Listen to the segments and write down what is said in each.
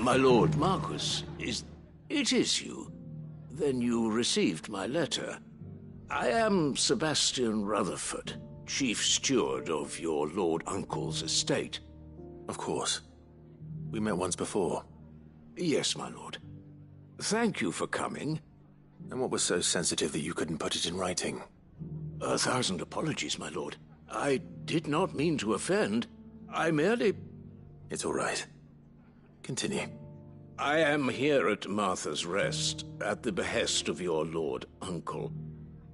My Lord Marquis, it is you? Then you received my letter. I am Sebastian Rutherford, Chief Steward of your Lord Uncle's estate. Of course. We met once before. Yes, my lord. Thank you for coming. And what was so sensitive that you couldn't put it in writing? 1,000 apologies, my lord. I did not mean to offend. I merely... It's all right. Continue. I am here at Martha's Rest, at the behest of your Lord Uncle,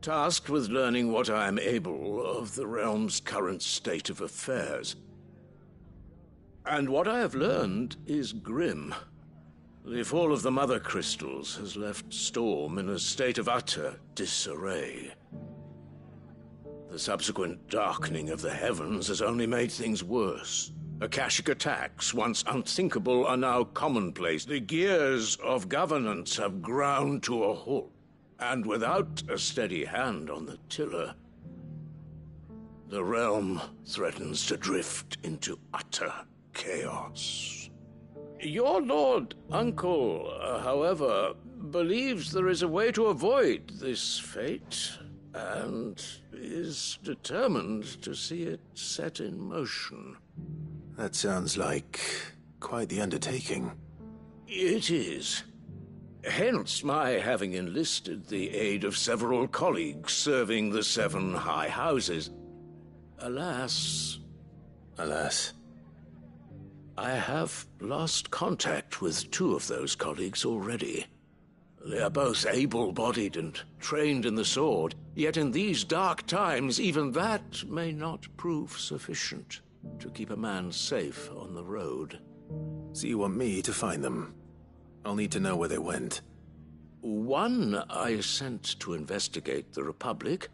tasked with learning what I am able of the realm's current state of affairs. And what I have learned is grim. The fall of the Mother Crystals has left Storm in a state of utter disarray. The subsequent darkening of the heavens has only made things worse. Akashic attacks, once unthinkable, are now commonplace. The gears of governance have ground to a halt, and without a steady hand on the tiller, the realm threatens to drift into utter chaos. Your Lord Uncle, however, believes there is a way to avoid this fate, and is determined to see it set in motion. That sounds like quite the undertaking. It is. Hence my having enlisted the aid of several colleagues serving the 7 high houses. Alas... Alas? I have lost contact with 2 of those colleagues already. They are both able-bodied and trained in the sword, yet in these dark times even that may not prove sufficient to keep a man safe on the road. So you want me to find them? I'll need to know where they went. One I sent to investigate the Republic,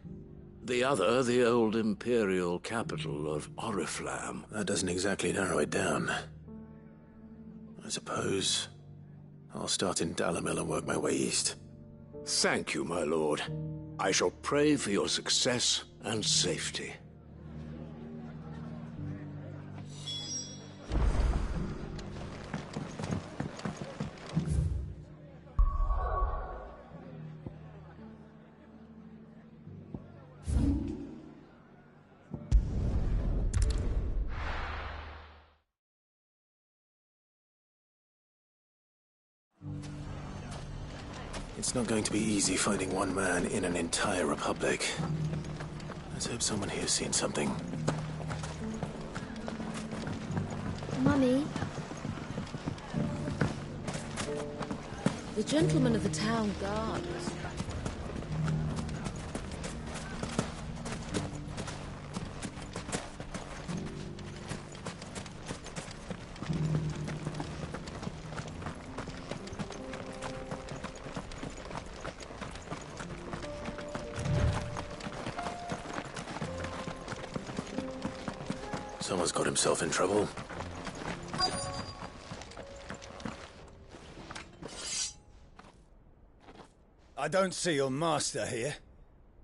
the other the old Imperial capital of Oriflamme. That doesn't exactly narrow it down. I suppose I'll start in Dalamil and work my way east. Thank you, my lord. I shall pray for your success and safety. It's not going to be easy finding one man in an entire republic. Let's hope someone here's seen something. Mummy? The gentleman of the town guard was... Someone's got himself in trouble. I don't see your master here,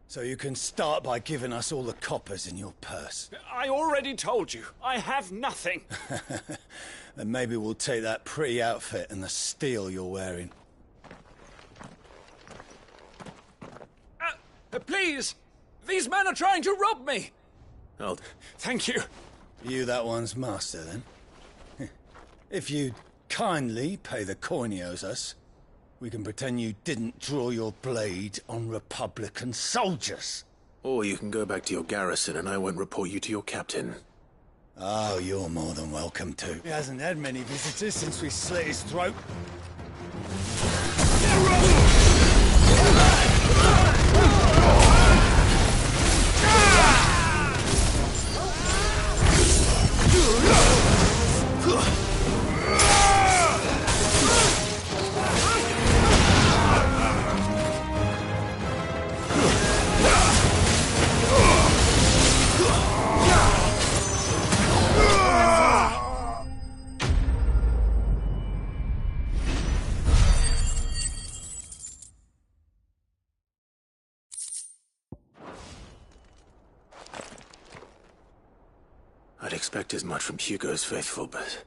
so you can start by giving us all the coppers in your purse. I already told you, I have nothing. Then maybe we'll take that pretty outfit and the steel you're wearing. Please! These men are trying to rob me! Oh, thank you. You that one's master, then? If you'd kindly pay the coin he owes us, we can pretend you didn't draw your blade on Republican soldiers. or you can go back to your garrison and I won't report you to your captain. Oh, you're more than welcome to. He hasn't had many visitors since we slit his throat. I'd expect as much from Hugo's faithful, but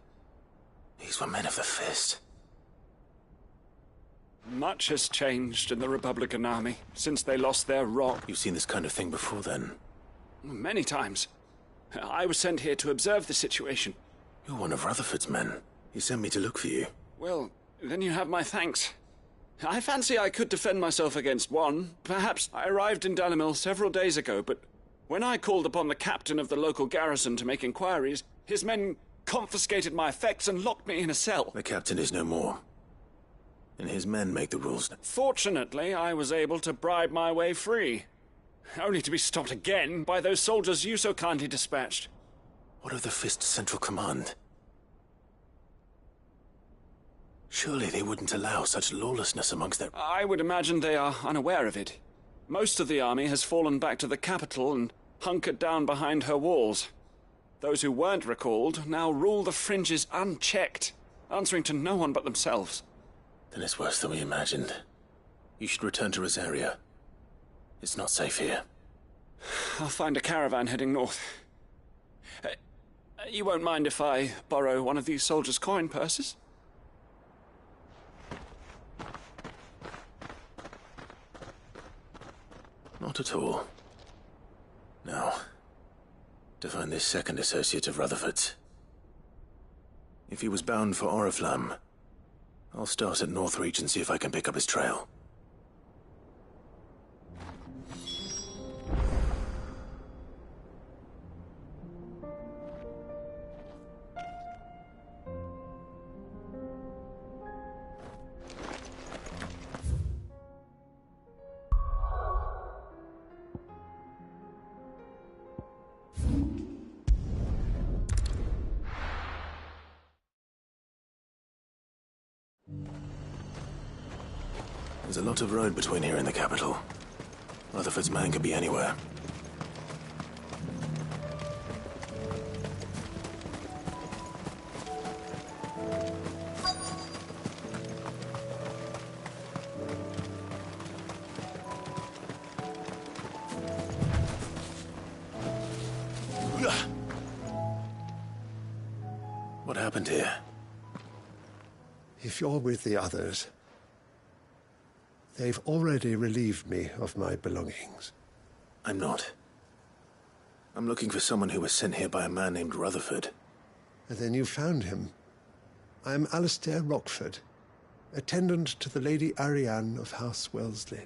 these were men of the fist. Much has changed in the Republican army since they lost their rock. You've seen this kind of thing before, then? Many times. I was sent here to observe the situation. You're one of Rutherford's men. He sent me to look for you. Well, then you have my thanks. I fancy I could defend myself against one. Perhaps I arrived in Dalimil several days ago, but when I called upon the captain of the local garrison to make inquiries, his men confiscated my effects and locked me in a cell. The captain is no more, and his men make the rules. Fortunately, I was able to bribe my way free, only to be stopped again by those soldiers you so kindly dispatched. What of the Fist Central Command? Surely they wouldn't allow such lawlessness amongst their... I would imagine they are unaware of it. Most of the army has fallen back to the capital and hunkered down behind her walls. Those who weren't recalled now rule the fringes unchecked, answering to no one but themselves. Then it's worse than we imagined. You should return to Rosaria. It's not safe here. I'll find a caravan heading north. You won't mind if I borrow one of these soldiers' coin purses? Not at all. Now, to find this second associate of Rutherford's. If he was bound for Oriflamme, I'll start at Northreach and see if I can pick up his trail. There's a lot of road between here and the capital. Rutherford's man could be anywhere. What happened here? If you're with the others, they've already relieved me of my belongings. I'm not. I'm looking for someone who was sent here by a man named Rutherford. And then you found him. I'm Alistair Rockford, attendant to the Lady Ariane of House Wellesley.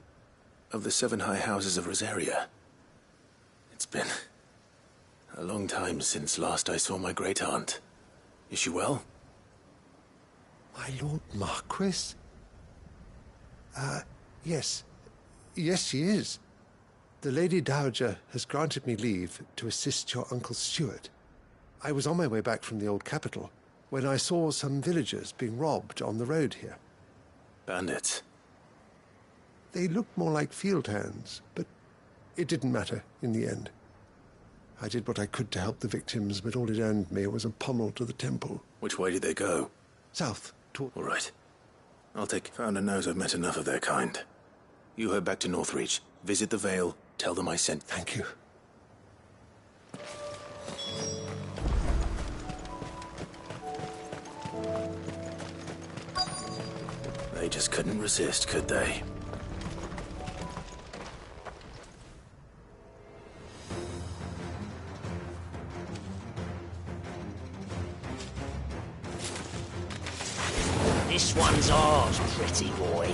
Of the 7 high houses of Rosaria. It's been a long time since last I saw my great-aunt. Is she well? My Lord Marquis? Yes. Yes, she is. The Lady Dowager has granted me leave to assist your Uncle Stuart. I was on my way back from the old capital when I saw some villagers being robbed on the road here. Bandits? They looked more like field hands, but it didn't matter in the end. I did what I could to help the victims, but all it earned me was a pommel to the temple. Which way did they go? South. All right. I'll take... Founder knows I've met enough of their kind. You head back to Northreach, visit the Vale, tell them I sent... Thank you. They just couldn't resist, could they? This one's ours, pretty boy.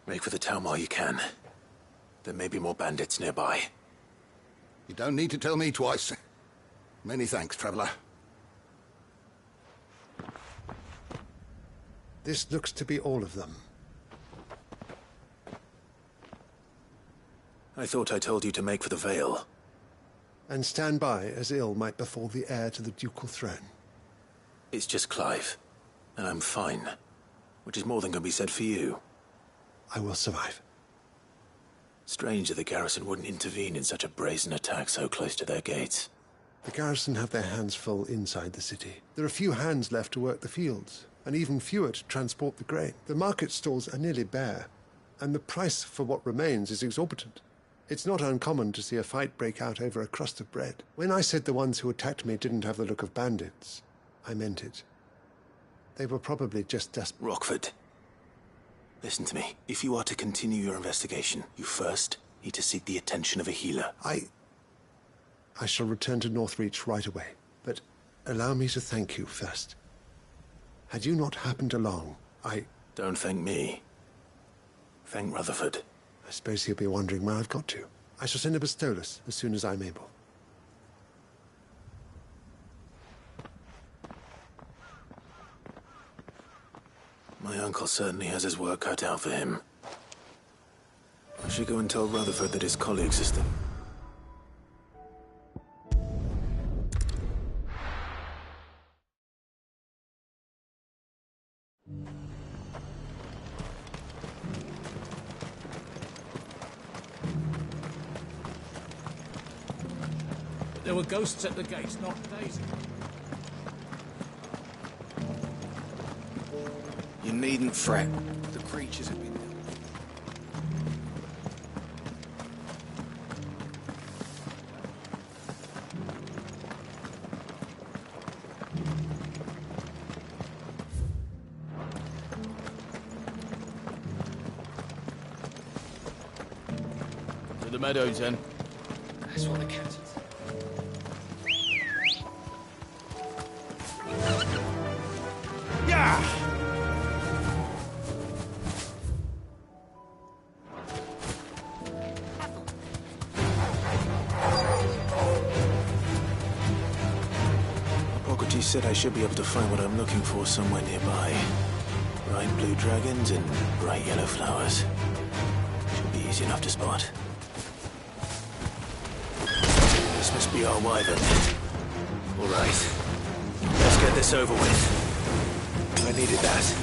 Make for the town while you can. There may be more bandits nearby. You don't need to tell me twice. Many thanks, traveler. This looks to be all of them. I thought I told you to make for the Vale. And stand by as ill might befall the heir to the ducal throne. It's just Clive, and I'm fine. Which is more than can be said for you. I will survive. Strange that the garrison wouldn't intervene in such a brazen attack so close to their gates. The garrison have their hands full inside the city. There are few hands left to work the fields, and even fewer to transport the grain. The market stalls are nearly bare, and the price for what remains is exorbitant. It's not uncommon to see a fight break out over a crust of bread. When I said the ones who attacked me didn't have the look of bandits, I meant it. They were probably just desperate. Rockford, listen to me. If you are to continue your investigation, you first need to seek the attention of a healer. I shall return to Northreach right away, but allow me to thank you first. Had you not happened along, Don't thank me. Thank Rutherford. I suppose he'll be wondering where I've got to. I shall send a Bastolus as soon as I'm able. My uncle certainly has his work cut out for him. I should go and tell Rutherford that his colleagues are still... There were ghosts at the gates not days ago. You needn't fret. The creatures have been... To the meadows, then. That's what the cat is. Hippocrates said I should be able to find what I'm looking for somewhere nearby. Bright blue dragons and bright yellow flowers. Should be easy enough to spot. This must be our wyvern. All right. Let's get this over with. I needed that.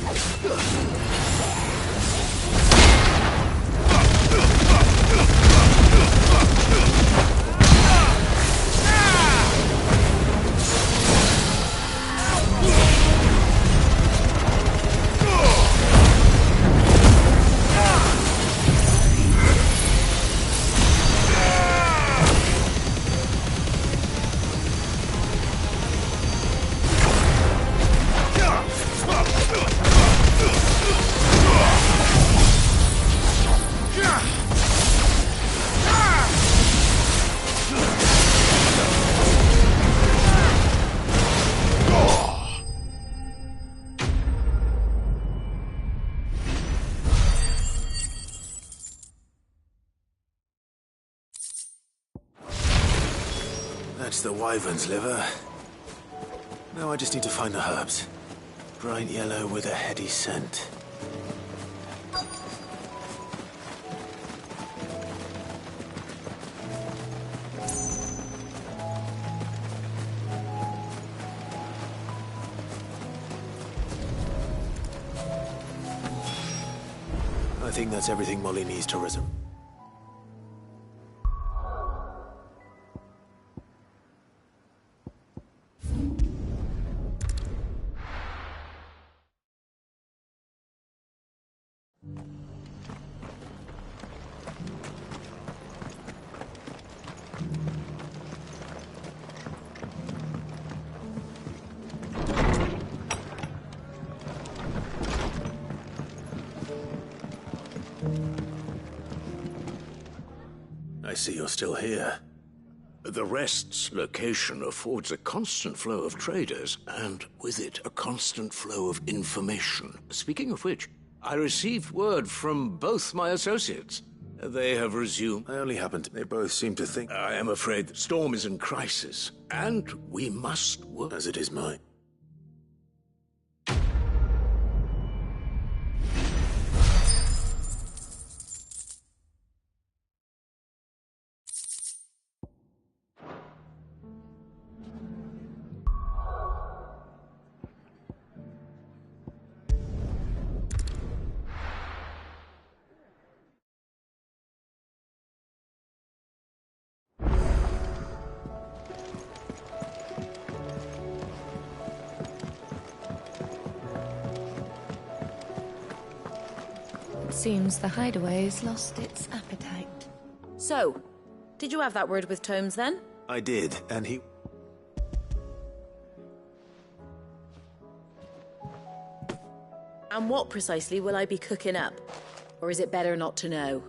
That's the wyvern's liver. Now I just need to find the herbs. Bright yellow with a heady scent. I think that's everything Molly needs to resume. I see you're still here. The Rest's location affords a constant flow of traders, and with it, a constant flow of information. Speaking of which, I received word from both my associates. They have resumed. I only happened to... They both seem to think... I am afraid the storm is in crisis, and we must work. As it is mine. Seems the hideaway's lost its appetite. So, did you have that word with Tomes then? I did, and he... And what precisely will I be cooking up? Or is it better not to know?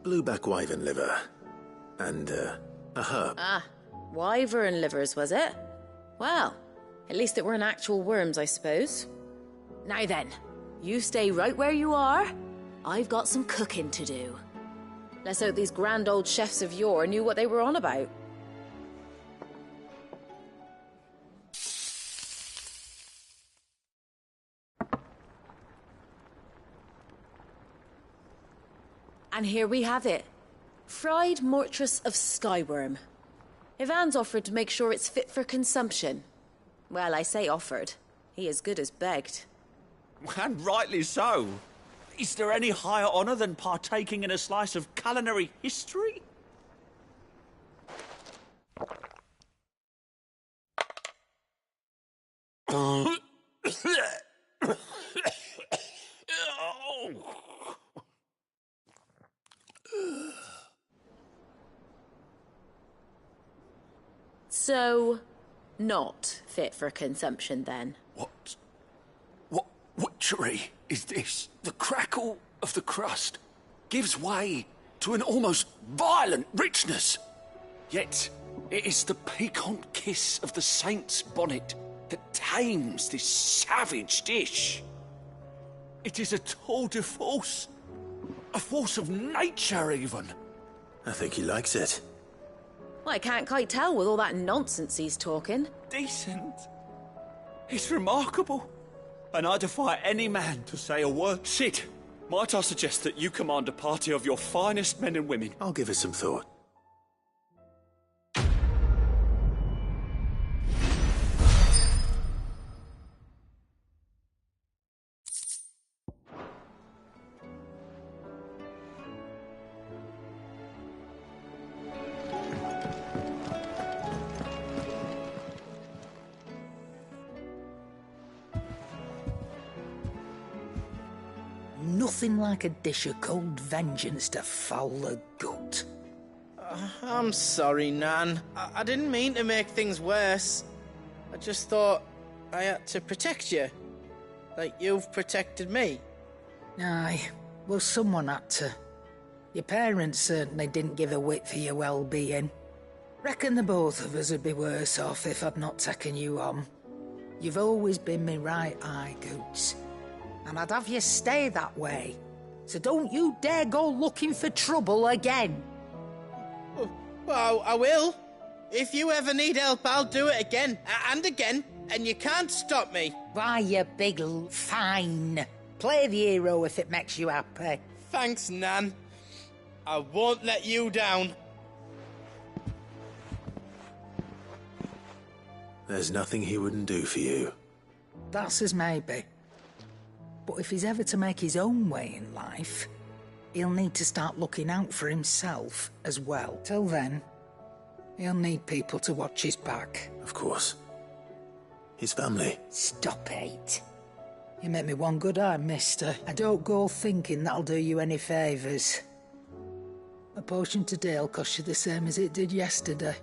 Blueback wyvern liver. And, a herb. Ah, wyvern livers, was it? Well, at least it weren't actual worms, I suppose. Now then, you stay right where you are. I've got some cooking to do. Let's hope these grand old chefs of yore knew what they were on about. And here we have it. Fried mortress of skyworm. Ivan's offered to make sure it's fit for consumption. Well, I say offered. He as good as begged. And rightly so. Is there any higher honour than partaking in a slice of culinary history? So, not fit for consumption then? What witchery is this? The crackle of the crust gives way to an almost violent richness. Yet, it is the piquant kiss of the saint's bonnet that tames this savage dish. It is a tour de force. A force of nature, even. I think he likes it. Well, I can't quite tell with all that nonsense he's talking. Decent. It's remarkable. And I defy any man to say a word. Sid, might I suggest that you command a party of your finest men and women? I'll give it some thought. Nothing like a dish of cold vengeance to foul the gut. I'm sorry, Nan. I didn't mean to make things worse. I just thought I had to protect you. Like you've protected me. Aye, well, someone had to. Your parents certainly didn't give a whit for your well-being. Reckon the both of us would be worse off if I'd not taken you on. You've always been me right eye, Goots. And I'd have you stay that way. So don't you dare go looking for trouble again. Well, I will. If you ever need help, I'll do it again and again, and you can't stop me. Why, you big fine. Play the hero if it makes you happy. Thanks, Nan. I won't let you down. There's nothing he wouldn't do for you. That's as maybe. But if he's ever to make his own way in life, he'll need to start looking out for himself as well. Till then, he'll need people to watch his back. Of course. His family. Stop it. You make me one good eye, mister. I don't go thinking that'll do you any favours. A potion today'll cost you the same as it did yesterday.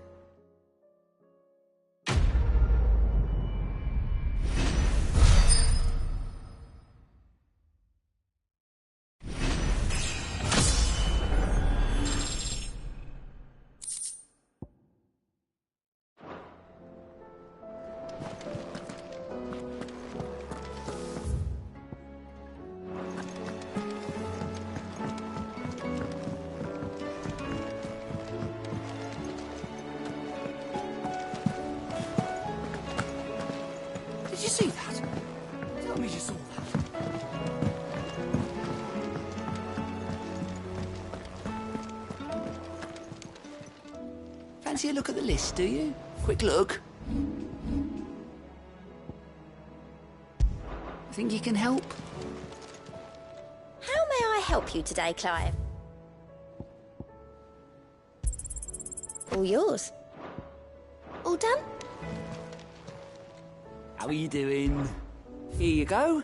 Did you see that? Tell me you saw that. Fancy a look at the list, do you? Quick look. Think you can help? How may I help you today, Clive? All yours. All done? How are you doing? Here you go.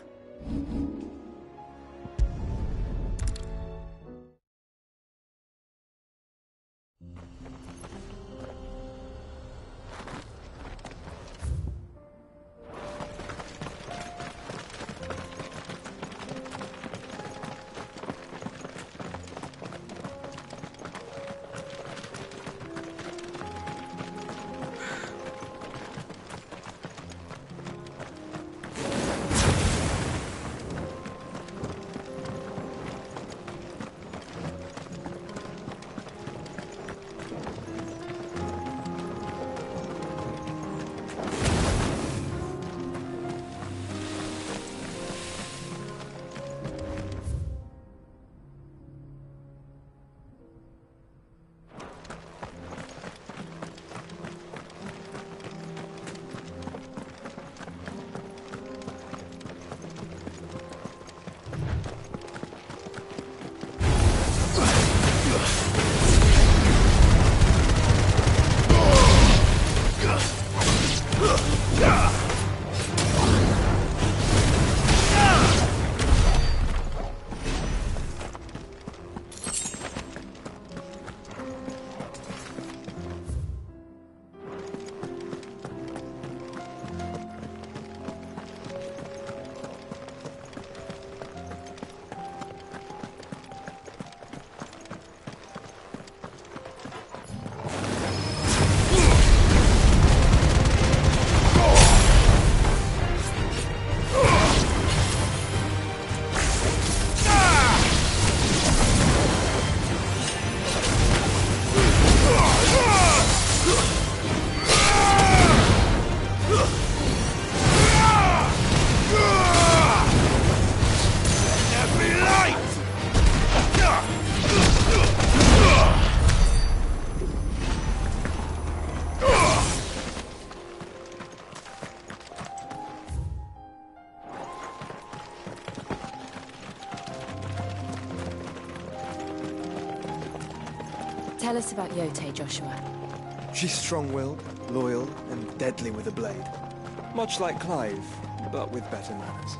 Tell us about Yote, Joshua. She's strong-willed, loyal, and deadly with a blade. Much like Clive, but with better manners.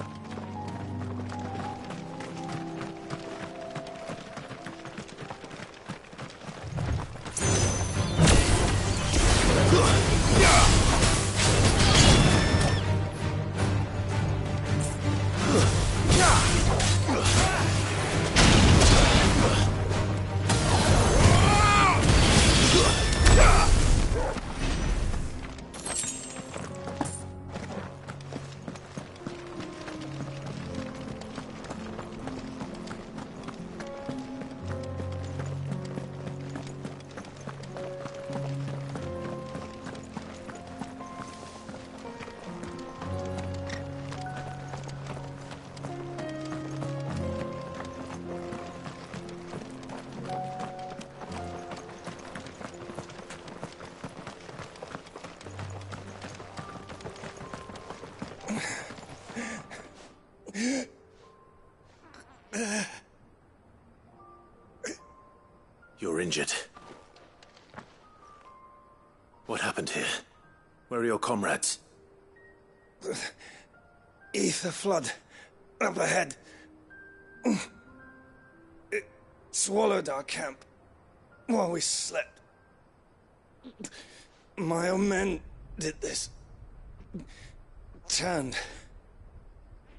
You're injured. What happened here? Where are your comrades? Ether flood. Up ahead. It swallowed our camp while we slept. My own men did this. Turned.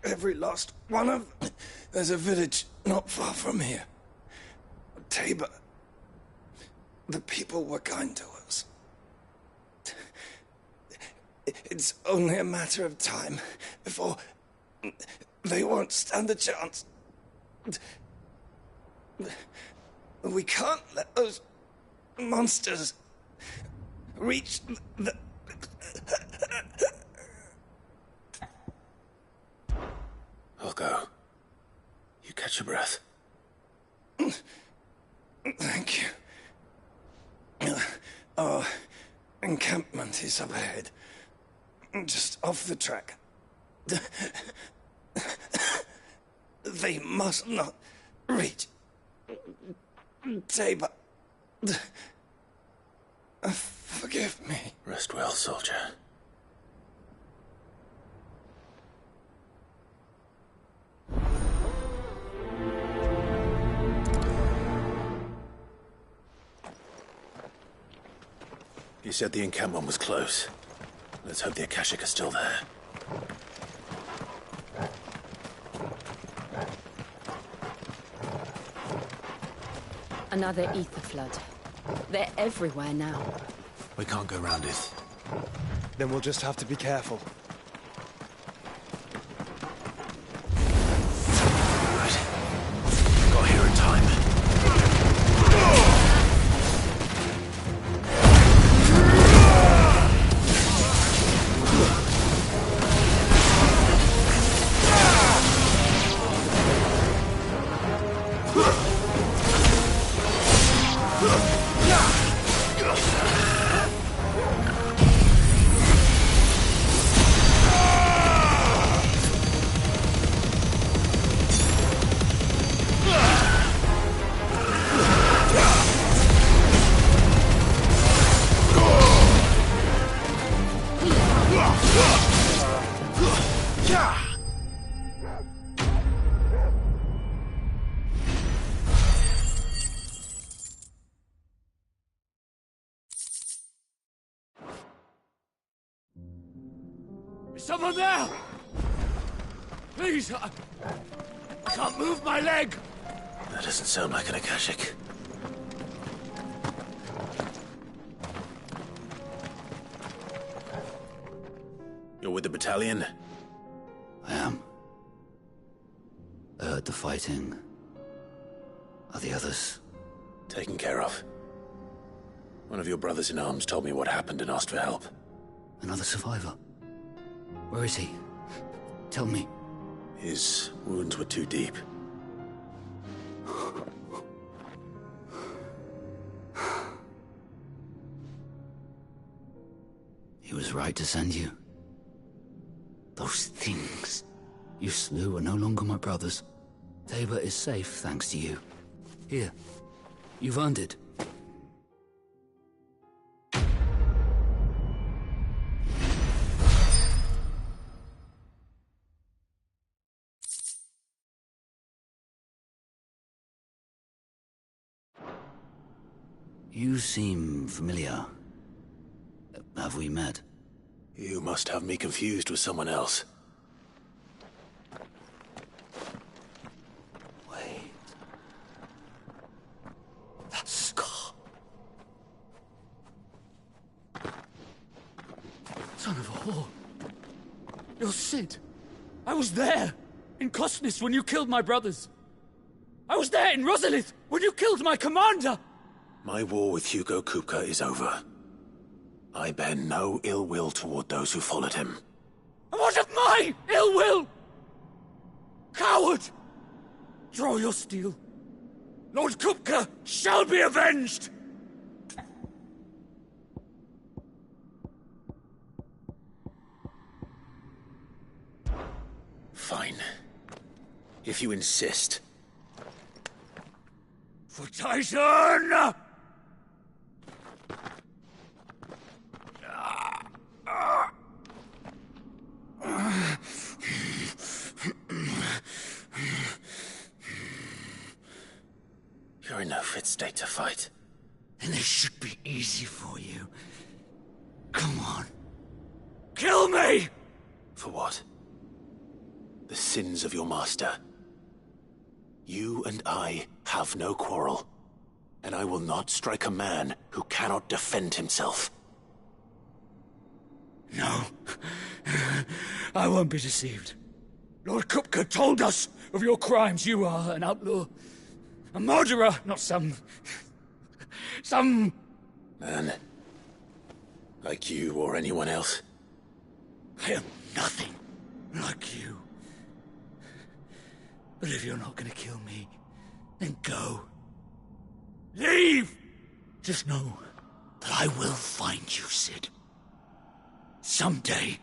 Every last one of them. There's a village not far from here. Tabor. The people were kind to us. It's only a matter of time before they won't stand a chance. We can't let those monsters reach the... Catch your breath. Thank you. Our encampment is up ahead. Just off the track. They must not reach Tabor. Forgive me. Rest well, soldier. You said the encampment was close. Let's hope the Akashic are still there. Another ether flood. They're everywhere now. We can't go round it. Then we'll just have to be careful. Right. Got here in time. Is someone there? Please, I can't move my leg. That doesn't sound like an Akashic. You're with the battalion? I am. I heard the fighting. Are the others? Taken care of. One of your brothers in arms told me what happened and asked for help. Another survivor? Where is he? Tell me. His wounds were too deep. He was right to send you. Those things you slew are no longer my brothers. Tabor is safe thanks to you. Here, you've earned it. You seem familiar. Have we met? You must have me confused with someone else. Wait. That scar. Son of a whore. You're Sid. I was there, in Cosnis, when you killed my brothers. I was there in Rosalith, when you killed my commander. My war with Hugo Kupka is over. I bear no ill will toward those who followed him. And what of my ill will? Coward! Draw your steel. Lord Kupka shall be avenged! Fine. If you insist. For Titan! You're in no fit state to fight. And this should be easy for you. Come on. Kill me! For what? The sins of your master. You and I have no quarrel, and I will not strike a man who cannot defend himself. No. I won't be deceived. Lord Kupka told us of your crimes. You are an outlaw. A murderer, not some Man. Like you or anyone else. I am nothing like you. But if you're not gonna kill me, then go. Leave! Just know that I will find you, Sid. Someday.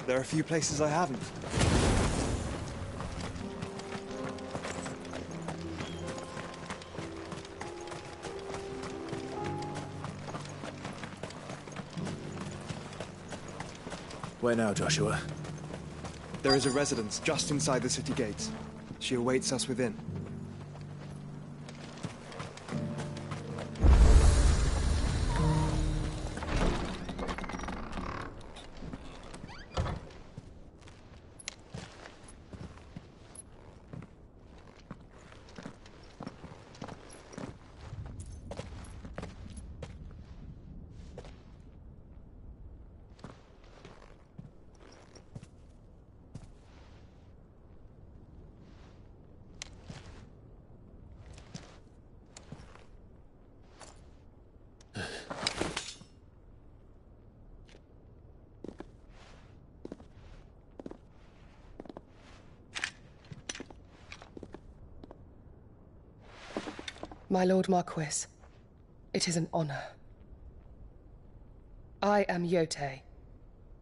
There are a few places I haven't. Where now, Joshua? There is a residence just inside the city gates. She awaits us within. My Lord Marquis, it is an honor. I am Yote,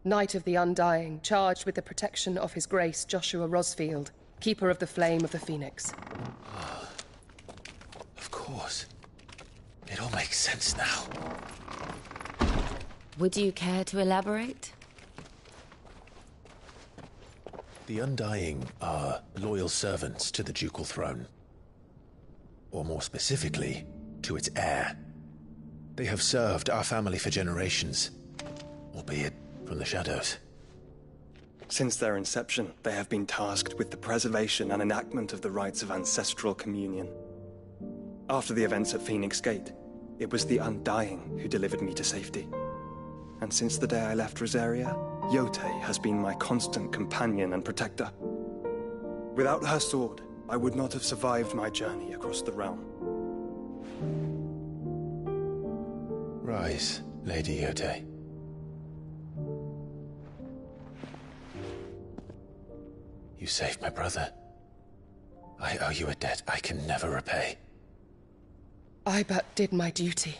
Knight of the Undying, charged with the protection of His Grace Joshua Rosfield, Keeper of the Flame of the Phoenix. Of course. It all makes sense now. Would you care to elaborate? The Undying are loyal servants to the ducal throne. Or more specifically, to its heir. They have served our family for generations, albeit from the shadows. Since their inception, they have been tasked with the preservation and enactment of the rites of ancestral communion. After the events at Phoenix Gate, it was the Undying who delivered me to safety. And since the day I left Rosaria, Yote has been my constant companion and protector. Without her sword, I would not have survived my journey across the realm. Rise, Lady Yote. You saved my brother. I owe you a debt I can never repay. I but did my duty.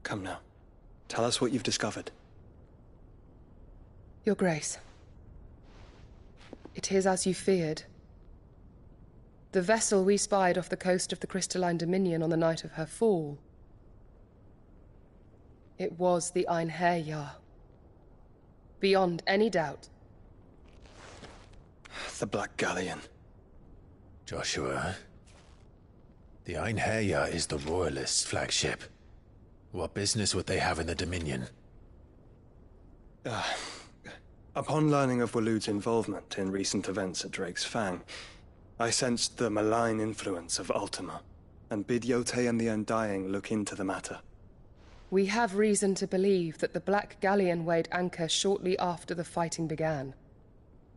Come now. Tell us what you've discovered. Your Grace. It is as you feared. The vessel we spied off the coast of the Crystalline Dominion on the night of her fall. It was the Einherjar. Beyond any doubt. The Black Galleon. Joshua. The Einherjar is the Royalists' flagship. What business would they have in the Dominion? Upon learning of Waloed's involvement in recent events at Drake's Fang, I sensed the malign influence of Ultima, and bid Yote and the Undying look into the matter. We have reason to believe that the Black Galleon weighed anchor shortly after the fighting began,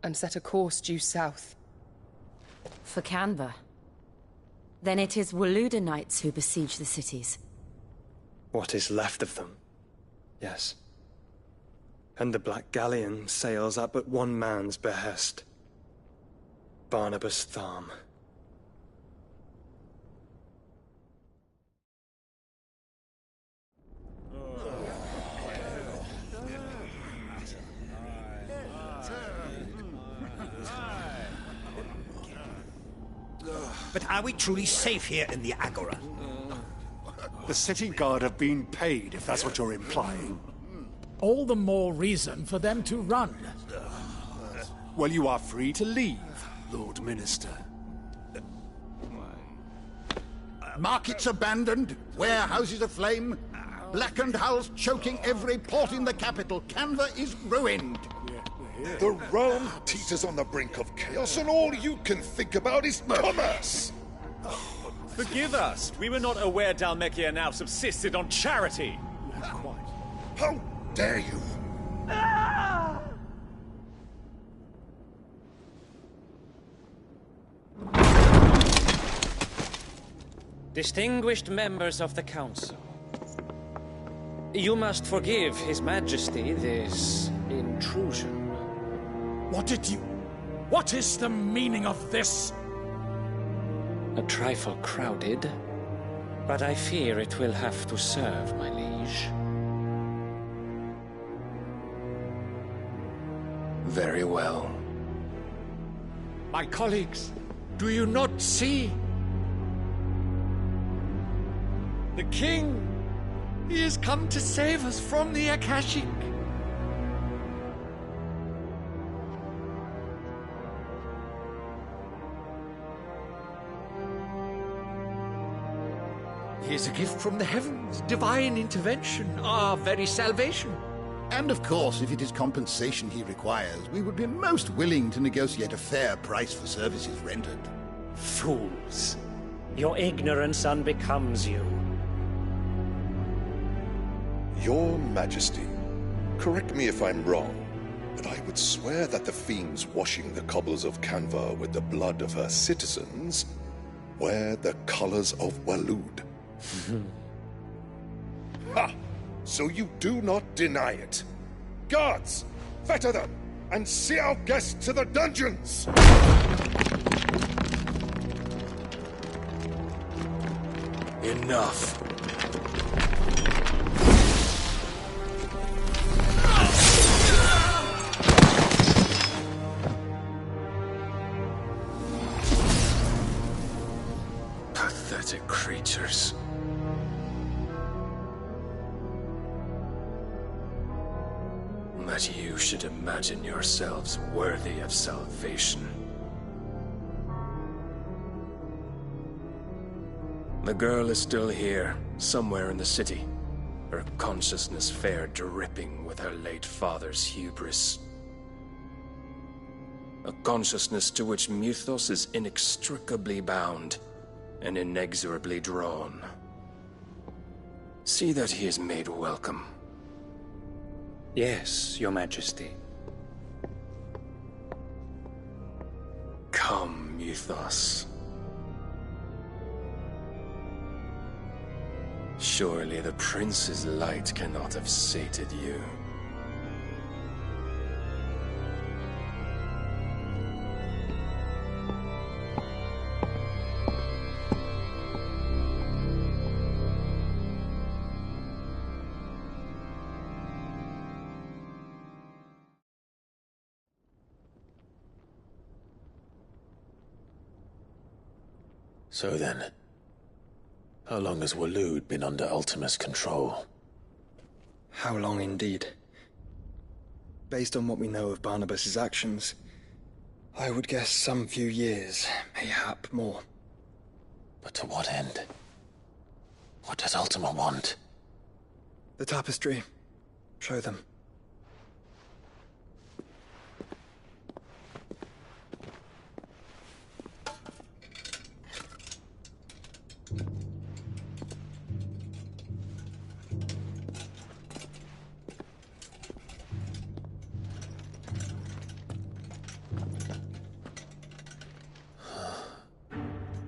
and set a course due south. For Canva. Then it is Waloed knights who besiege the cities. What is left of them, yes. And the Black Galleon sails at but one man's behest. Barnabas Tharm. But are we truly safe here in the Agora? The city guard have been paid, if that's what you're implying. All the more reason for them to run. Well, you are free to leave, Lord Minister. Markets abandoned, warehouses aflame, blackened hulls choking every port in the capital. Canva is ruined. The realm teeters on the brink of chaos, and all you can think about is commerce! Forgive us. We were not aware Dhalmekia now subsisted on charity. How dare you! Distinguished members of the Council, you must forgive His Majesty this intrusion. What is the meaning of this? A trifle crowded, but I fear it will have to serve, my liege. Very well. My colleagues, do you not see? The king! He has come to save us from the Akashic! He is a gift from the heavens, divine intervention, our very salvation. And of course, if it is compensation he requires, we would be most willing to negotiate a fair price for services rendered. Fools! Your ignorance unbecomes you. Your Majesty, correct me if I'm wrong, but I would swear that the fiends washing the cobbles of Canva with the blood of her citizens wear the colors of Waloed. Ha! So you do not deny it. Guards, fetter them, and see our guests to the dungeons! Enough. Pathetic creatures. That you should imagine yourselves worthy of salvation. The girl is still here, somewhere in the city. Her consciousness fair dripping with her late father's hubris. A consciousness to which Mythos is inextricably bound and inexorably drawn. See that he is made welcome. Yes, Your Majesty. Come, Mythos. Surely the prince's light cannot have sated you. So then, how long has Waloed been under Ultima's control? How long indeed? Based on what we know of Barnabas's actions, I would guess some few years, mayhap more. But to what end? What does Ultima want? The tapestry. Show them.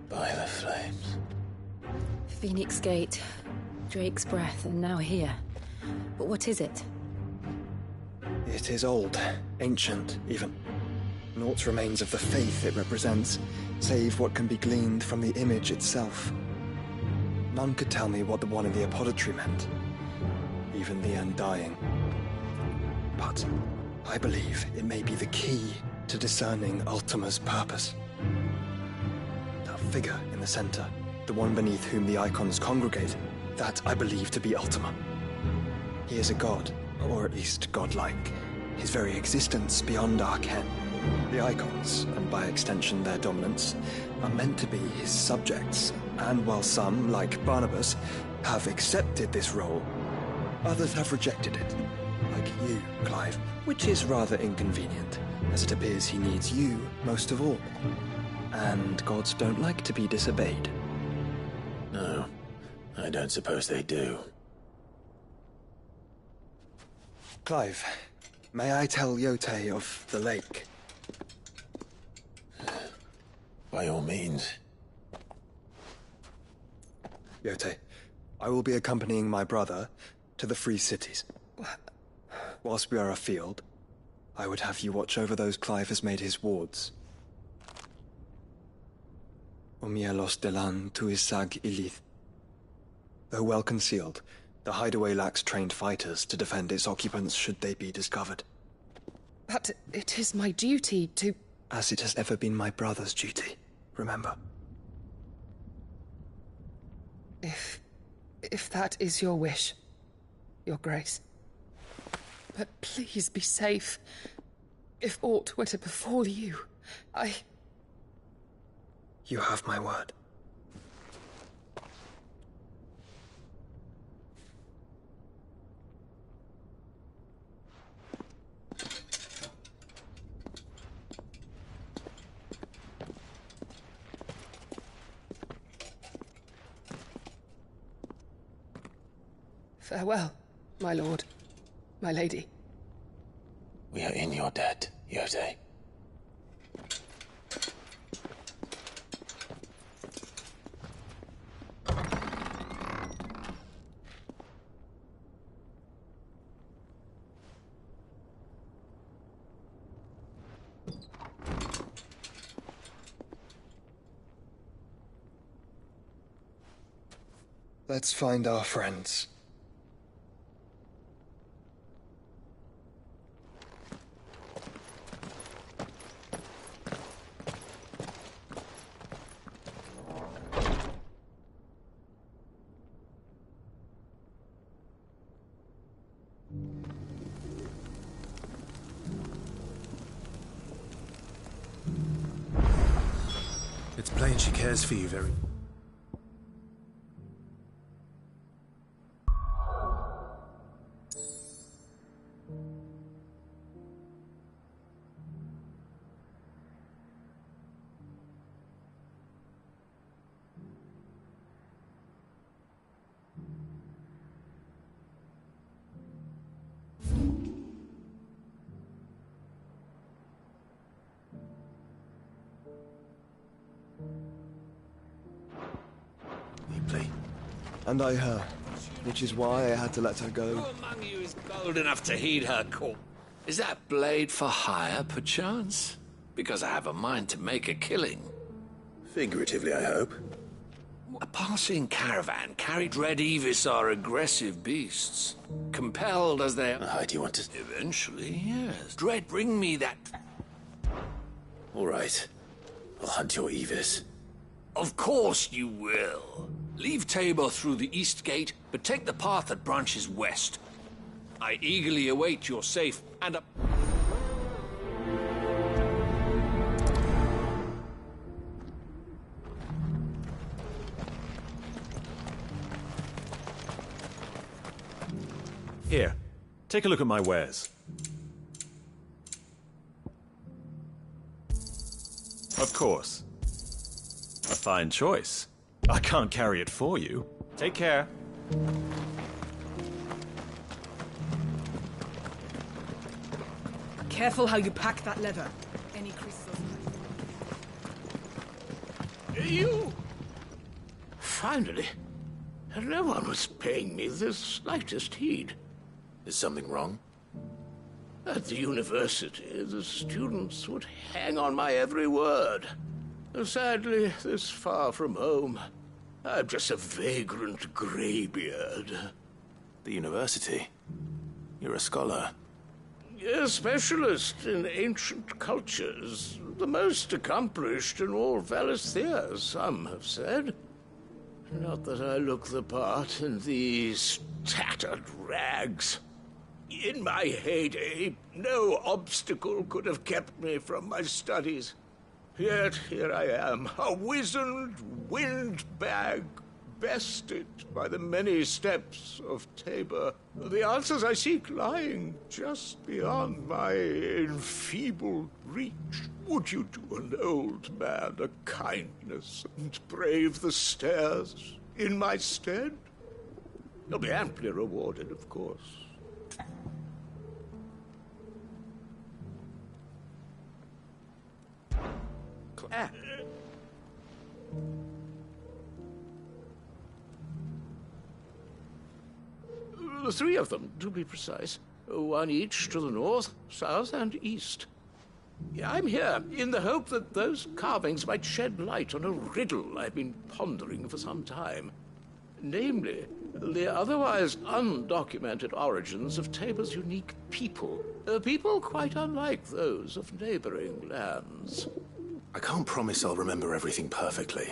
By the flames. Phoenix Gate, Drake's Breath, and now here. But what is it? It is old, ancient, even. Naught remains of the faith it represents, save what can be gleaned from the image itself. None could tell me what the one in the apothecary meant, even the Undying. But I believe it may be the key to discerning Ultima's purpose. That figure in the center, the one beneath whom the icons congregate, that I believe to be Ultima. He is a god, or at least godlike, his very existence beyond our ken. The icons, and by extension their dominants, are meant to be his subjects, and while some, like Barnabas, have accepted this role, others have rejected it, like you, Clive, which is rather inconvenient, as it appears he needs you most of all. And gods don't like to be disobeyed. No, I don't suppose they do. Clive, may I tell Yote of the lake? By all means. Yote, I will be accompanying my brother to the Free Cities. Whilst we are afield, I would have you watch over those Clive has made his wards. Omielos delan tuisag ilith. Though well concealed, the hideaway lacks trained fighters to defend its occupants should they be discovered. But it is my duty to... As it has ever been my brother's duty, remember. If that is your wish, Your Grace. But please be safe. If aught were to befall you, You have my word. Farewell, my lord, my lady. We are in your debt, Yote. Let's find our friends. It's plain she cares for you very... And I her, which is why I had to let her go. Who among you is bold enough to heed her call? Is that blade for hire, perchance? Because I have a mind to make a killing. Figuratively, I hope. A passing caravan carried Red Evis are aggressive beasts. Compelled as they are... do you want to... Eventually, yes. Dread, bring me that... All right. I'll hunt your Evis. Of course you will. Leave Tabor through the east gate, but take the path that branches west. I eagerly await your safe and a... Here, take a look at my wares. Of course. A fine choice. I can't carry it for you. Take care. Careful how you pack that leather. Any creases... You! Finally. No one was paying me the slightest heed. Is something wrong? At the university, the students would hang on my every word. Sadly, this far from home, I'm just a vagrant greybeard. The university? You're a scholar. A specialist in ancient cultures. The most accomplished in all Valisthea, some have said. Not that I look the part in these tattered rags. In my heyday, no obstacle could have kept me from my studies. Yet here I am, a wizened windbag, bested by the many steps of Tabor. The answers I seek lying just beyond my enfeebled reach. Would you do an old man a kindness and brave the stairs in my stead? You'll be amply rewarded, of course. The three of them, to be precise. One each to the north, south, and east. I'm here in the hope that those carvings might shed light on a riddle I've been pondering for some time. Namely, the otherwise undocumented origins of Tabor's unique people. A people quite unlike those of neighboring lands. I can't promise I'll remember everything perfectly.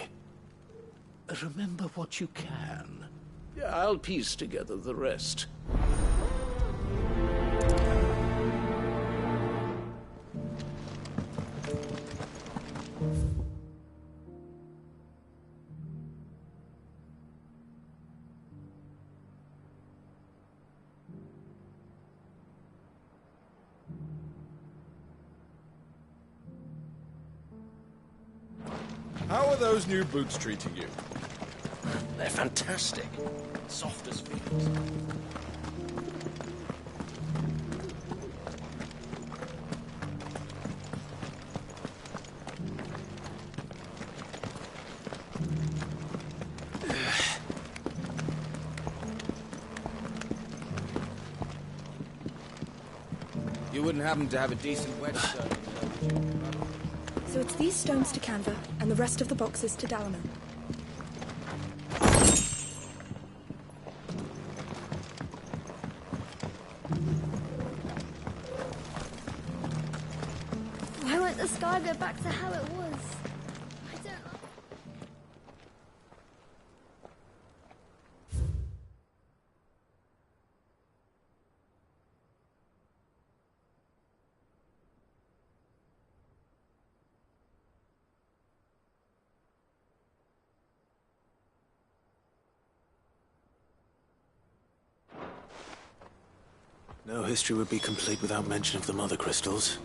Remember what you can. I'll piece together the rest. How are those new boots treating you? They're fantastic. Soft as feet. You wouldn't happen to have a decent whetstone? So it's these stones to Canva, and the rest of the boxes to Dalamon. Why won't the sky go back to how it was? I don't know. No history would be complete without mention of the mother crystals.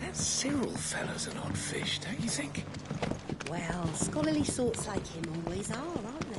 That Cyril fella's an odd fish, don't you think? Well, scholarly sorts like him always are, aren't they?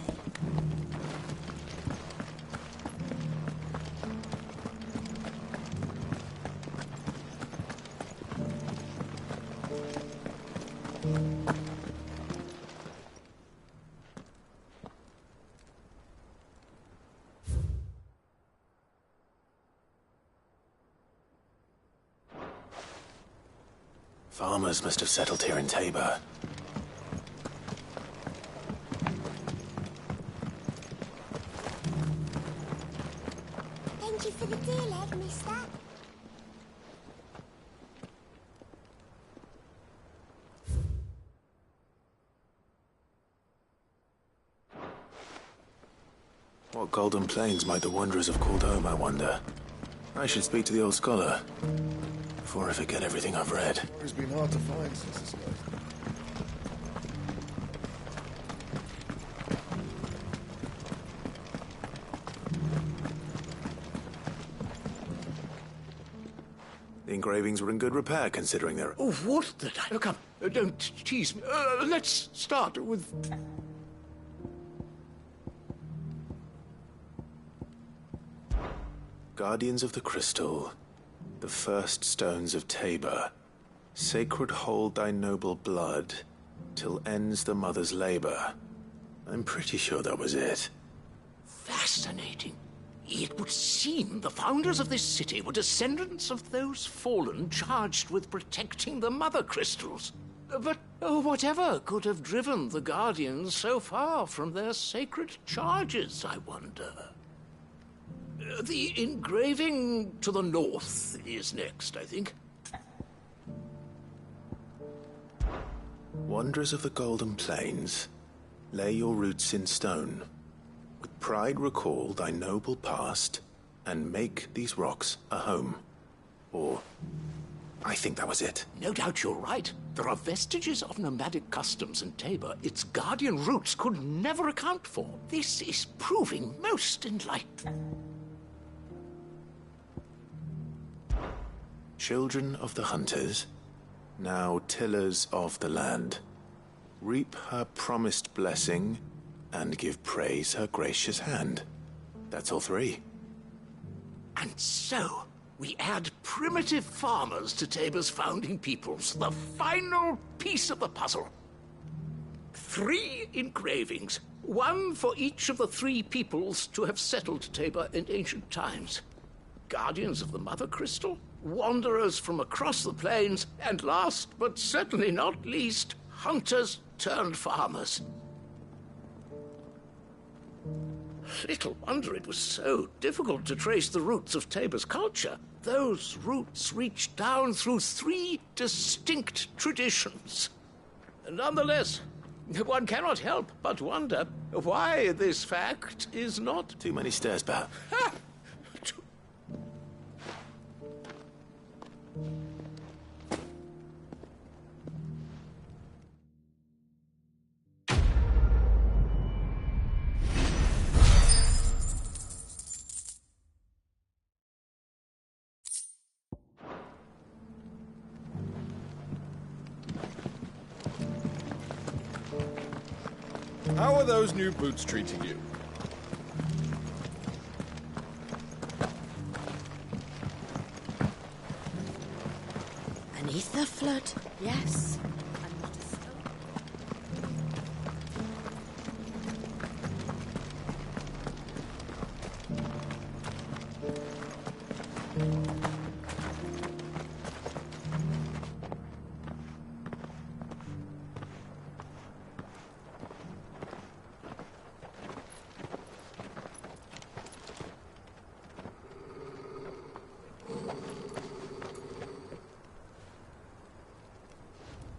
Farmers must have settled here in Tabor. Thank you for the dear leg, mister. What golden plains might the wanderers have called home, I wonder? I should speak to the old scholar, before I forget everything I've read. It's been hard to find since this guy. The engravings were in good repair, considering their... Oh, what the... Oh, come, don't tease me. Let's start with... Guardians of the Crystal, the first stones of Tabor. Sacred hold thy noble blood, till ends the mother's labor. I'm pretty sure that was it. Fascinating. It would seem the founders of this city were descendants of those fallen charged with protecting the mother crystals. But whatever could have driven the Guardians so far from their sacred charges, I wonder? The engraving to the north is next, I think. Wanderers of the Golden Plains, lay your roots in stone. With pride recall thy noble past, and make these rocks a home. Or, I think that was it. No doubt you're right. There are vestiges of nomadic customs in Tabor its guardian roots could never account for. This is proving most enlightening. Children of the hunters, now tillers of the land, reap her promised blessing and give praise her gracious hand. That's all three. And so, we add primitive farmers to Tabor's founding peoples, the final piece of the puzzle. 3 engravings, one for each of the 3 peoples to have settled Tabor in ancient times. Guardians of the Mother Crystal, wanderers from across the plains, and last but certainly not least, hunters turned farmers. Little wonder it was so difficult to trace the roots of Tabor's culture. Those roots reach down through 3 distinct traditions. Nonetheless, one cannot help but wonder why this fact is not... Too many stairs, perhaps. How are those new boots treating you? Beneath the flood, yes. I'm not a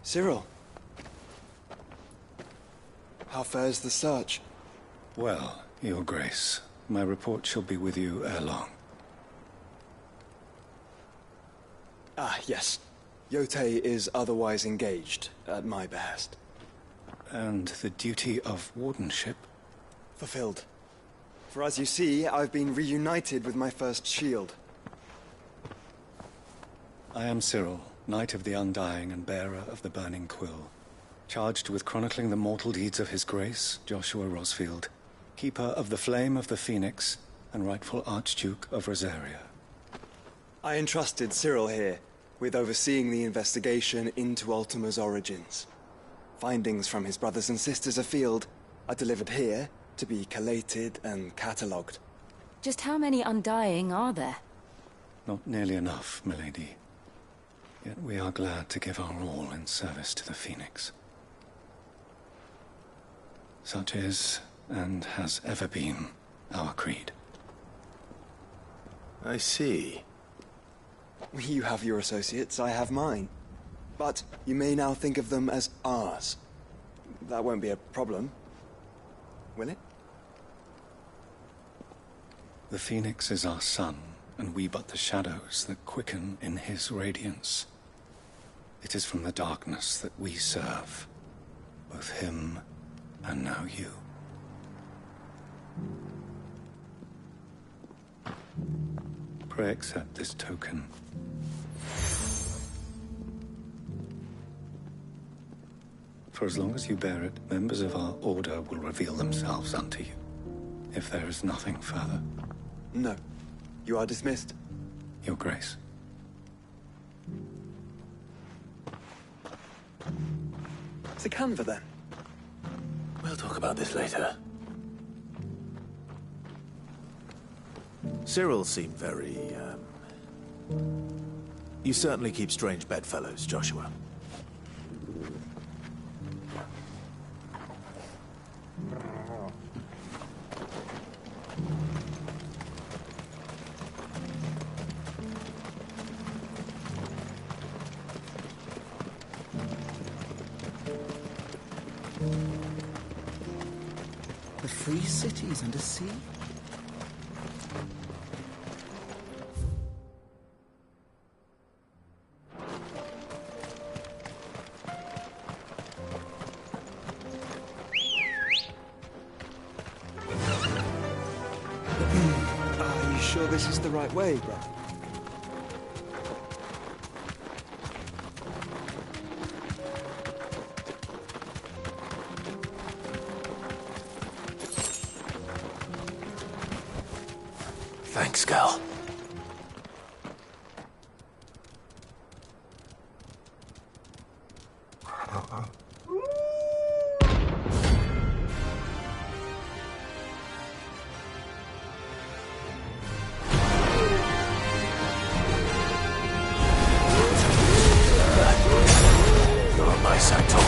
Cyril. How fares the search? Well, Your Grace, my report shall be with you ere long. Ah, yes. Yotei is otherwise engaged, at my behest. And the duty of wardenship? Fulfilled. For as you see, I've been reunited with my first shield. I am Cyril, Knight of the Undying and bearer of the Burning Quill, charged with chronicling the mortal deeds of His Grace, Joshua Rosfield, Keeper of the Flame of the Phoenix, and rightful Archduke of Rosaria. I entrusted Cyril here with overseeing the investigation into Ultima's origins. Findings from his brothers and sisters afield are delivered here to be collated and catalogued. Just how many Undying are there? Not nearly enough, milady. Yet we are glad to give our all in service to the Phoenix. Such is, and has ever been, our creed. I see. You have your associates, I have mine. But you may now think of them as ours. That won't be a problem, will it? The Phoenix is our sun, and we but the shadows that quicken in his radiance. It is from the darkness that we serve, both him and now you. Pray accept this token. For as long as you bear it, members of our order will reveal themselves unto you, if there is nothing further. No. You are dismissed. Your Grace. To Canva, then. We'll talk about this later. Cyril seemed very, You certainly keep strange bedfellows, Joshua. The free cities under sea? Are you sure this is the right way, bro? Thanks, Gal. You're on my side, Tom.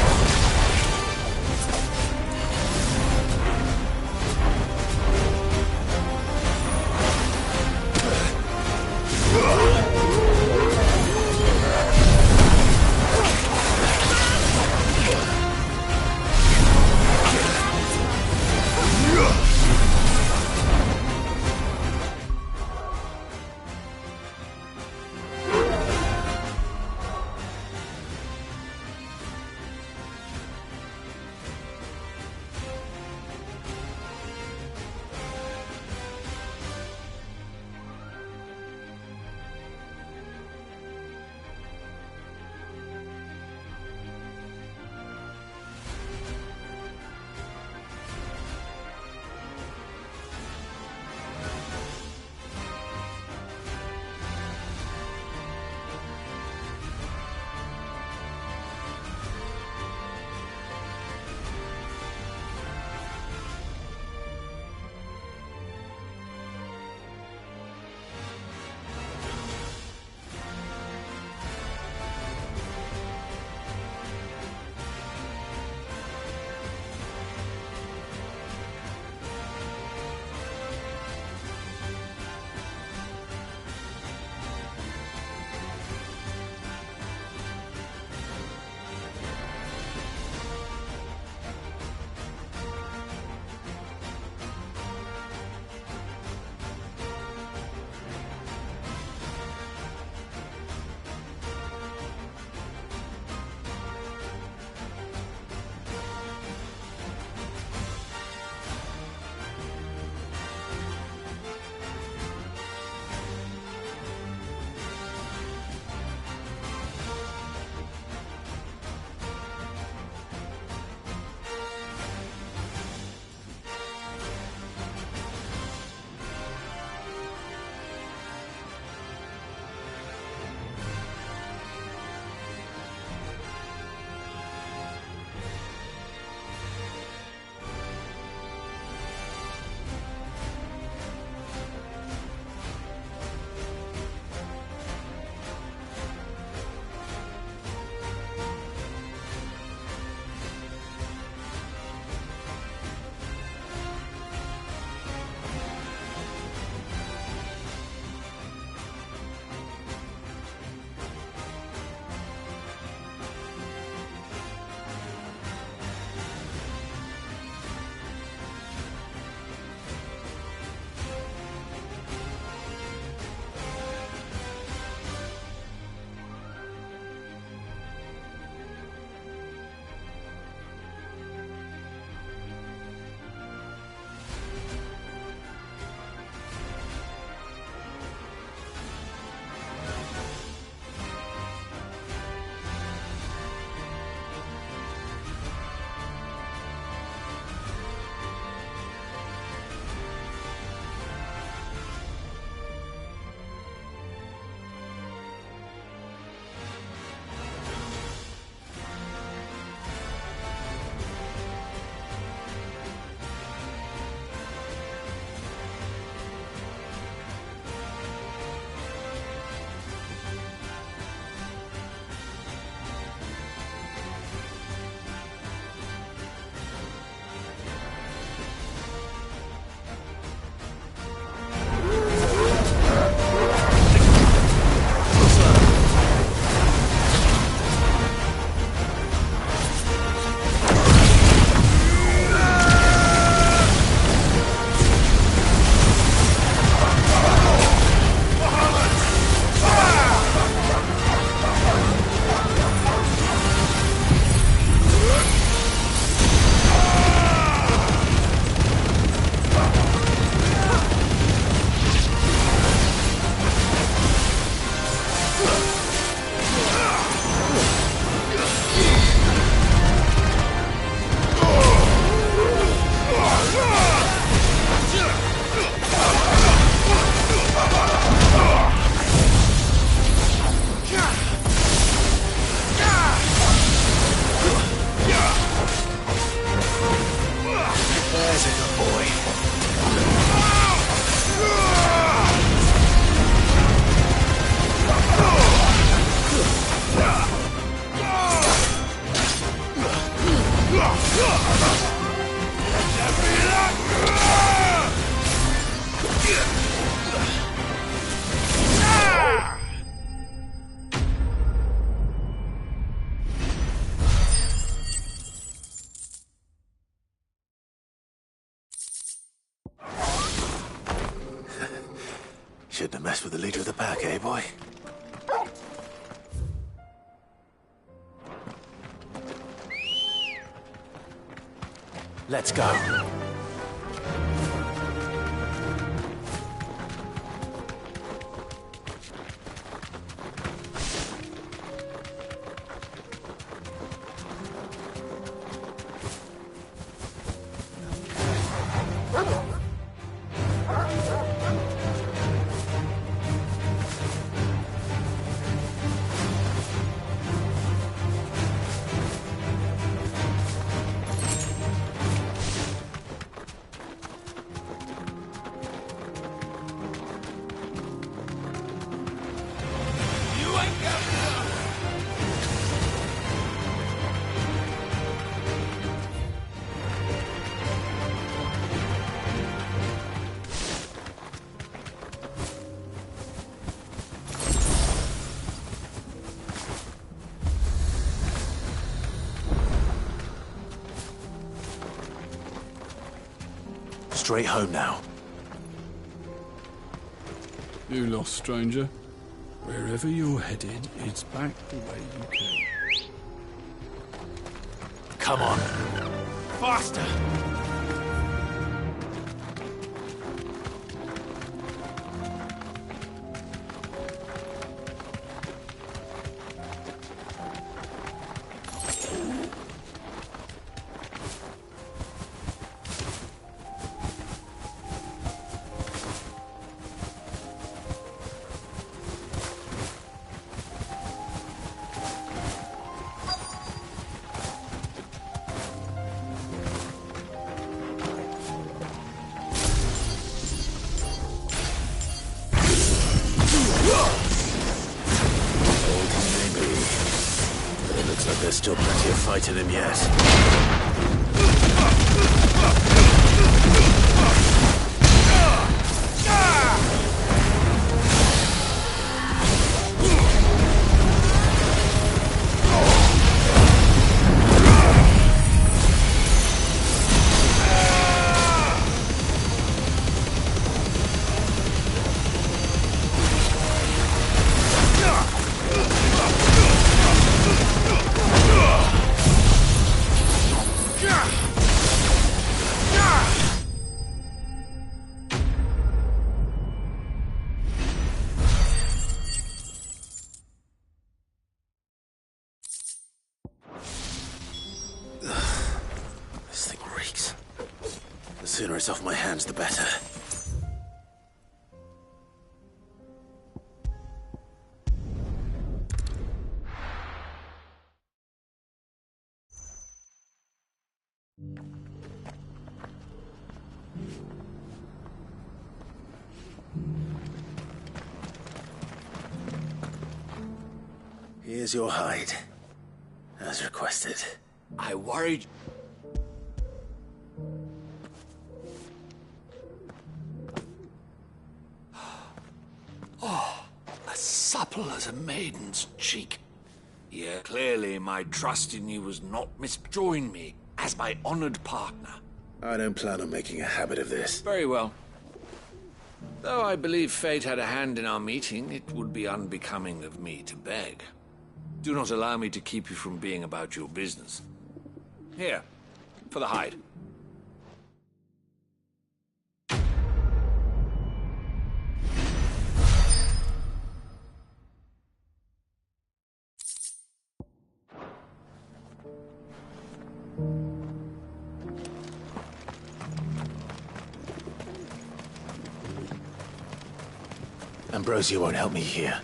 Shouldn't have messed with the leader of the pack, eh, boy? Let's go. Straight home now. You lost, stranger. Wherever you're headed, it's back the way you came. Come on. Faster! There's still plenty of fight in him yet. This thing reeks. The sooner it's off my hands, the better. Here's your hide, as requested. I worried... Oh, as supple as a maiden's cheek. Yeah, clearly my trust in you was not misjoined me as my honored partner. I don't plan on making a habit of this. Very well. Though I believe fate had a hand in our meeting, it would be unbecoming of me to beg. Do not allow me to keep you from being about your business. Here, for the hide. Ambrosia won't help me here.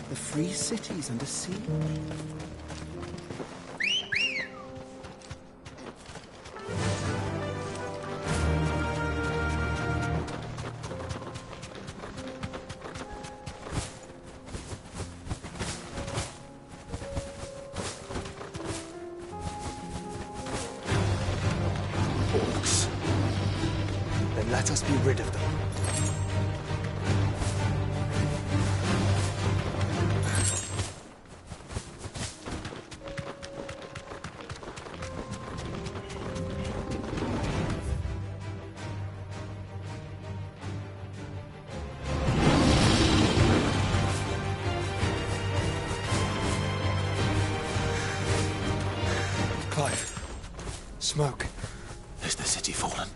The free city's under siege. then let us be rid of them. Clive. Smoke. Is the city fallen?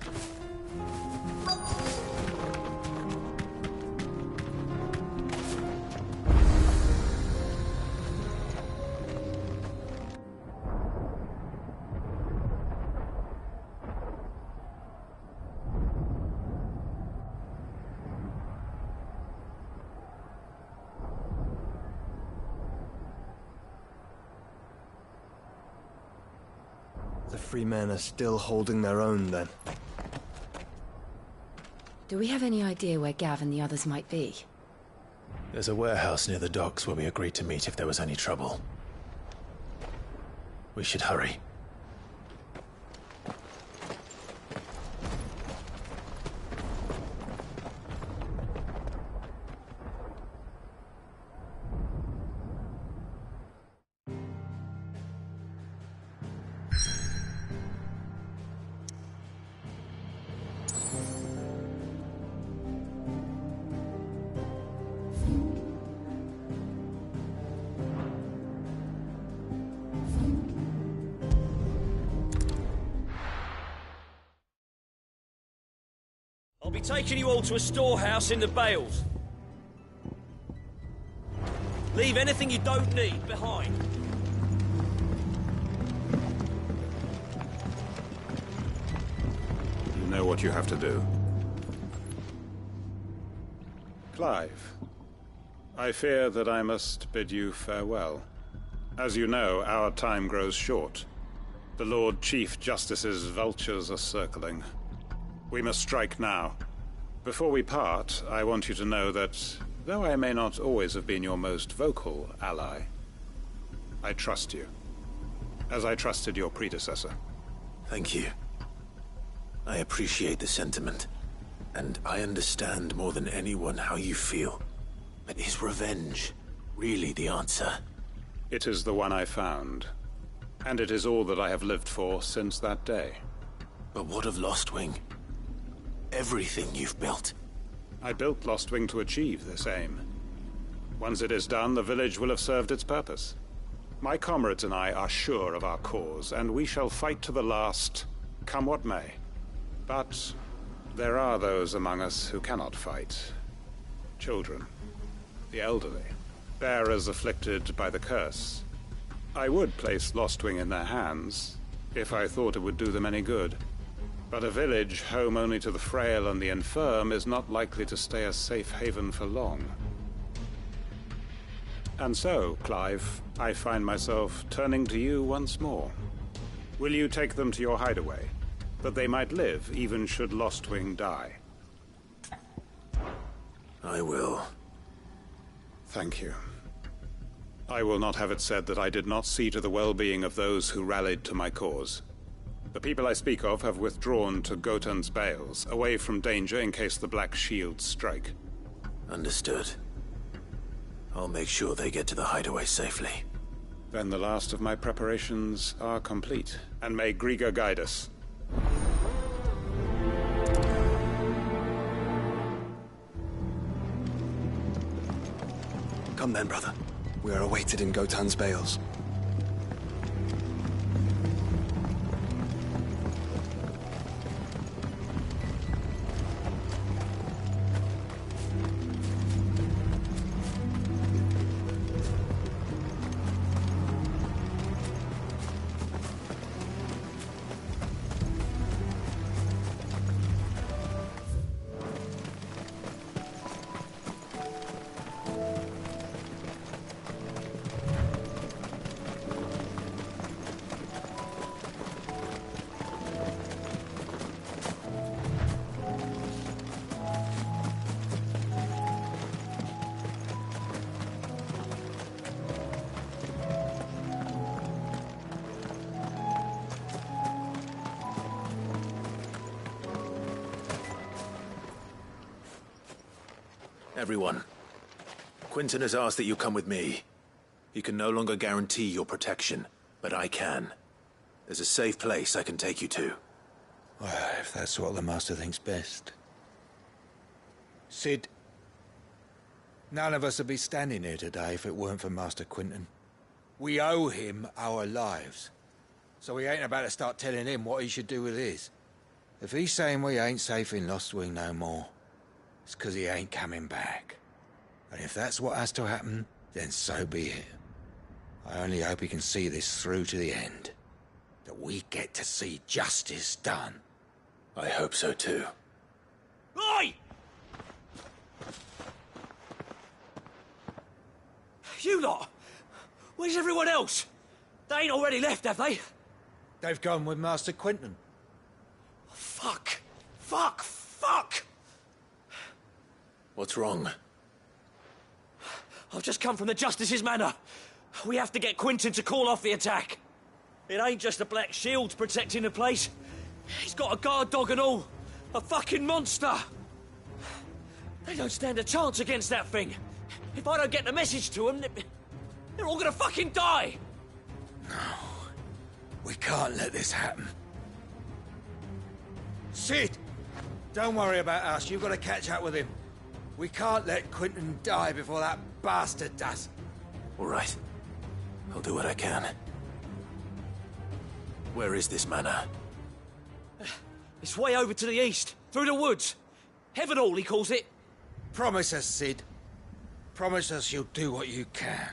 The free men are still holding their own, then. Do we have any idea where Gav and the others might be? There's a warehouse near the docks where we agreed to meet if there was any trouble. We should hurry. I'll be taking you all to a storehouse in the Bales. Leave anything you don't need behind. You know what you have to do. Clive, I fear that I must bid you farewell. As you know, our time grows short. The Lord Chief Justice's vultures are circling. We must strike now. Before we part, I want you to know that, though I may not always have been your most vocal ally, I trust you, as I trusted your predecessor. Thank you. I appreciate the sentiment, and I understand more than anyone how you feel. But is revenge really the answer? It is the one I found, and it is all that I have lived for since that day. But what of Lostwing? Everything you've built. I built Lostwing to achieve this aim. Once it is done, the village will have served its purpose. My comrades and I are sure of our cause, and we shall fight to the last, come what may. But there are those among us who cannot fight. Children, the elderly, bearers afflicted by the curse. I would place Lostwing in their hands, if I thought it would do them any good. But a village home only to the frail and the infirm is not likely to stay a safe haven for long. And so, Clive, I find myself turning to you once more. Will you take them to your hideaway, that they might live even should Lostwing die? I will. Thank you. I will not have it said that I did not see to the well-being of those who rallied to my cause. The people I speak of have withdrawn to Gotan's Bales, away from danger in case the Black Shields strike. Understood. I'll make sure they get to the hideaway safely. Then the last of my preparations are complete, and may Griga guide us. Come then, brother. We are awaited in Gotan's Bales. Everyone. Quinton has asked that you come with me. He can no longer guarantee your protection, but I can. There's a safe place I can take you to. Well, if that's what the Master thinks best. Sid, none of us would be standing here today if it weren't for Master Quinton. We owe him our lives. So we ain't about to start telling him what he should do with his. If he's saying we ain't safe in Lostwing no more, it's 'cause he ain't coming back. And if that's what has to happen, then so be it. I only hope he can see this through to the end. That we get to see justice done. I hope so too. Oi! You lot! Where's everyone else? They ain't already left, have they? They've gone with Master Quinton. Fuck! Fuck! Fuck! What's wrong? I've just come from the Justice's manor. We have to get Quinton to call off the attack. It ain't just the Black Shields protecting the place. He's got a guard dog and all. A fucking monster. They don't stand a chance against that thing. If I don't get the message to them, they're all gonna fucking die. No. We can't let this happen. Sid! Don't worry about us. You've got to catch up with him. We can't let Quinton die before that bastard does. All right. I'll do what I can. Where is this manor? It's way over to the east, through the woods. Heaven Hall, he calls it. Promise us, Sid. Promise us you'll do what you can.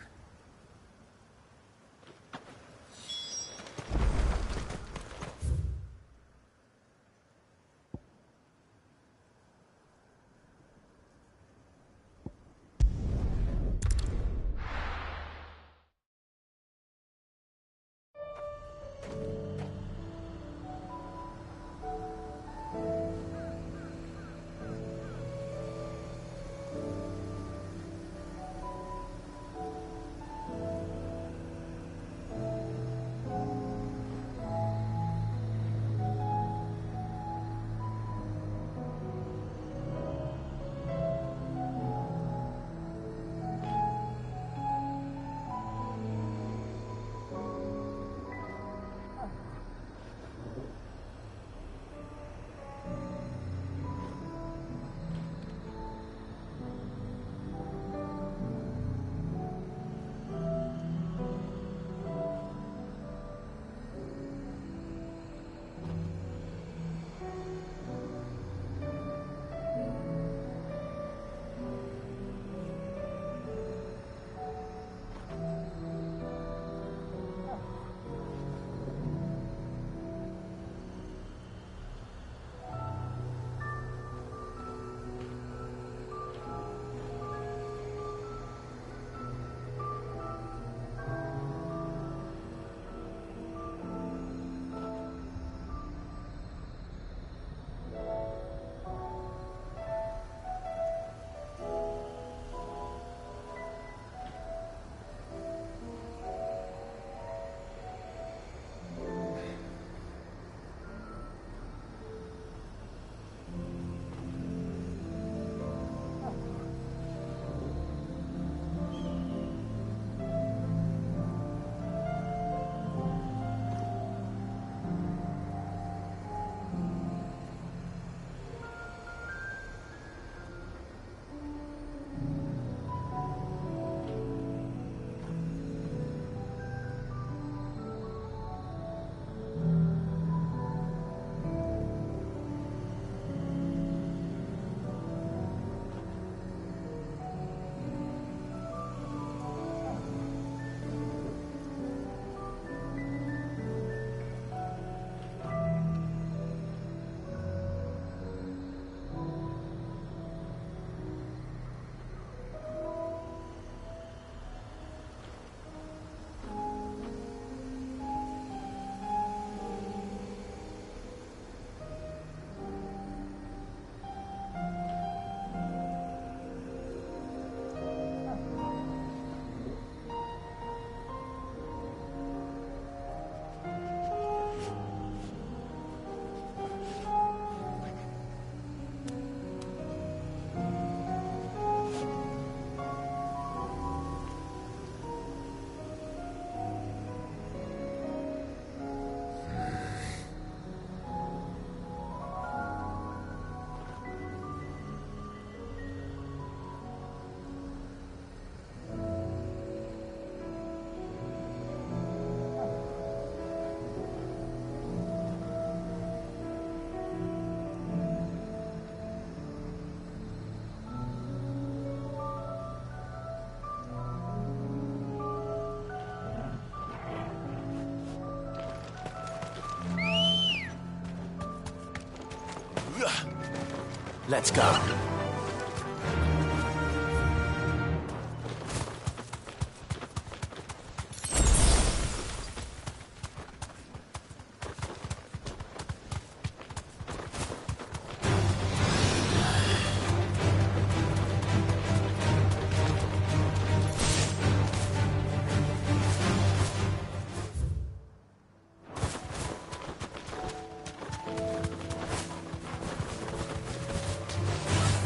Let's go.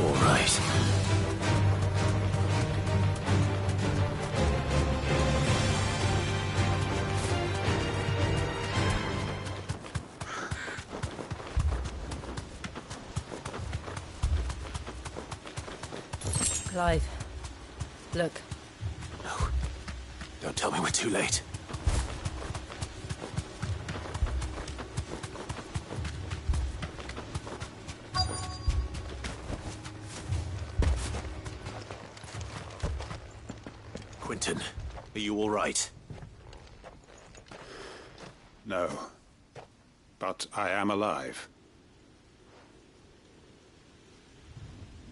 All right. Clive, look. No. Don't tell me we're too late. Quentin, are you all right? No. But I am alive.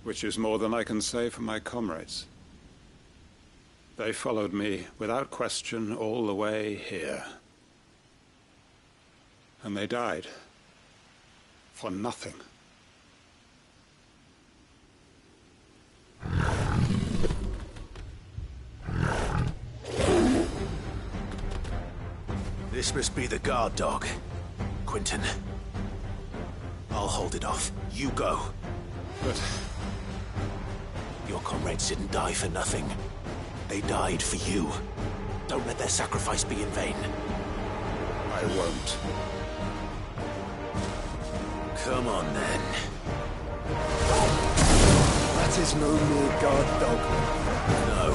Which is more than I can say for my comrades. They followed me without question all the way here. And they died. For nothing. This must be the guard dog. Quentin. I'll hold it off. You go. But... your comrades didn't die for nothing. They died for you. Don't let their sacrifice be in vain. I won't. Come on, then. That is no mere guard dog. No.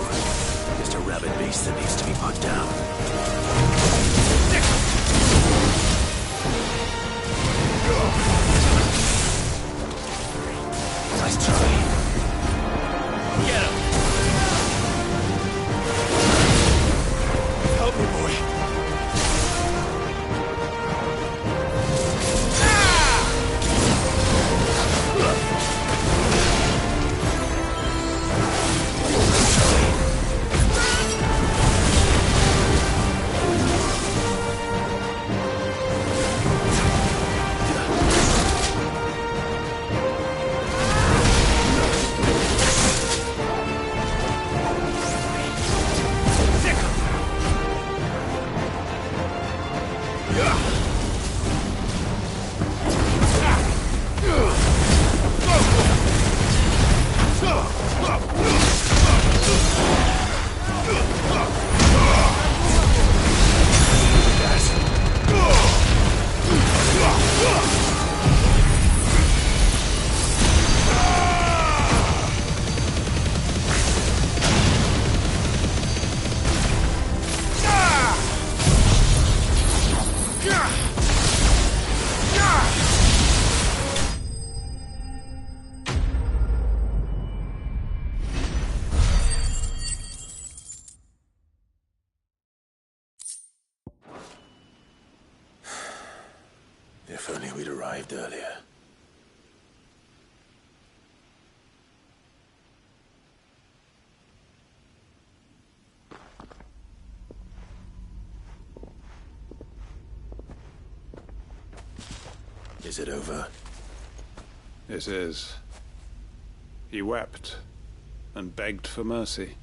Just a rabid beast that needs to be put down. Nice try. Get him! Help me, boy. If only we'd arrived earlier. Is it over? It is. He wept and begged for mercy.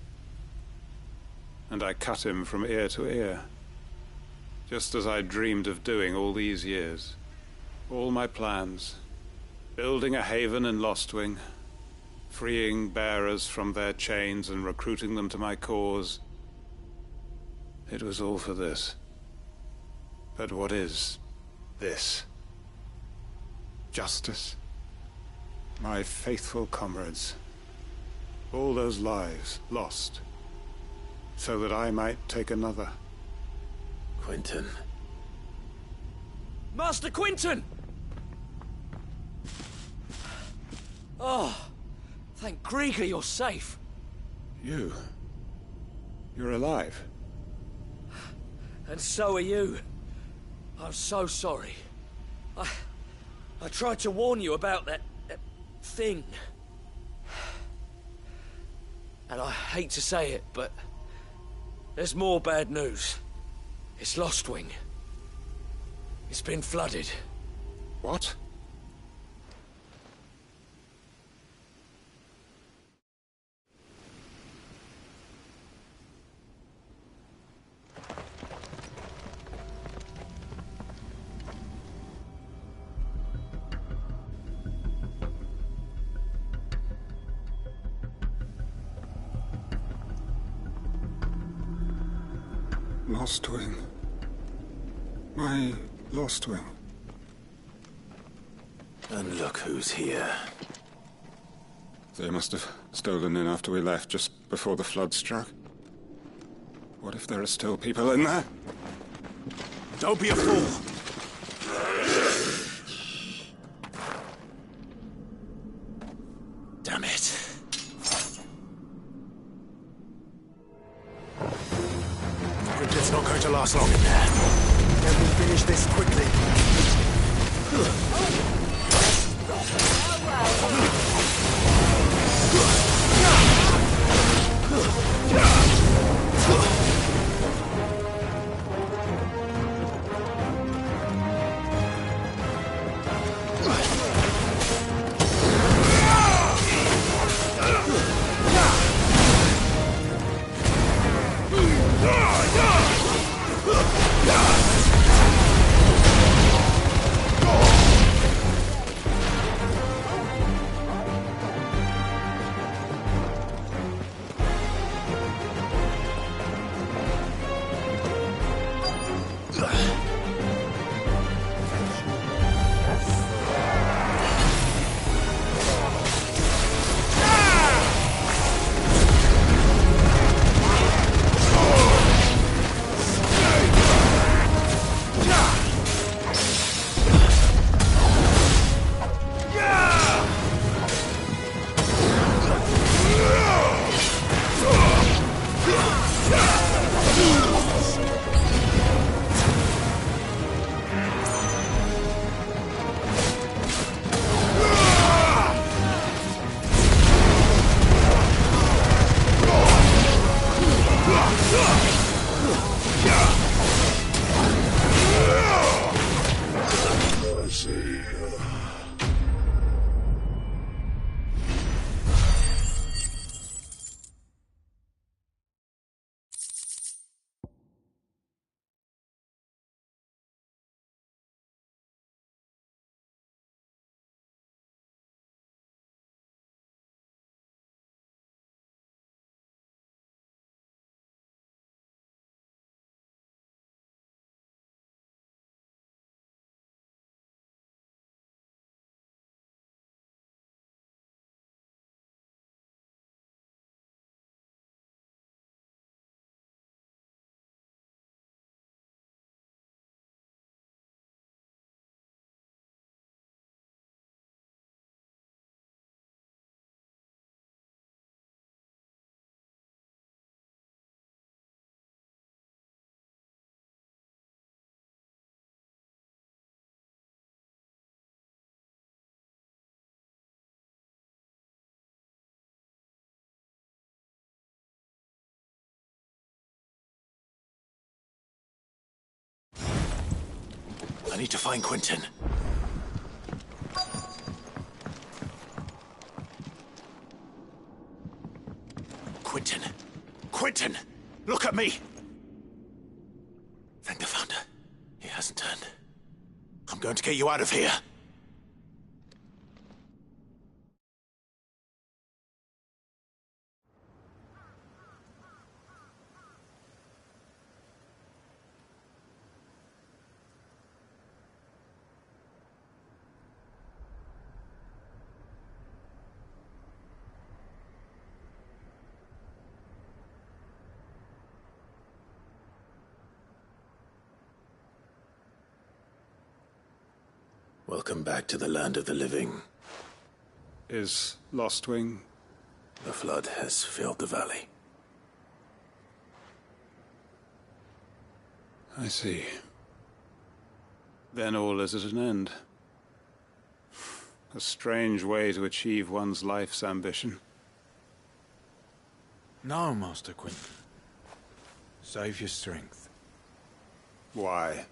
And I cut him from ear to ear. Just as I dreamed of doing all these years. All my plans. Building a haven in Lostwing. Freeing bearers from their chains and recruiting them to my cause. It was all for this. But what is this? Justice? My faithful comrades. All those lives lost. So that I might take another. Quentin. Master Quentin! Oh, thank Grieger you're safe. You're alive. And so are you. I'm so sorry. I tried to warn you about that thing. And I hate to say it, but there's more bad news. It's Lostwing. It's been flooded. What? Lostwing. My Lostwing. And look who's here. They must have stolen in after we left, just before the flood struck. What if there are still people in there? Don't be a fool! Damn it. It's not going to last long in there. Then we'll finish this quickly. I need to find Quentin. Quentin! Quentin! Look at me! Thank the Founder. He hasn't turned. I'm going to get you out of here. Welcome back to the land of the living. Is Lostwing? The flood has filled the valley. I see. Then all is at an end. A strange way to achieve one's life's ambition. No, Master Quinton. Save your strength. Why?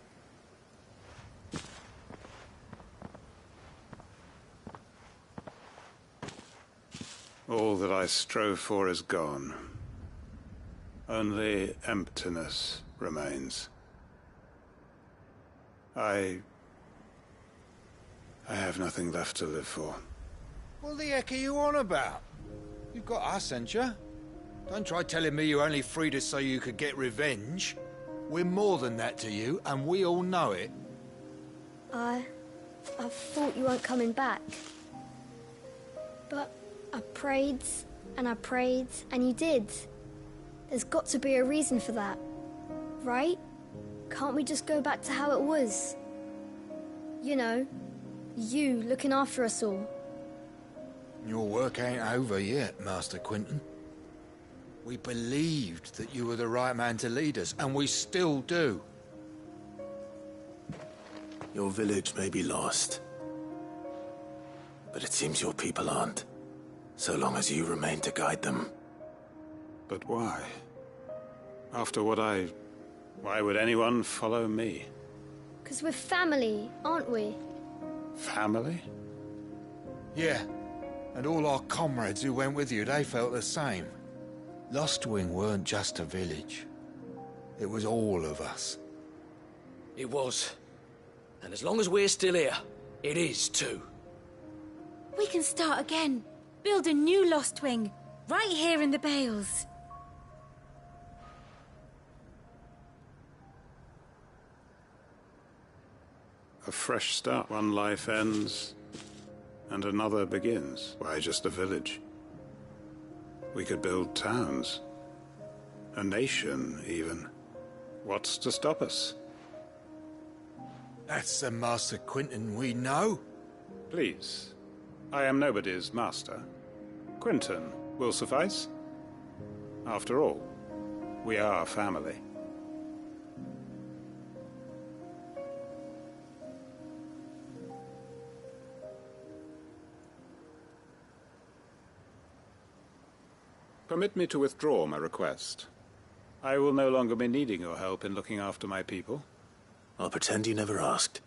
All that I strove for is gone. Only emptiness remains. I have nothing left to live for. What the heck are you on about? You've got us, ain't you? Don't try telling me you only freed us so you could get revenge. We're more than that to you, and we all know it. I thought you weren't coming back. But I prayed, and you did. There's got to be a reason for that, right? Can't we just go back to how it was? You know, you looking after us all. Your work ain't over yet, Master Quinton. We believed that you were the right man to lead us, and we still do. Your village may be lost, but it seems your people aren't, so long as you remain to guide them. But why? After what why would anyone follow me? 'Cause we're family, aren't we? Family? Yeah, and all our comrades who went with you, they felt the same. Lostwing weren't just a village. It was all of us. It was. And as long as we're still here, it is too. We can start again. Build a new Lostwing, right here in the Bales. A fresh start. One life ends, and another begins. Why just a village? We could build towns. A nation, even. What's to stop us? That's the Master Quinton we know. Please. I am nobody's master. Quinton will suffice. After all, we are family. Permit me to withdraw my request. I will no longer be needing your help in looking after my people. I'll pretend you never asked.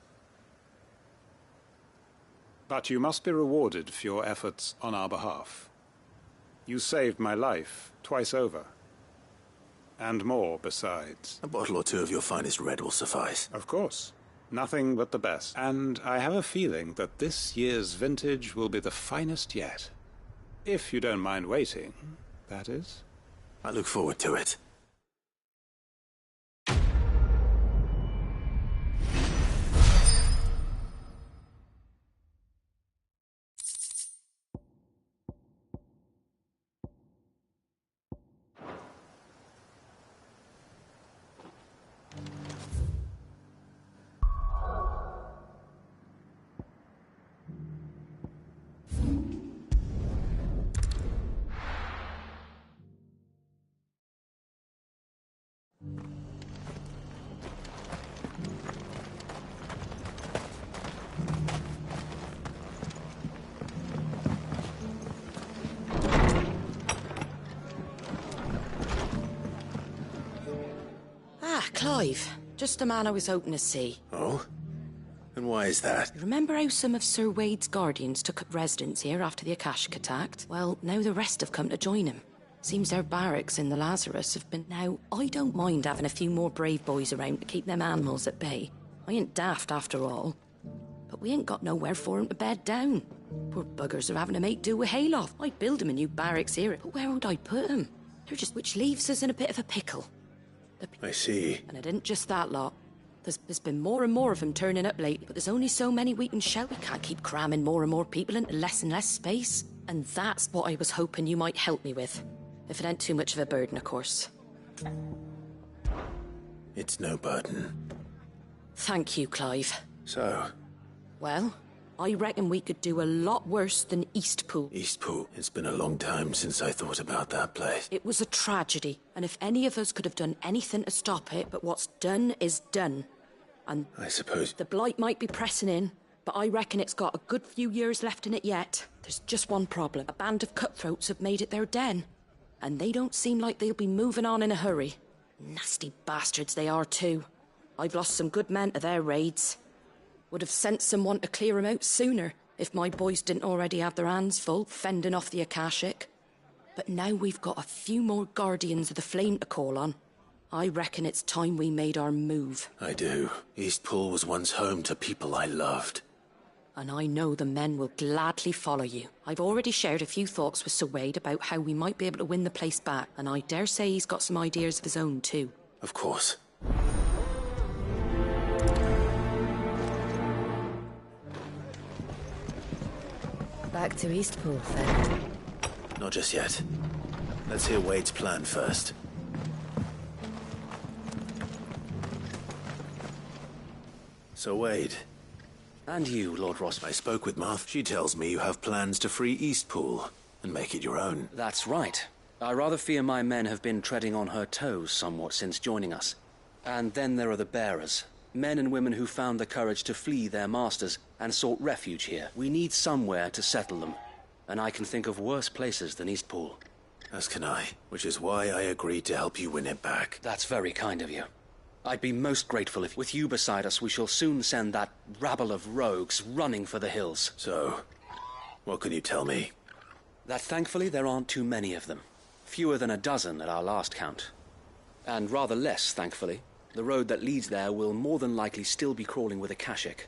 But you must be rewarded for your efforts on our behalf. You saved my life twice over. And more besides. A bottle or two of your finest red will suffice. Of course. Nothing but the best. And I have a feeling that this year's vintage will be the finest yet. If you don't mind waiting, that is. I look forward to it. Clive, just the man I was hoping to see. Oh? And why is that? Remember how some of Sir Wade's guardians took up residence here after the Akashic attacked? Well, now the rest have come to join him. Seems their barracks in the Lazarus have been... Now, I don't mind having a few more brave boys around to keep them animals at bay. I ain't daft after all. But we ain't got nowhere for 'em to bed down. Poor buggers are having to make do with hayloft. I'd build 'em a new barracks here, but where would I put 'em? They're just... which leaves us in a bit of a pickle. I see. And it isn't just that lot. There's been more and more of them turning up lately, but there's only so many we can shout. We can't keep cramming more and more people into less and less space. And that's what I was hoping you might help me with. If it ain't too much of a burden, of course. It's no burden. Thank you, Clive. So? Well, I reckon we could do a lot worse than Eastpool. Eastpool? It's been a long time since I thought about that place. It was a tragedy, and if any of us could have done anything to stop it, but what's done is done. And I suppose the blight might be pressing in, but I reckon it's got a good few years left in it yet. There's just one problem. A band of cutthroats have made it their den, and they don't seem like they'll be moving on in a hurry. Nasty bastards they are too. I've lost some good men to their raids. Would have sent someone to clear 'em out sooner, if my boys didn't already have their hands full fending off the Akashic. But now we've got a few more Guardians of the Flame to call on. I reckon it's time we made our move. I do. Eastpool was once home to people I loved. And I know the men will gladly follow you. I've already shared a few thoughts with Sir Wade about how we might be able to win the place back, and I dare say he's got some ideas of his own too. Of course. Back to Eastpool, then. Not just yet. Let's hear Wade's plan first. So Wade. And you, Lord Ross. I spoke with Martha. She tells me you have plans to free Eastpool and make it your own. That's right. I rather fear my men have been treading on her toes somewhat since joining us. And then there are the bearers. Men and women who found the courage to flee their masters and sought refuge here. We need somewhere to settle them. And I can think of worse places than Eastpool. As can I, which is why I agreed to help you win it back. That's very kind of you. I'd be most grateful if, with you beside us, we shall soon send that rabble of rogues running for the hills. So, what can you tell me? That thankfully there aren't too many of them. Fewer than a dozen at our last count. And rather less, thankfully. The road that leads there will more than likely still be crawling with Akashic.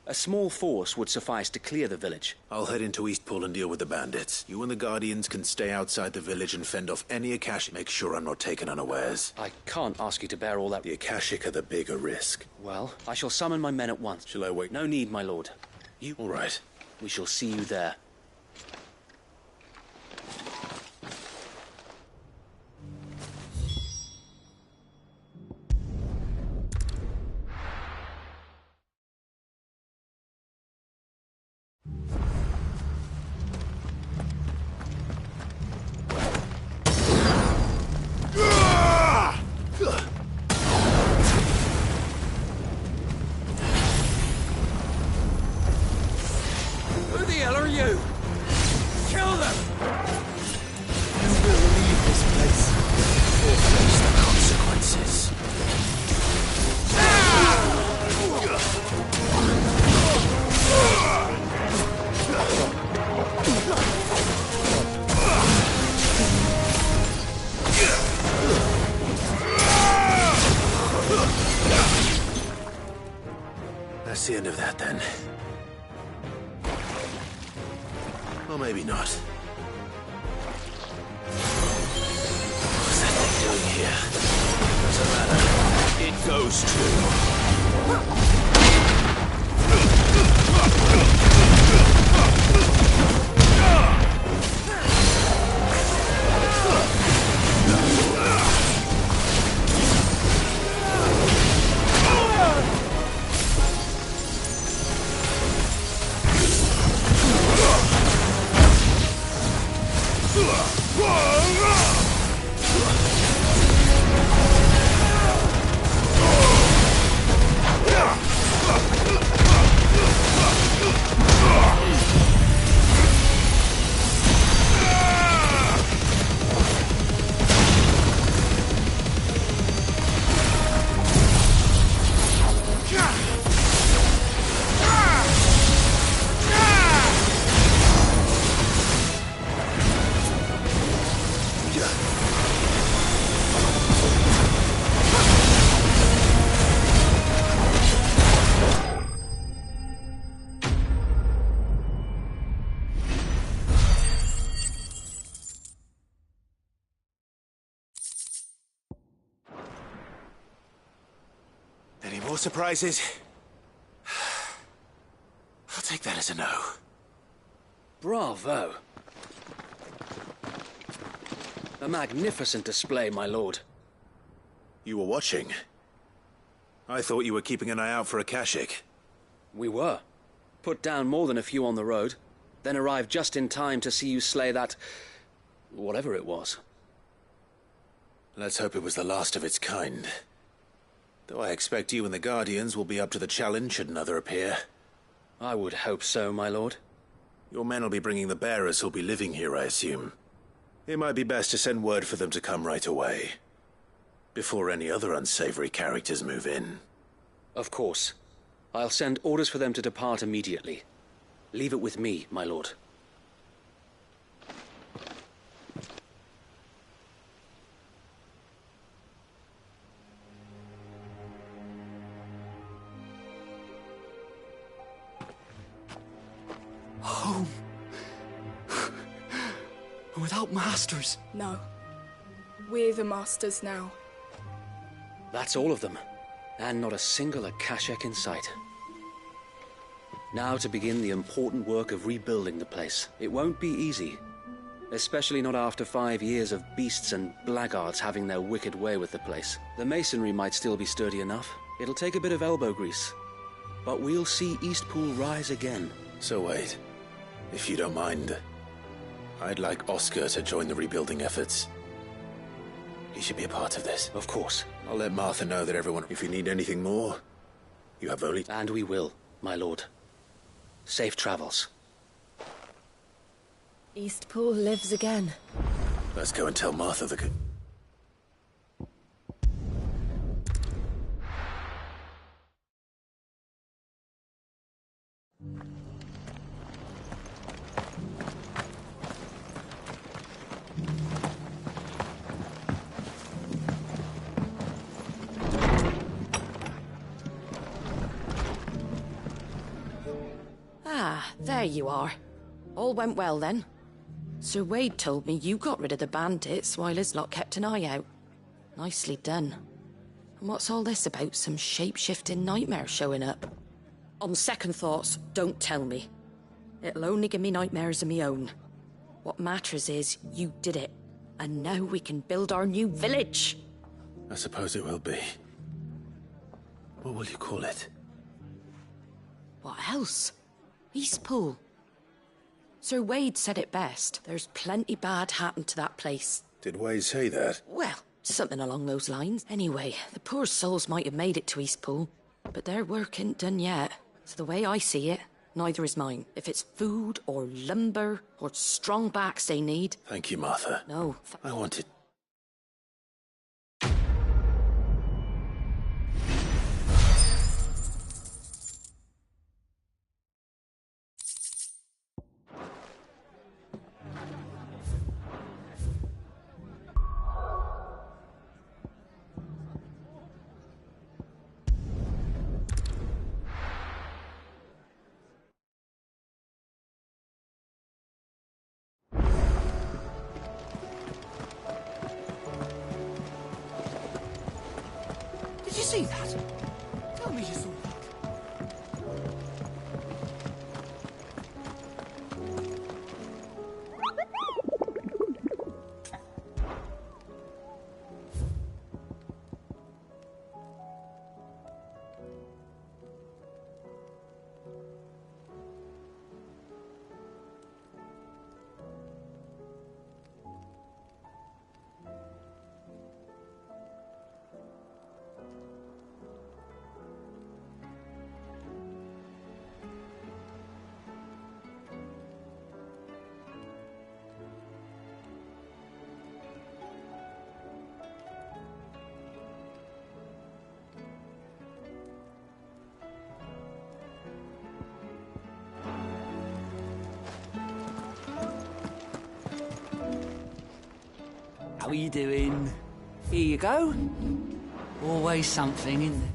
A small force would suffice to clear the village. I'll head into Eastpool and deal with the bandits. You and the Guardians can stay outside the village and fend off any Akashic. Make sure I'm not taken unawares. I can't ask you to bear all that. The Akashic are the bigger risk. Well, I shall summon my men at once. Shall I wait? No need, my lord. You... All right. We shall see you there. That's the end of that, then. Or maybe not. What's that thing doing here? Doesn't matter. It goes too. Any more surprises? I'll take that as a no. Bravo. A magnificent display, my lord. You were watching? I thought you were keeping an eye out for Akashic. We were. Put down more than a few on the road, then arrived just in time to see you slay that... whatever it was. Let's hope it was the last of its kind. Though I expect you and the Guardians will be up to the challenge should another appear. I would hope so, my lord. Your men will be bringing the bearers who'll be living here, I assume. It might be best to send word for them to come right away, before any other unsavory characters move in. Of course. I'll send orders for them to depart immediately. Leave it with me, my lord. Home. Without masters. No. We're the masters now. That's all of them. And not a single Akashek in sight. Now to begin the important work of rebuilding the place. It won't be easy. Especially not after 5 years of beasts and blackguards having their wicked way with the place. The masonry might still be sturdy enough. It'll take a bit of elbow grease. But we'll see Eastpool rise again. So wait, if you don't mind, I'd like Oscar to join the rebuilding efforts. He should be a part of this. Of course. I'll let Martha know that everyone... If you need anything more, you have only... And we will, my lord. Safe travels. Eastpool lives again. Let's go and tell Martha the... Ah, there you are. All went well then. Sir Wade told me you got rid of the bandits while his lot kept an eye out. Nicely done. And what's all this about some shape-shifting nightmare showing up? On second thoughts, don't tell me. It'll only give me nightmares of me own. What matters is you did it. And now we can build our new village. I suppose it will be. What will you call it? What else? Eastpool. Sir Wade said it best. There's plenty bad happened to that place. Did Wade say that? Well, something along those lines. Anyway, the poor souls might have made it to Eastpool, but their work ain't done yet. So the way I see it, neither is mine. If it's food or lumber or strong backs they need... Thank you, Martha. No. I wanted... Did you see that? Tell me you saw that. How are you doing? Here you go. Always something, isn't there?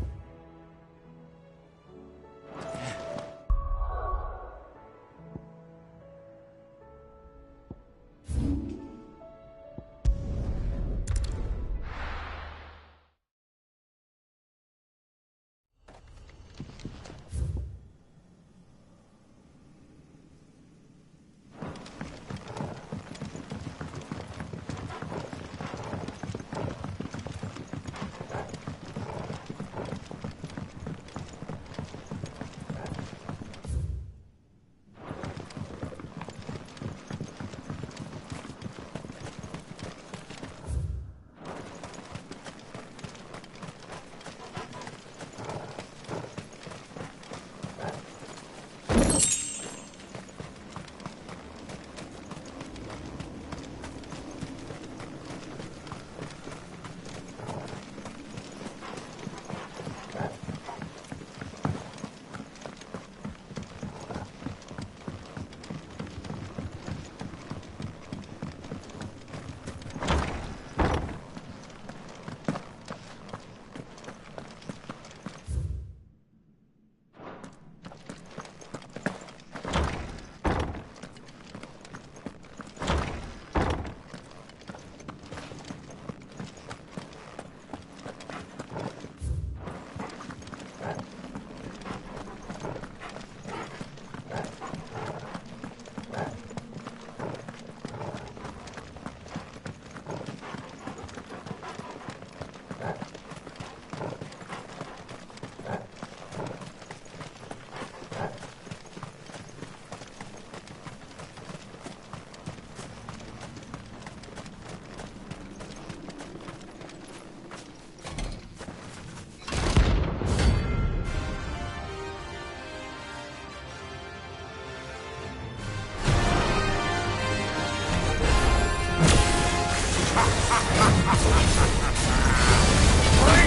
Bring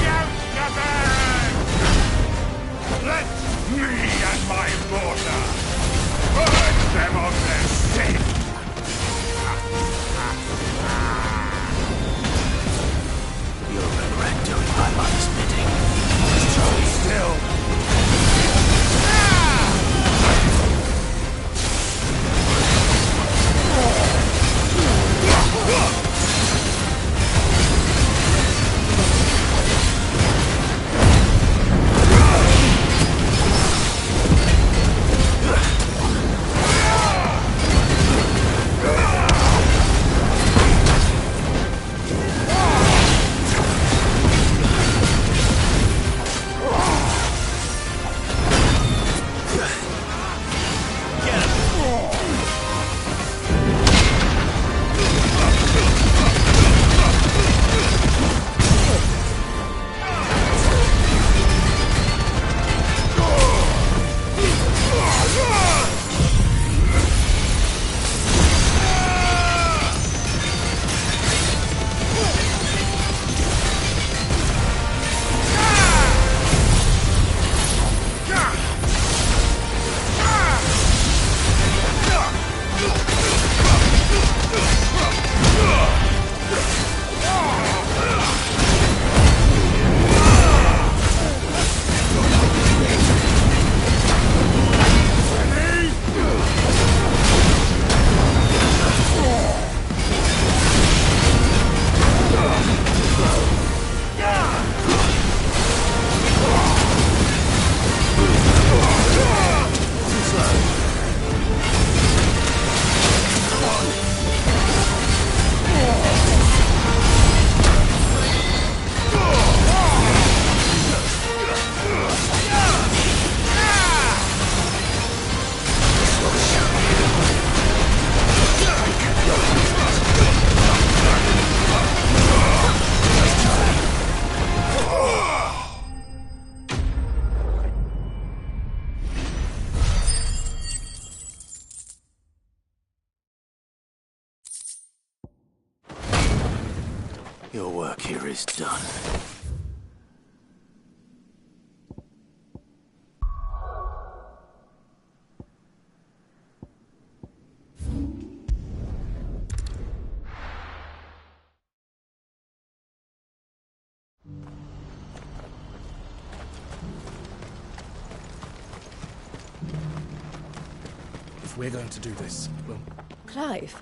out nothing! Let me and my mortar purge them of their sin! You'll regret doing my mother's bidding. Hold still! Your work here is done. If we're going to do this, well... Clive,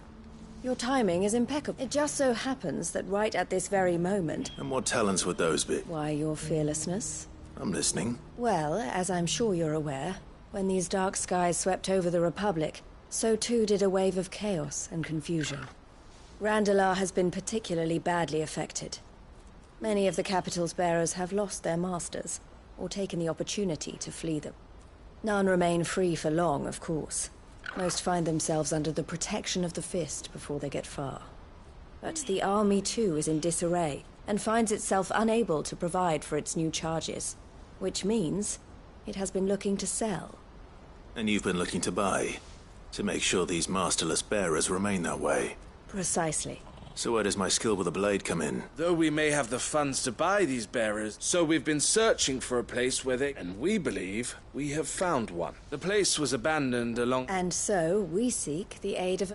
your timing is impeccable. It just so happens that right at this very moment... And what talents would those be? Why, your fearlessness. I'm listening. Well, as I'm sure you're aware, when these dark skies swept over the Republic, so too did a wave of chaos and confusion. Randalar has been particularly badly affected. Many of the capital's bearers have lost their masters, or taken the opportunity to flee them. None remain free for long, of course. Most find themselves under the protection of the Fist before they get far. But the army too is in disarray, and finds itself unable to provide for its new charges. Which means it has been looking to sell. And you've been looking to buy, to make sure these masterless bearers remain that way. Precisely. So where does my skill with a blade come in? Though we may have the funds to buy these bearers, so we've been searching for a place where they... And we believe we have found one. The place was abandoned along... And so we seek the aid of...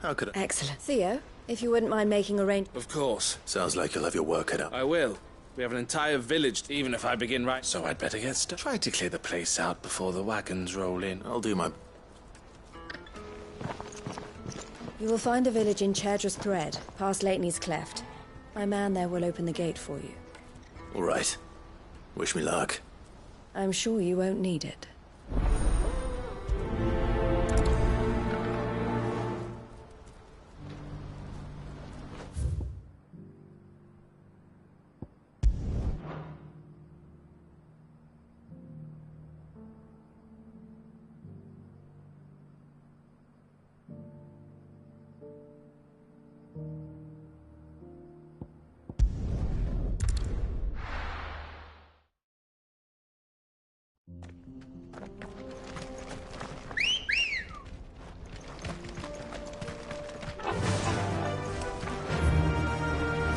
How could I... Excellent. Theo, if you wouldn't mind making Of course. Sounds like you'll have your work cut out. I will. We have an entire village, even if I begin right. So I'd better get started. Try to clear the place out before the wagons roll in. I'll do my... You will find a village in Chadra's Thread, past Lateney's Cleft. My man there will open the gate for you. All right. Wish me luck. I'm sure you won't need it.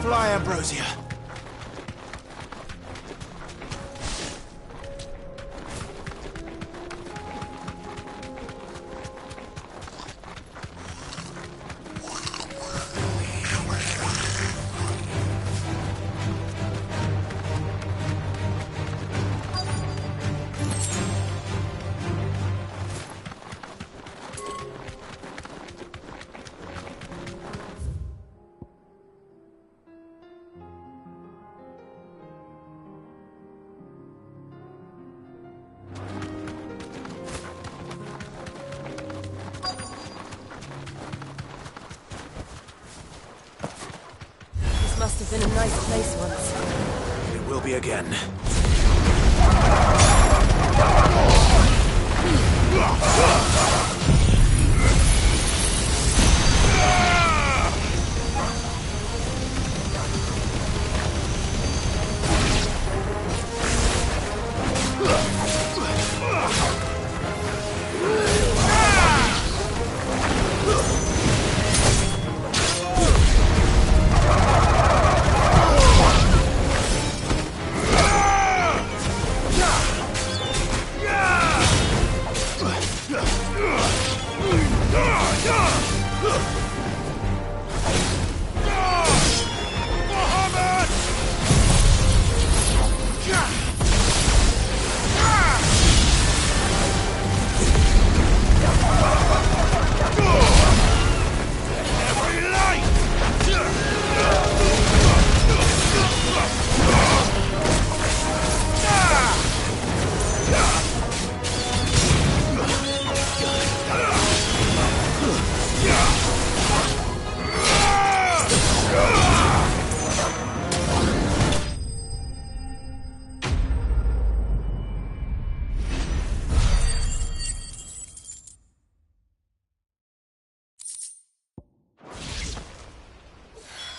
Fly, Ambrosia. Must have been a nice place once. It will be again.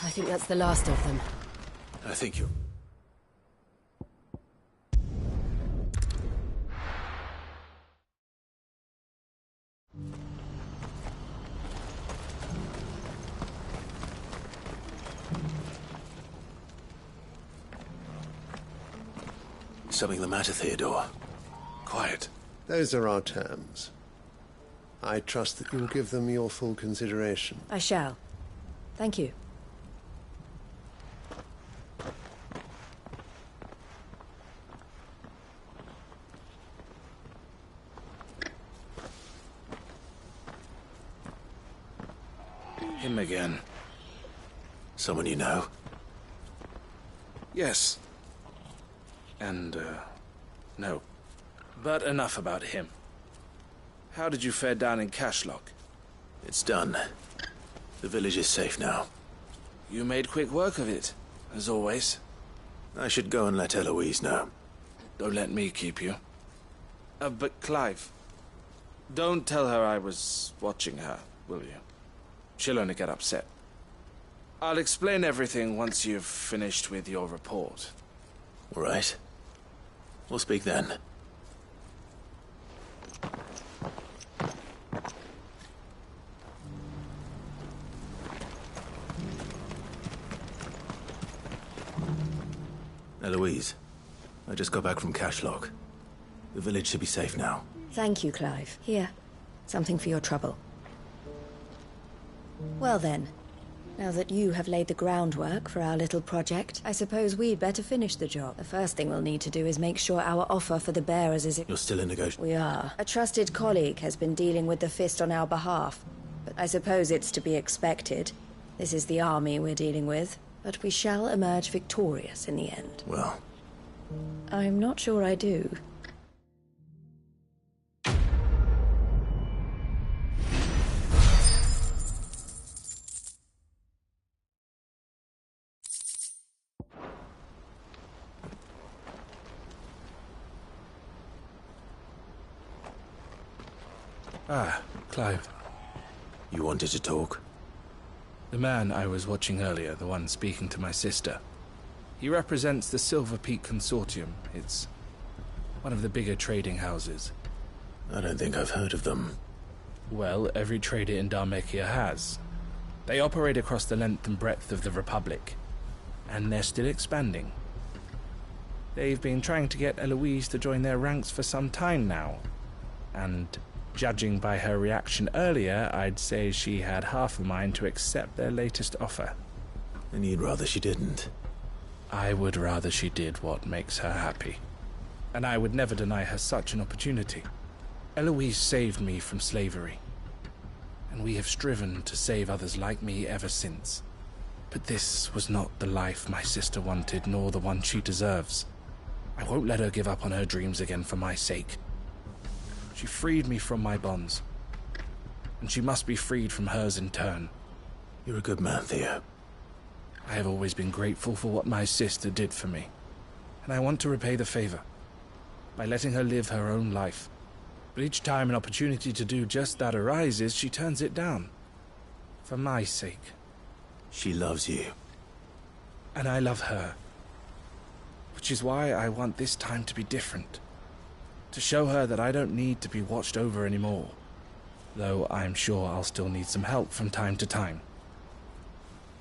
I think that's the last of them. I think you... Something the matter, Theodore? Quiet. Those are our terms. I trust that you'll give them your full consideration. I shall. Thank you. Him again. Someone you know? Yes. And, no. But enough about him. How did you fare down in Cashlock? It's done. The village is safe now. You made quick work of it, as always. I should go and let Eloise know. Don't let me keep you. But Clive, don't tell her I was watching her, will you? She'll only get upset. I'll explain everything once you've finished with your report. All right. We'll speak then. Eloise, I just got back from Cashlock. The village should be safe now. Thank you, Clive. Here, something for your trouble. Well then, now that you have laid the groundwork for our little project, I suppose we'd better finish the job. The first thing we'll need to do is make sure our offer for the bearers is... You're still in negotiation? We are. A trusted colleague has been dealing with the Fist on our behalf, but I suppose it's to be expected. This is the army we're dealing with, but we shall emerge victorious in the end. Well... I'm not sure I do. Ah, Clive. You wanted to talk? The man I was watching earlier, the one speaking to my sister. He represents the Silver Peak Consortium. It's one of the bigger trading houses. I don't think I've heard of them. Well, every trader in Dharmekia has. They operate across the length and breadth of the Republic. and they're still expanding. They've been trying to get Eloise to join their ranks for some time now, and judging by her reaction earlier, I'd say she had half a mind to accept their latest offer. And you'd rather she didn't? I would rather she did what makes her happy. And I would never deny her such an opportunity. Eloise saved me from slavery, and we have striven to save others like me ever since. But this was not the life my sister wanted, nor the one she deserves. I won't let her give up on her dreams again for my sake. She freed me from my bonds, and she must be freed from hers in turn. You're a good man, Theo. I have always been grateful for what my sister did for me, and I want to repay the favor by letting her live her own life. But each time an opportunity to do just that arises, she turns it down. For my sake. She loves you. And I love her. Which is why I want this time to be different. To show her that I don't need to be watched over anymore. Though I'm sure I'll still need some help from time to time.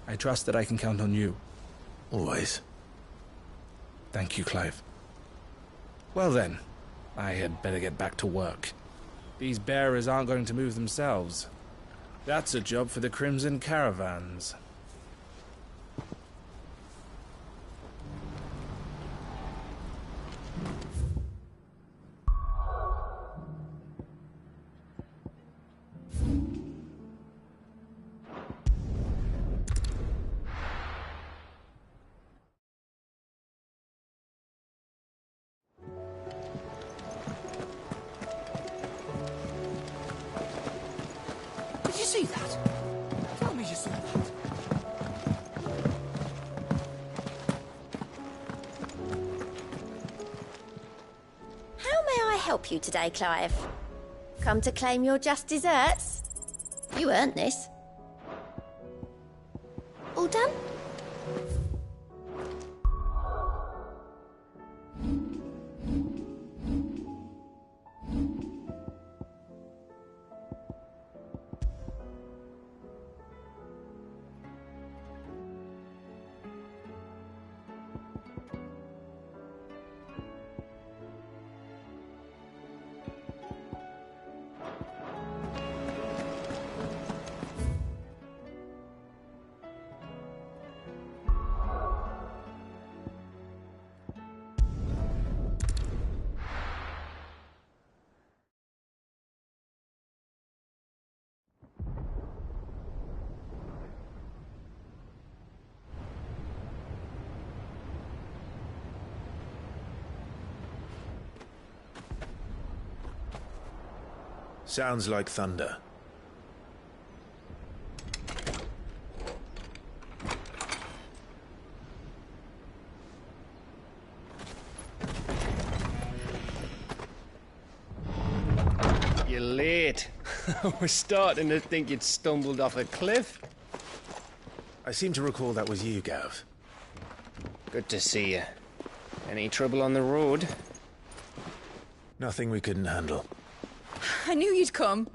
I trust that I can count on you. Always. Thank you, Clive. Well then, I had better get back to work. These bearers aren't going to move themselves. That's a job for the Crimson Caravans. Did you see that? Tell me you saw that. How may I help you today, Clive? Come to claim your just desserts? You earned this. All done? Sounds like thunder. You're late. We're starting to think you'd stumbled off a cliff. I seem to recall that was you, Gav. Good to see you. Any trouble on the road? Nothing we couldn't handle. I knew you'd come.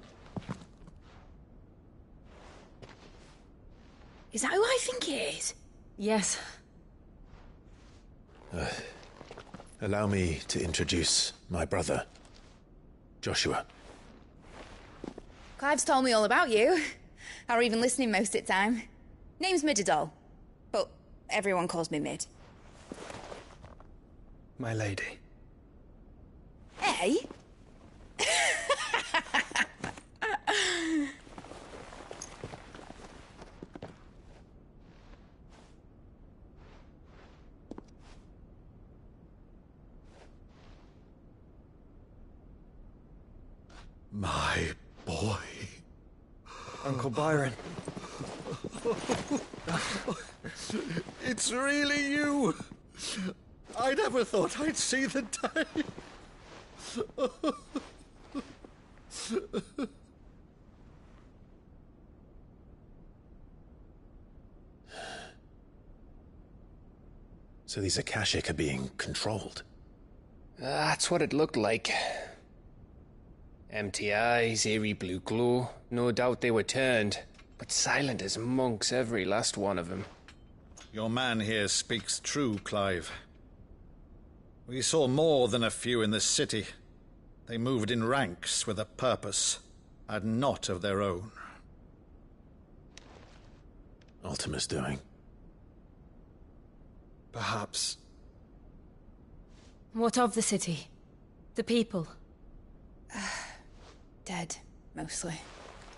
Is that who I think it is? Yes. Allow me to introduce my brother, Joshua. Clive's told me all about you. Or even listening most of the time. Name's Midadol, but everyone calls me Mid. My lady. Hey? My boy. Uncle Byron. It's really you. I never thought I'd see the day. So these Akashic are being controlled? That's what it looked like. Empty eyes, eerie blue glow. No doubt they were turned, but silent as monks, every last one of them. Your man here speaks true, Clive. We saw more than a few in this city. They moved in ranks with a purpose, and not of their own. Ultima's doing. Perhaps. What of the city? The people? Dead, mostly.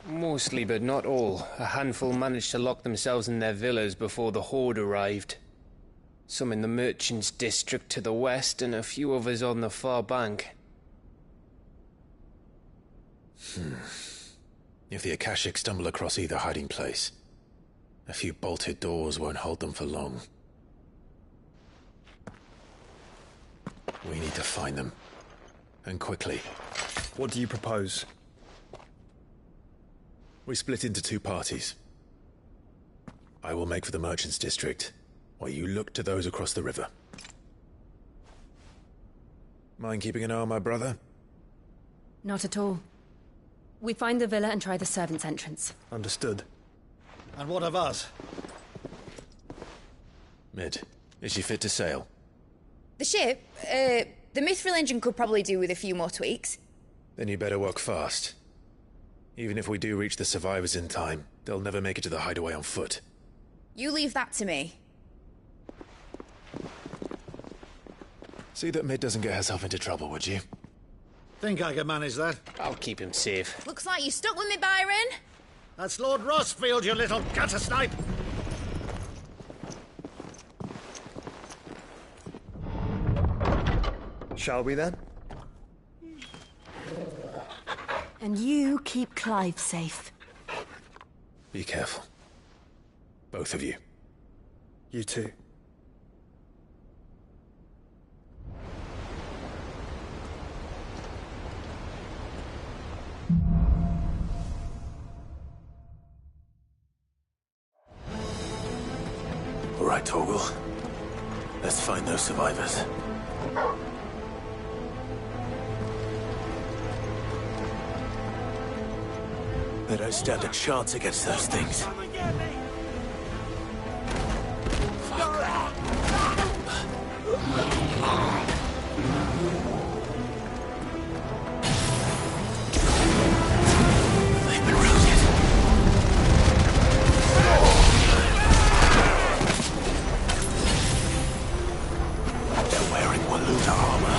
Mostly, but not all. A handful managed to lock themselves in their villas before the Horde arrived. Some in the Merchants' District to the west, and a few others on the far bank. If the Akashic stumble across either hiding place, a few bolted doors won't hold them for long. We need to find them. And quickly. What do you propose? We split into two parties. I will make for the Merchants' District, while you look to those across the river. Mind keeping an eye on my brother? Not at all. We find the villa and try the servants' entrance. Understood. And what of us? Mid, is she fit to sail? The ship? The Mithril engine could probably do with a few more tweaks. Then you better work fast. Even if we do reach the survivors in time, they'll never make it to the hideaway on foot. You leave that to me. See that Mid doesn't get herself into trouble, would you? Think I can manage that? I'll keep him safe. Looks like you stuck with me, Byron. That's Lord Rossfield, you little gutter snipe! Shall we then? And you keep Clive safe. Be careful. Both of you. You too. All right, Torgal. Let's find those survivors. They don't stand a chance against those things. They've been routed. They're wearing Waluta armor.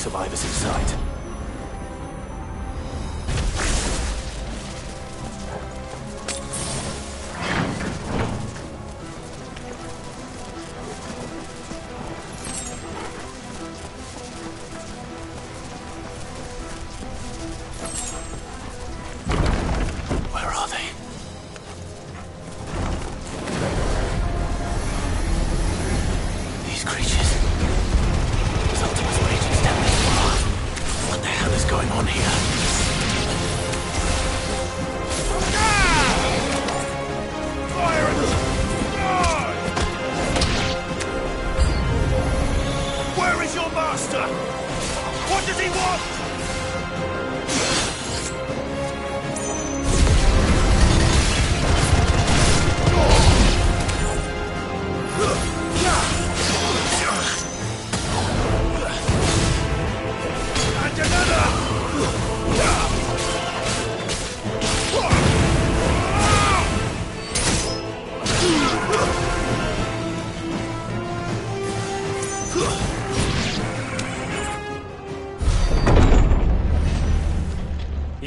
survivors inside.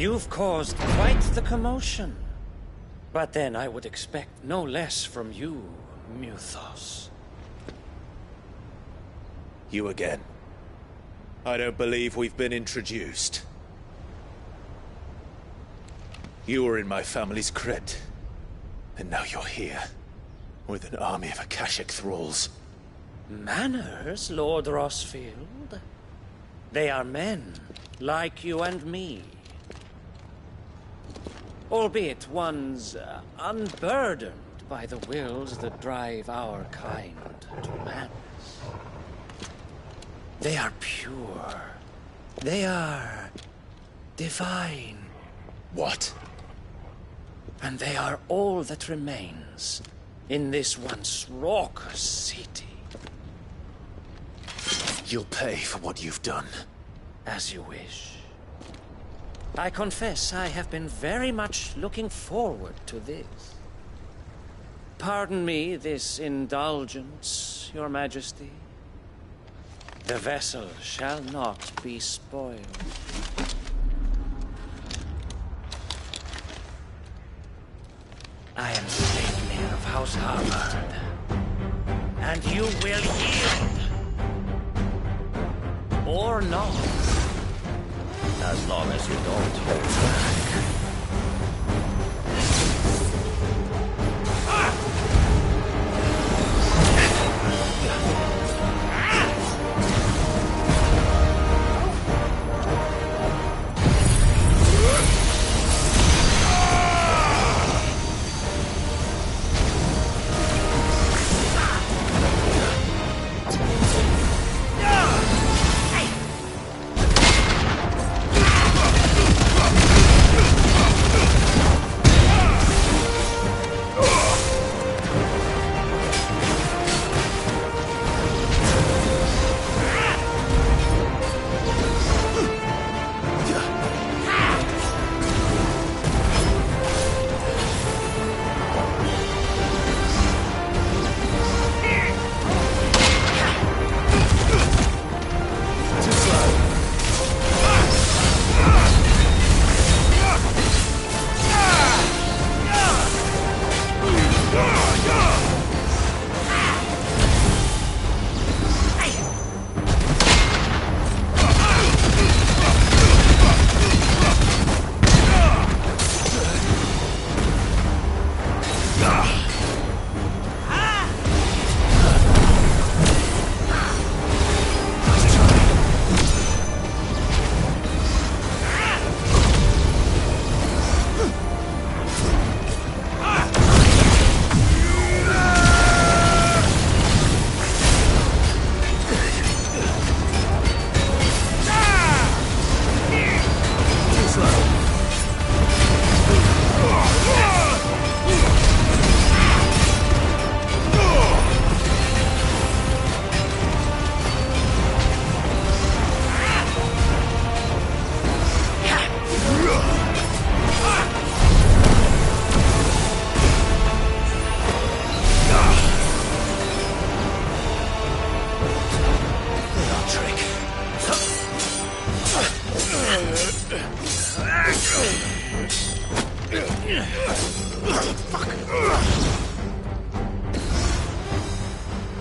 You've caused quite the commotion. But then I would expect no less from you, Muthos. You again. I don't believe we've been introduced. You were in my family's crypt. And now you're here. With an army of Akashic thralls. Manners, Lord Rossfield? They are men, like you and me. Albeit ones unburdened by the wills that drive our kind to madness. They are pure. They are divine. What? And they are all that remains in this once raucous city. You'll pay for what you've done. As you wish. I confess I have been very much looking forward to this. Pardon me this indulgence, Your Majesty. The vessel shall not be spoiled. I am Sleipnir of House Harvard, and you will yield. Or not. As long as you don't hold back.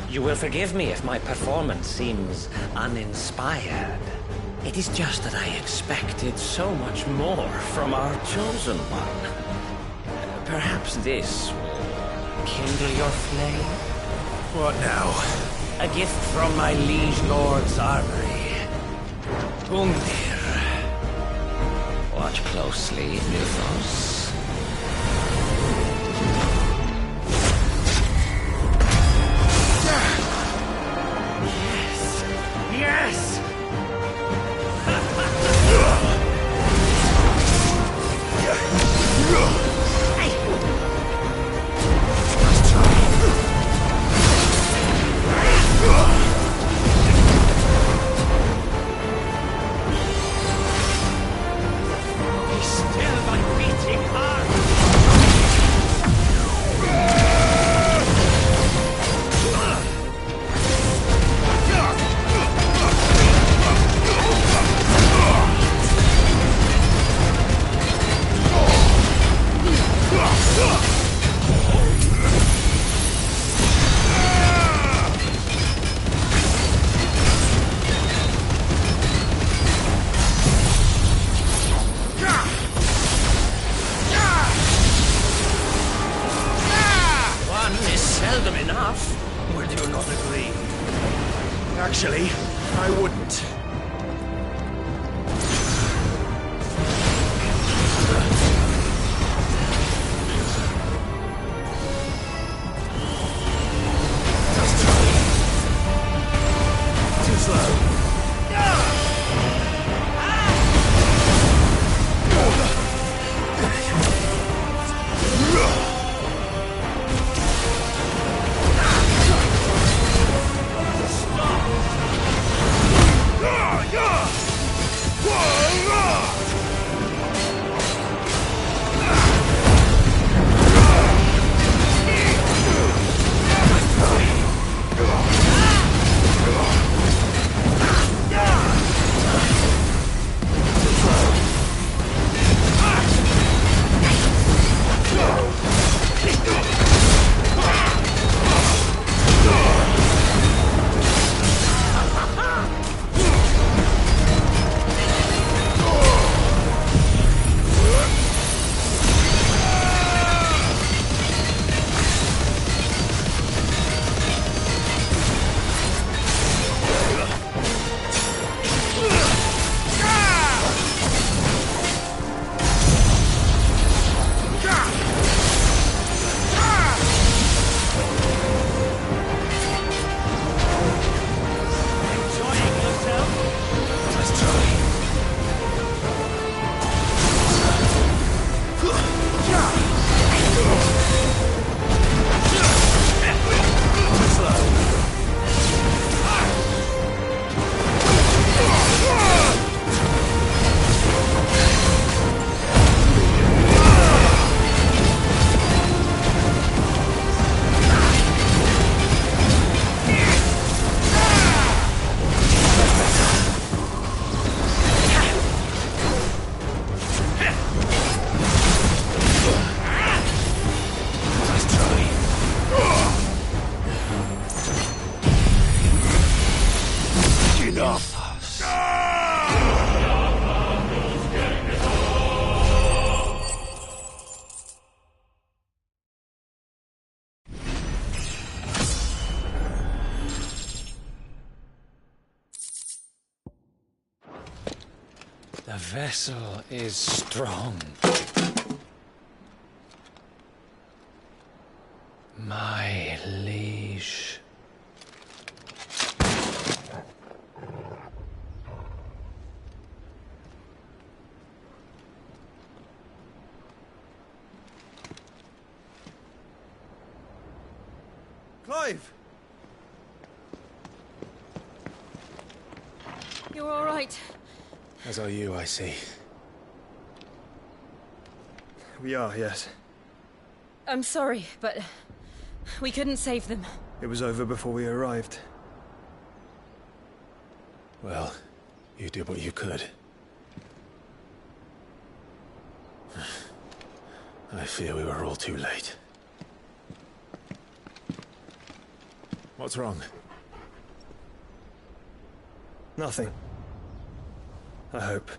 You will forgive me if my performance seems uninspired. It is just that I expected so much more from our chosen one. Perhaps this will kindle your flame? What now? A gift from my liege lord's armory. Gungnir. Watch closely, Mythos. Yes! He's still my beating heart! One is seldom enough. Would you not agree? Actually, I wouldn't. Too slow. The vessel is strong. My liege. Clive! You're all right. As are you, I see. We are, yes. I'm sorry, but we couldn't save them. It was over before we arrived. Well, you did what you could. I fear we were all too late. What's wrong? Nothing. I hope.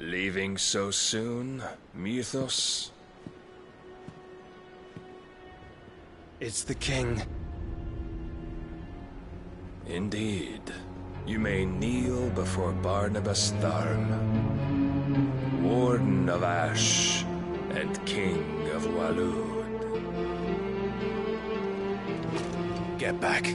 Leaving so soon, Mythos? It's the king. Indeed. You may kneel before Barnabas Tharm, Warden of Ash and King of Waloed. Get back.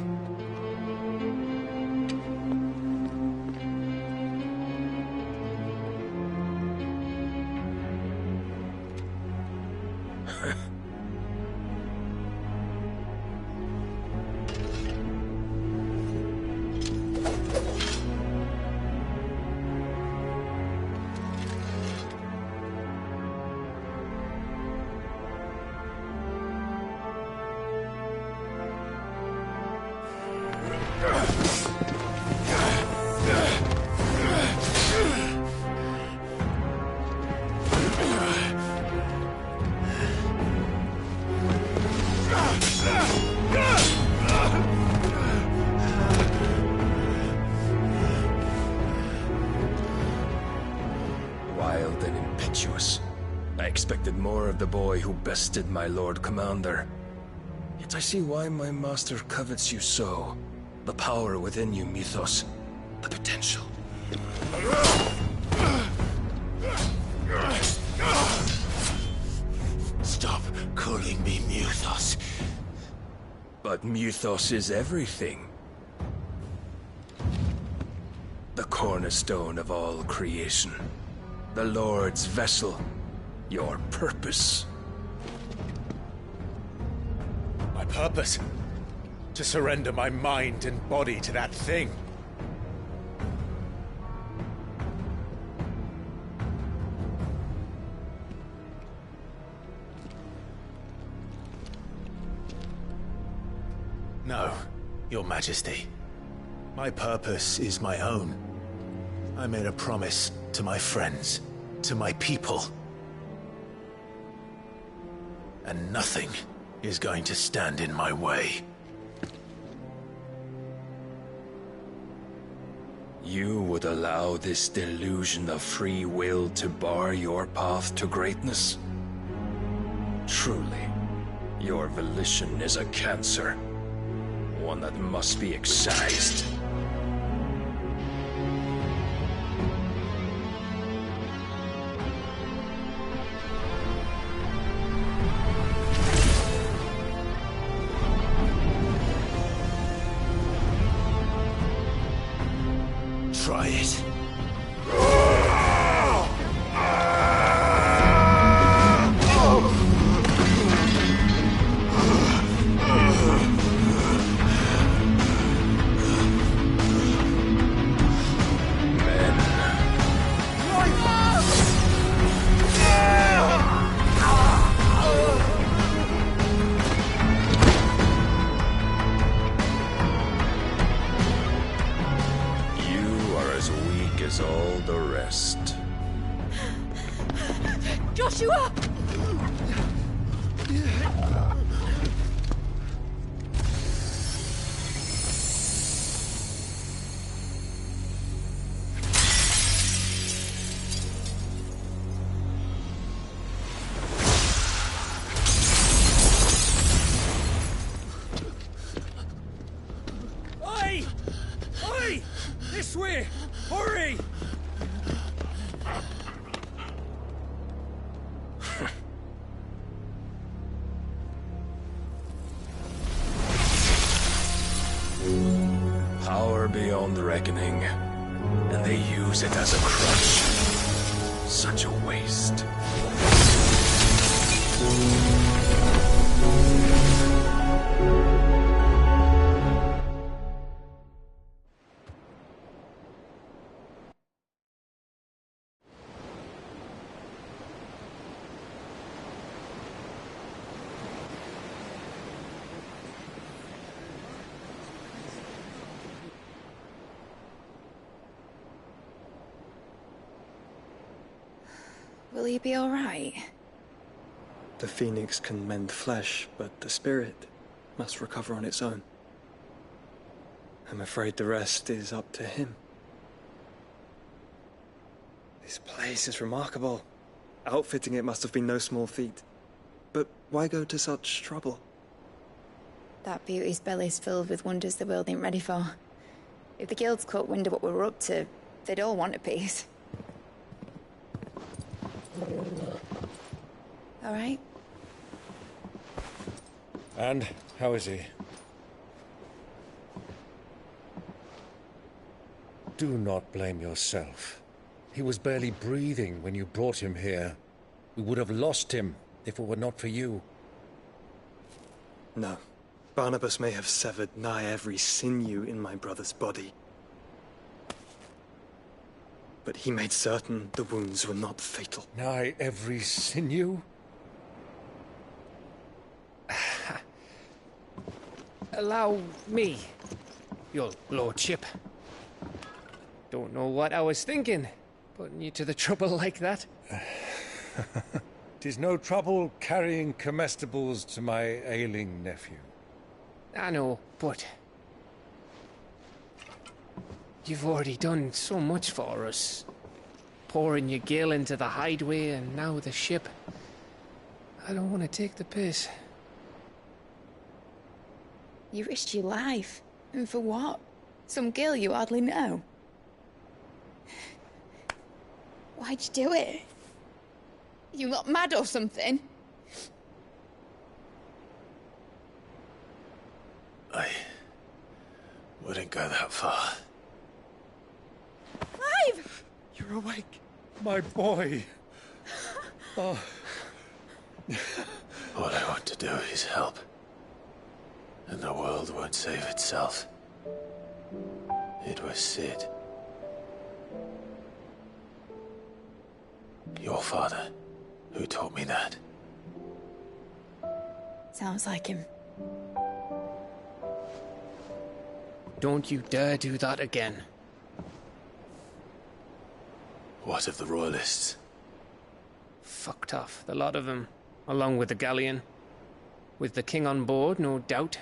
Wild and impetuous. I expected more of the boy who bested my Lord Commander. Yet I see why my master covets you so. The power within you, Mythos. The potential. Stop calling me Mythos. But Mythos is everything. The cornerstone of all creation. The Lord's vessel. Your purpose. My purpose? To surrender my mind and body to that thing. No, Your Majesty. My purpose is my own. I made a promise to my friends, to my people. And nothing is going to stand in my way. You would allow this delusion of free will to bar your path to greatness? Truly, your volition is a cancer. One that must be excised. Try it. As all the rest. Joshua! Oi! Oi! This way! Hurry! Power beyond reckoning, and they use it as a crutch. Such a waste. Will he be all right? The phoenix can mend flesh, but the spirit must recover on its own. I'm afraid the rest is up to him. This place is remarkable. Outfitting it must have been no small feat. But why go to such trouble? That beauty's belly's filled with wonders the world ain't ready for. If the guilds caught wind of what we're up to, they'd all want a piece. All right? And how is he? Do not blame yourself. He was barely breathing when you brought him here. We would have lost him if it were not for you. No. Barnabas may have severed nigh every sinew in my brother's body. But he made certain the wounds were not fatal. Nigh every sinew? Allow me, your lordship. Don't know what I was thinking, putting you to the trouble like that. 'Tis no trouble carrying comestibles to my ailing nephew. I know, but you've already done so much for us. Pouring your gil into the hideaway and now the ship. I don't want to take the piss. You risked your life. And for what? Some girl you hardly know. Why'd you do it? You got mad or something? I wouldn't go that far. Clive! You're awake. My boy. Oh. All I want to do is help. And the world won't save itself. It was Sid. Your father, who taught me that. Sounds like him. Don't you dare do that again. What of the Royalists? Fucked off, the lot of them, along with the galleon. With the king on board, no doubt.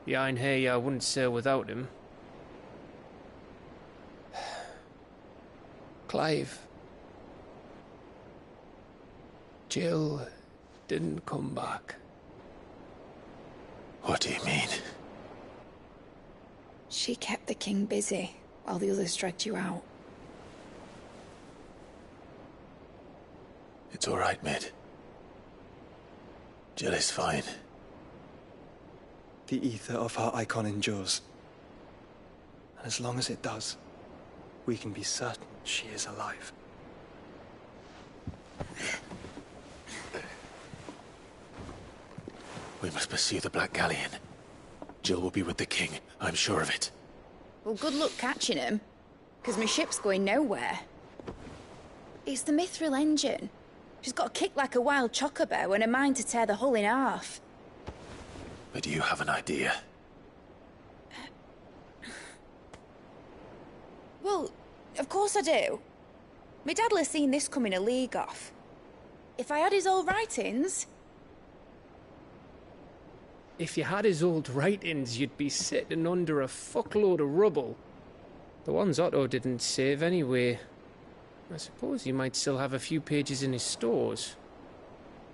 Behind here, I wouldn't sail without him. Clive. Jill didn't come back. What do you mean? She kept the king busy while the others dragged you out. It's all right, Mid. Jill is fine. The ether of her icon endures. And as long as it does, we can be certain she is alive. We must pursue the Black Galleon. Jill will be with the king, I'm sure of it. Well, good luck catching him, because my ship's going nowhere. It's the Mithril engine. She's got a kick like a wild chocobo and a mind to tear the hull in half. But you have an idea. Well, of course I do. My dad'll have seen this coming a league off. If I had his old writings... If you had his old writings, you'd be sitting under a fuckload of rubble. The ones Otto didn't save anyway. I suppose he might still have a few pages in his stores.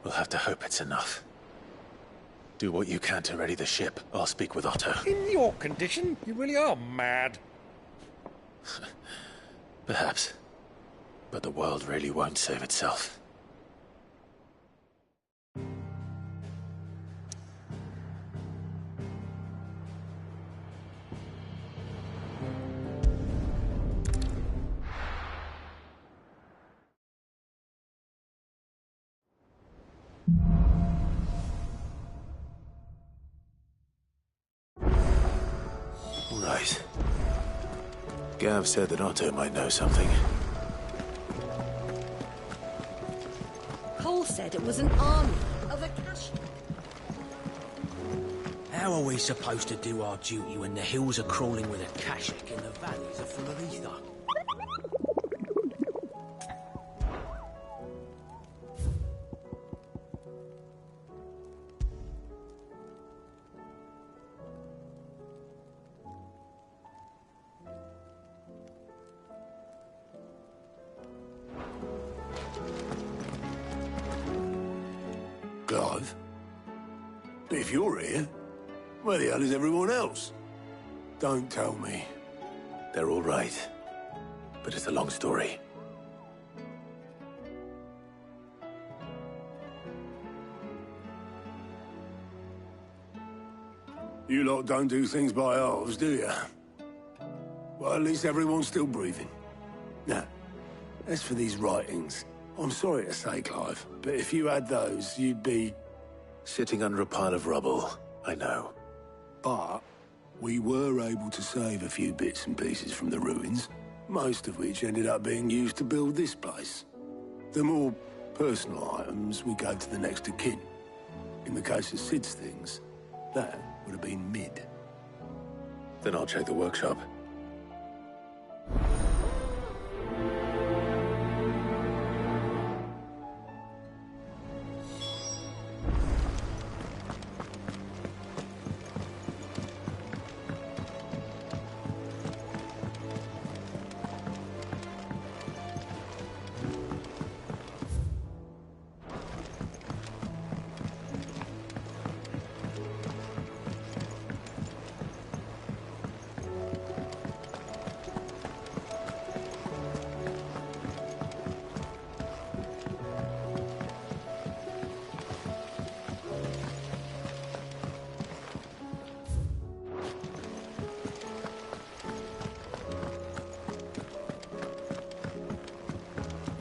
We'll have to hope it's enough. Do what you can to ready the ship. I'll speak with Otto. In your condition, you really are mad. Perhaps. But the world really won't save itself. Right. Gav said that Otto might know something. Cole said it was an army of Akash. How are we supposed to do our duty when the hills are crawling with Akashic and the valleys are full of ether? But if you're here, where the hell is everyone else? Don't tell me. They're all right. But it's a long story. You lot don't do things by halves, do you? Well, at least everyone's still breathing. Now, as for these writings, I'm sorry to say, Clive, but if you had those, you'd be... Sitting under a pile of rubble, I know. But we were able to save a few bits and pieces from the ruins, most of which ended up being used to build this place. The more personal items we gave to the next of kin. In the case of Sid's things, that would have been mid. Then I'll check the workshop.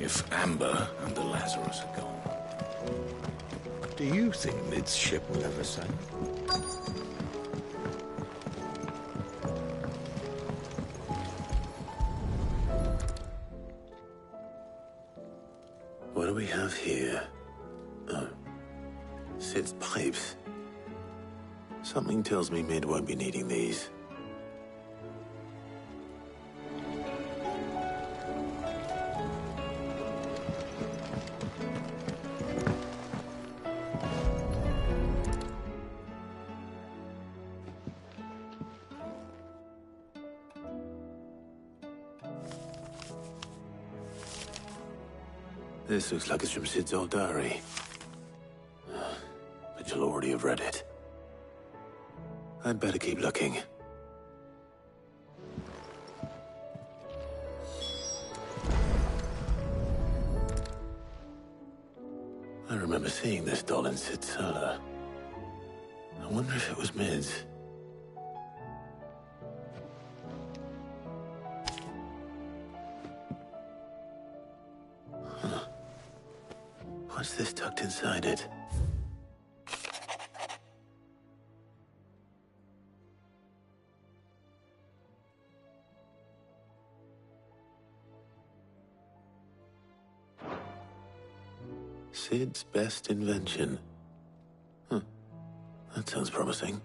If Amber and the Lazarus are gone, do you think Mid's ship will ever sail? What do we have here? Oh, Sid's pipes. Something tells me Mid won't be needing these. This looks like it's from Sid's old diary. But you'll already have read it. I'd better keep looking. I remember seeing this doll in Sid's cellar. I wonder if it was Mid's. What's this tucked inside it? Sid's best invention. Huh. That sounds promising.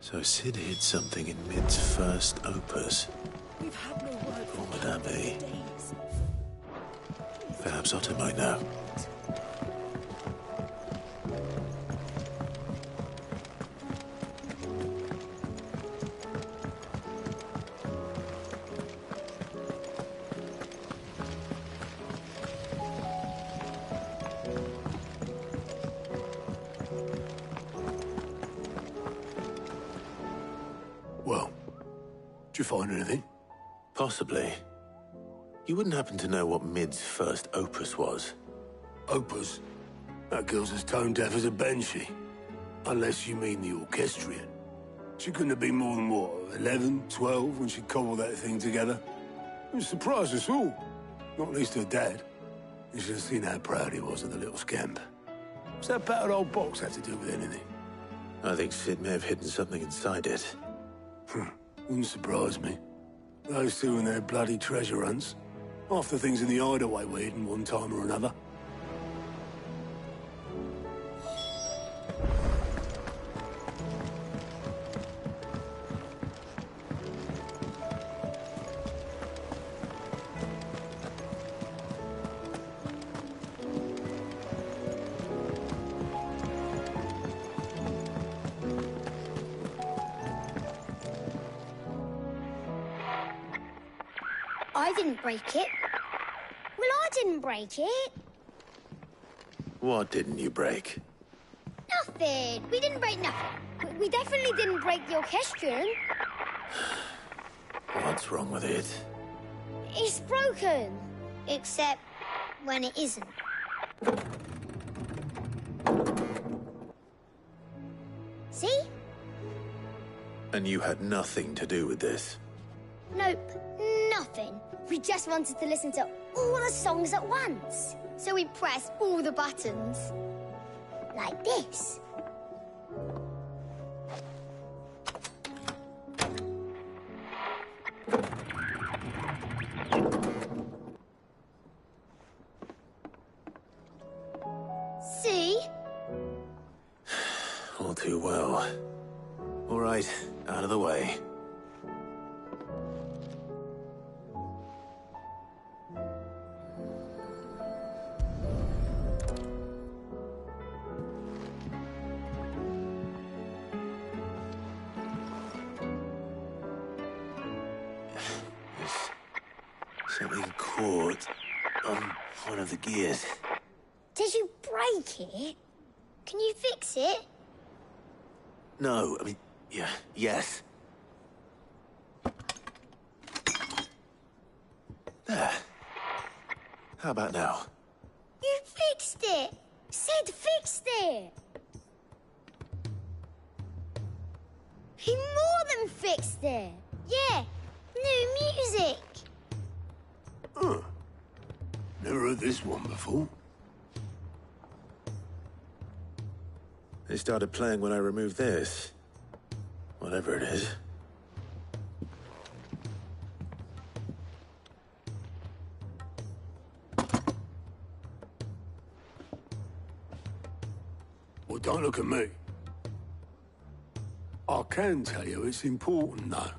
So Sid hid something in Mid's first opus. We've had no word What would that be? Perhaps Otto might know. Well, did you find anything? Possibly. You wouldn't happen to know what Mid's first opus was? Opus? That girl's as tone-deaf as a banshee. Unless you mean the orchestrion. She couldn't have been more than, what, 11, 12 when she cobbled that thing together? It surprised us all. Not least her dad. You should have seen how proud he was of the little scamp. What's that battered old box have to do with anything? I think Sid may have hidden something inside it. Wouldn't surprise me. Those two and their bloody treasure hunts. Half the things in the hideaway were hidden one time or another. I didn't break it. Well, I didn't break it. What didn't you break? Nothing. We didn't break nothing. We definitely didn't break the orchestrion. What's wrong with it? It's broken. Except when it isn't. See? And you had nothing to do with this? Nope, nothing. We just wanted to listen to all the songs at once. So we pressed all the buttons. Like this. See? All too well. All right, out of the way. Something caught on one of the gears. Did you break it? Can you fix it? No, I mean, yeah, yes. There. How about now? You fixed it! Sid fixed it! He more than fixed it! Yeah, new music! Huh. Never heard this one before. They started playing when I removed this. Whatever it is. Well, don't look at me. I can tell you it's important, though.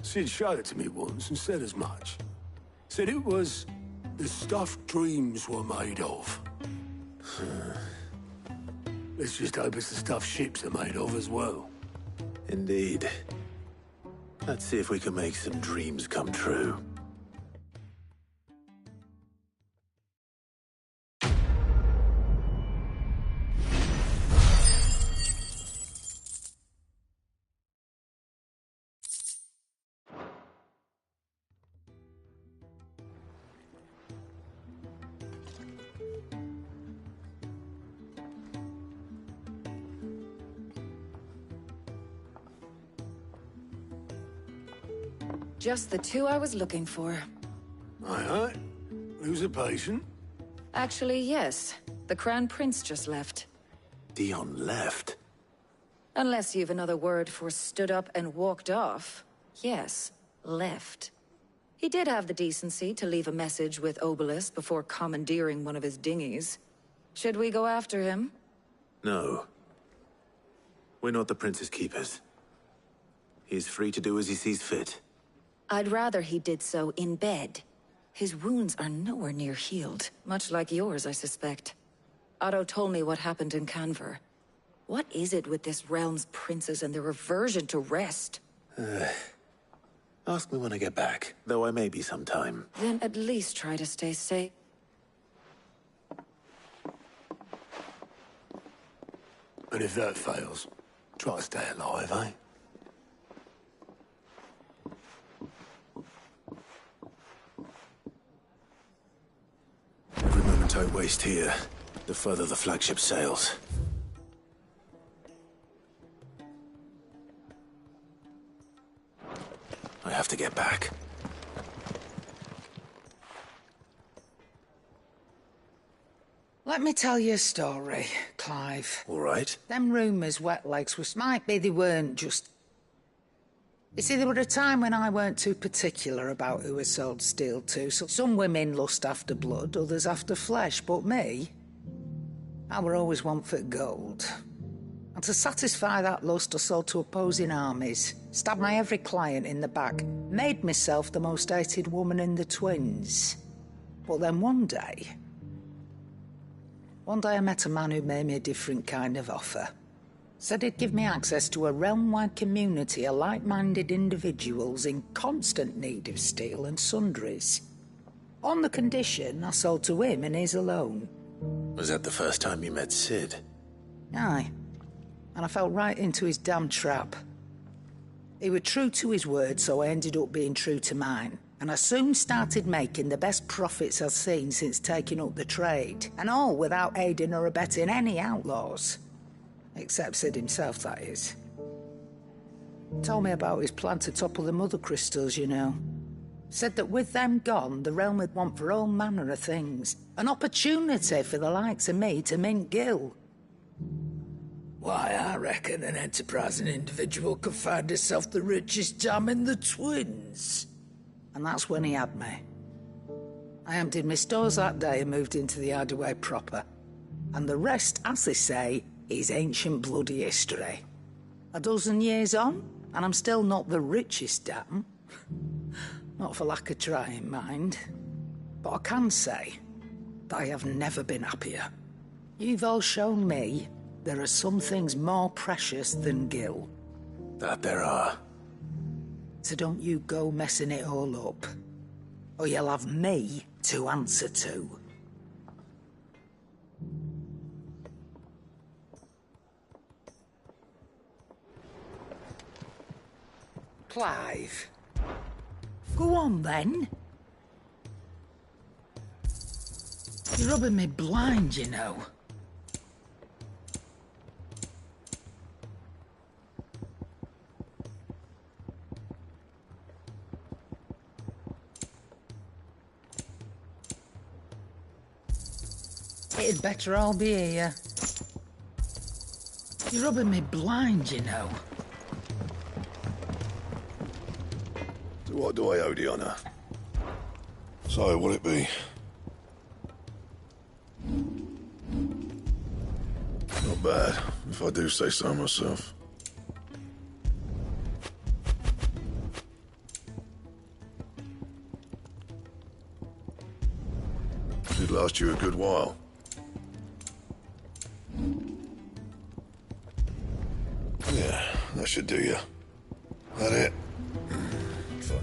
Sid showed it to me once and said as much. Said it was the stuff dreams were made of. Let's just hope it's the stuff ships are made of as well. Indeed. Let's see if we can make some dreams come true. Just the two I was looking for. Aye. Who's a patient? Actually, yes. The Crown Prince just left. Dion left? Unless you've another word for stood up and walked off. Yes, left. He did have the decency to leave a message with Obelisk before commandeering one of his dinghies. Should we go after him? No. We're not the Prince's keepers. He's free to do as he sees fit. I'd rather he did so in bed. His wounds are nowhere near healed, much like yours, I suspect. Otto told me what happened in Canver. What is it with this realm's princes and their aversion to rest? Ask me when I get back, though I may be sometime. Then at least try to stay safe. And if that fails, try to stay alive, eh? Every moment I waste here, the further the flagship sails. I have to get back. Let me tell you a story, Clive. All right. Them rumours Wet Legs was might be they weren't just... You see, there were a time when I weren't too particular about who I sold steel to. So some women lust after blood, others after flesh, but me, I were always one for gold. And to satisfy that lust, I sold to opposing armies, stabbed my every client in the back, made myself the most hated woman in the twins. But then one day I met a man who made me a different kind of offer. Said he'd give me access to a realm-wide community of like-minded individuals in constant need of steel and sundries. On the condition I sold to him and his alone. Was that the first time you met Sid? Aye. And I fell right into his damn trap. He was true to his word, so I ended up being true to mine. And I soon started making the best profits I've seen since taking up the trade. And all without aiding or abetting any outlaws. Except Sid himself, that is. Told me about his plan to topple the mother crystals, you know. Said that with them gone, the realm would want for all manner of things. An opportunity for the likes of me to mint Gil. Why, I reckon an enterprising individual could find himself the richest dam in the Twins. And that's when he had me. I emptied my stores that day and moved into the hideaway proper. And the rest, as they say, is ancient bloody history. A dozen years on, and I'm still not the richest dam. Not for lack of trying, mind. But I can say that I have never been happier. You've all shown me there are some things more precious than Gil. That there are. So don't you go messing it all up, or you'll have me to answer to. Clive. Go on, then. You're rubbing me blind, you know. It'd better all be here. You're rubbing me blind, you know. To what do I owe the honour? So, will it be? Not bad, if I do say so myself. Should last you a good while. Yeah, that should do you. That it? Fine.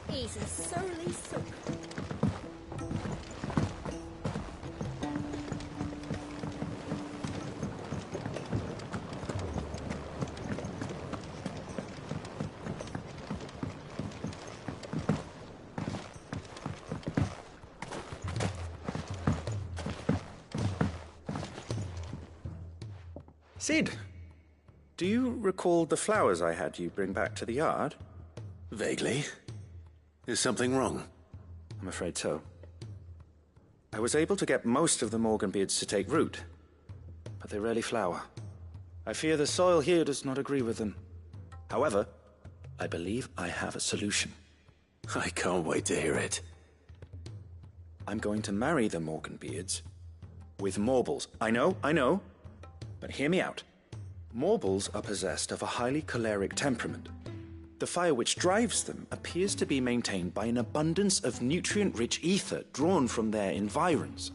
He's a surly sook. Sid, do you recall the flowers I had you bring back to the yard? Vaguely. Is something wrong? I'm afraid so. I was able to get most of the Morganbeards to take root, but they rarely flower. I fear the soil here does not agree with them. However, I believe I have a solution. I can't wait to hear it. I'm going to marry the Morganbeards with Morbles. I know, but hear me out. Morbles are possessed of a highly choleric temperament. The fire which drives them appears to be maintained by an abundance of nutrient-rich ether drawn from their environs.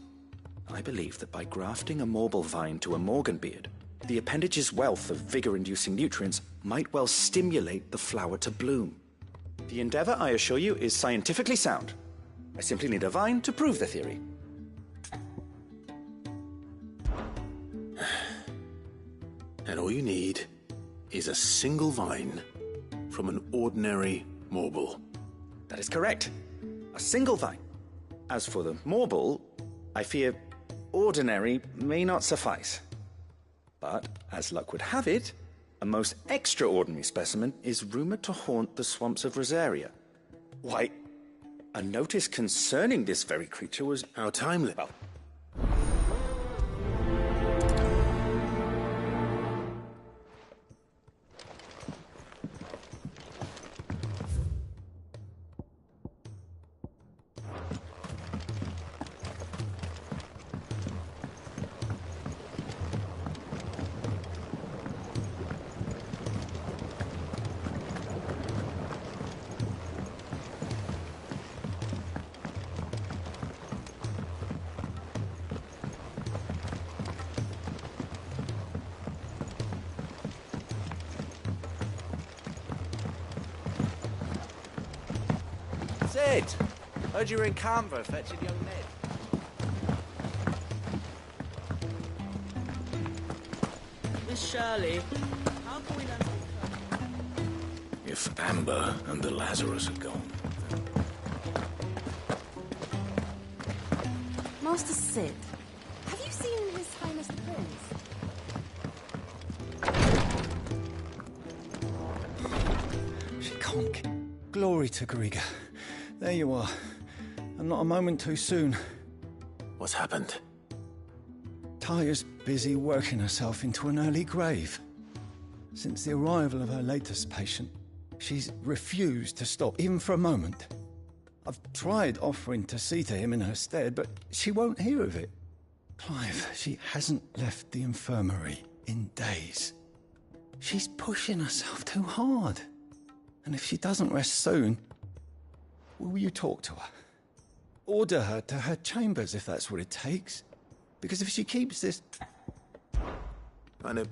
I believe that by grafting a Morble vine to a Morganbeard, the appendage's wealth of vigor-inducing nutrients might well stimulate the flower to bloom. The endeavor, I assure you, is scientifically sound. I simply need a vine to prove the theory. And all you need is a single vine from an ordinary Morble. That is correct. A single vine. As for the Morble, I fear ordinary may not suffice. But, as luck would have it, a most extraordinary specimen is rumored to haunt the swamps of Rosaria. Why, a notice concerning this very creature was... How timely. Well, Sid! Heard you were in Canberra fetching young Ned. Miss Shirley, how can we learn? If Amber and the Lazarus are gone. Master Sid, have you seen His Highness the Prince? She can't. Glory to Griga. There you are. And not a moment too soon. What's happened? Taya's busy working herself into an early grave. Since the arrival of her latest patient, she's refused to stop, even for a moment. I've tried offering to see to him in her stead, but she won't hear of it. Clive, she hasn't left the infirmary in days. She's pushing herself too hard. And if she doesn't rest soon, will you talk to her? Order her to her chambers if that's what it takes. Because if she keeps this... I know.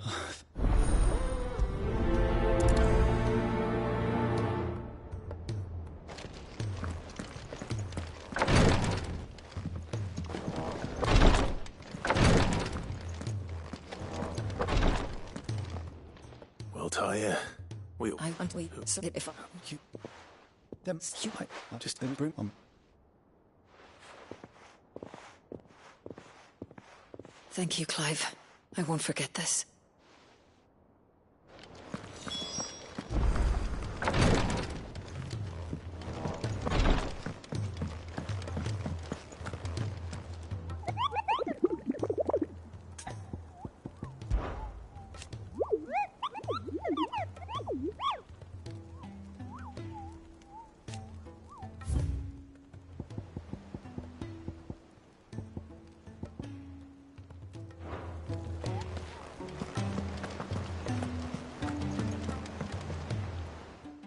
Well, Taya, I want to submit if I... Just let me bring on. Thank you, Clive. I won't forget this.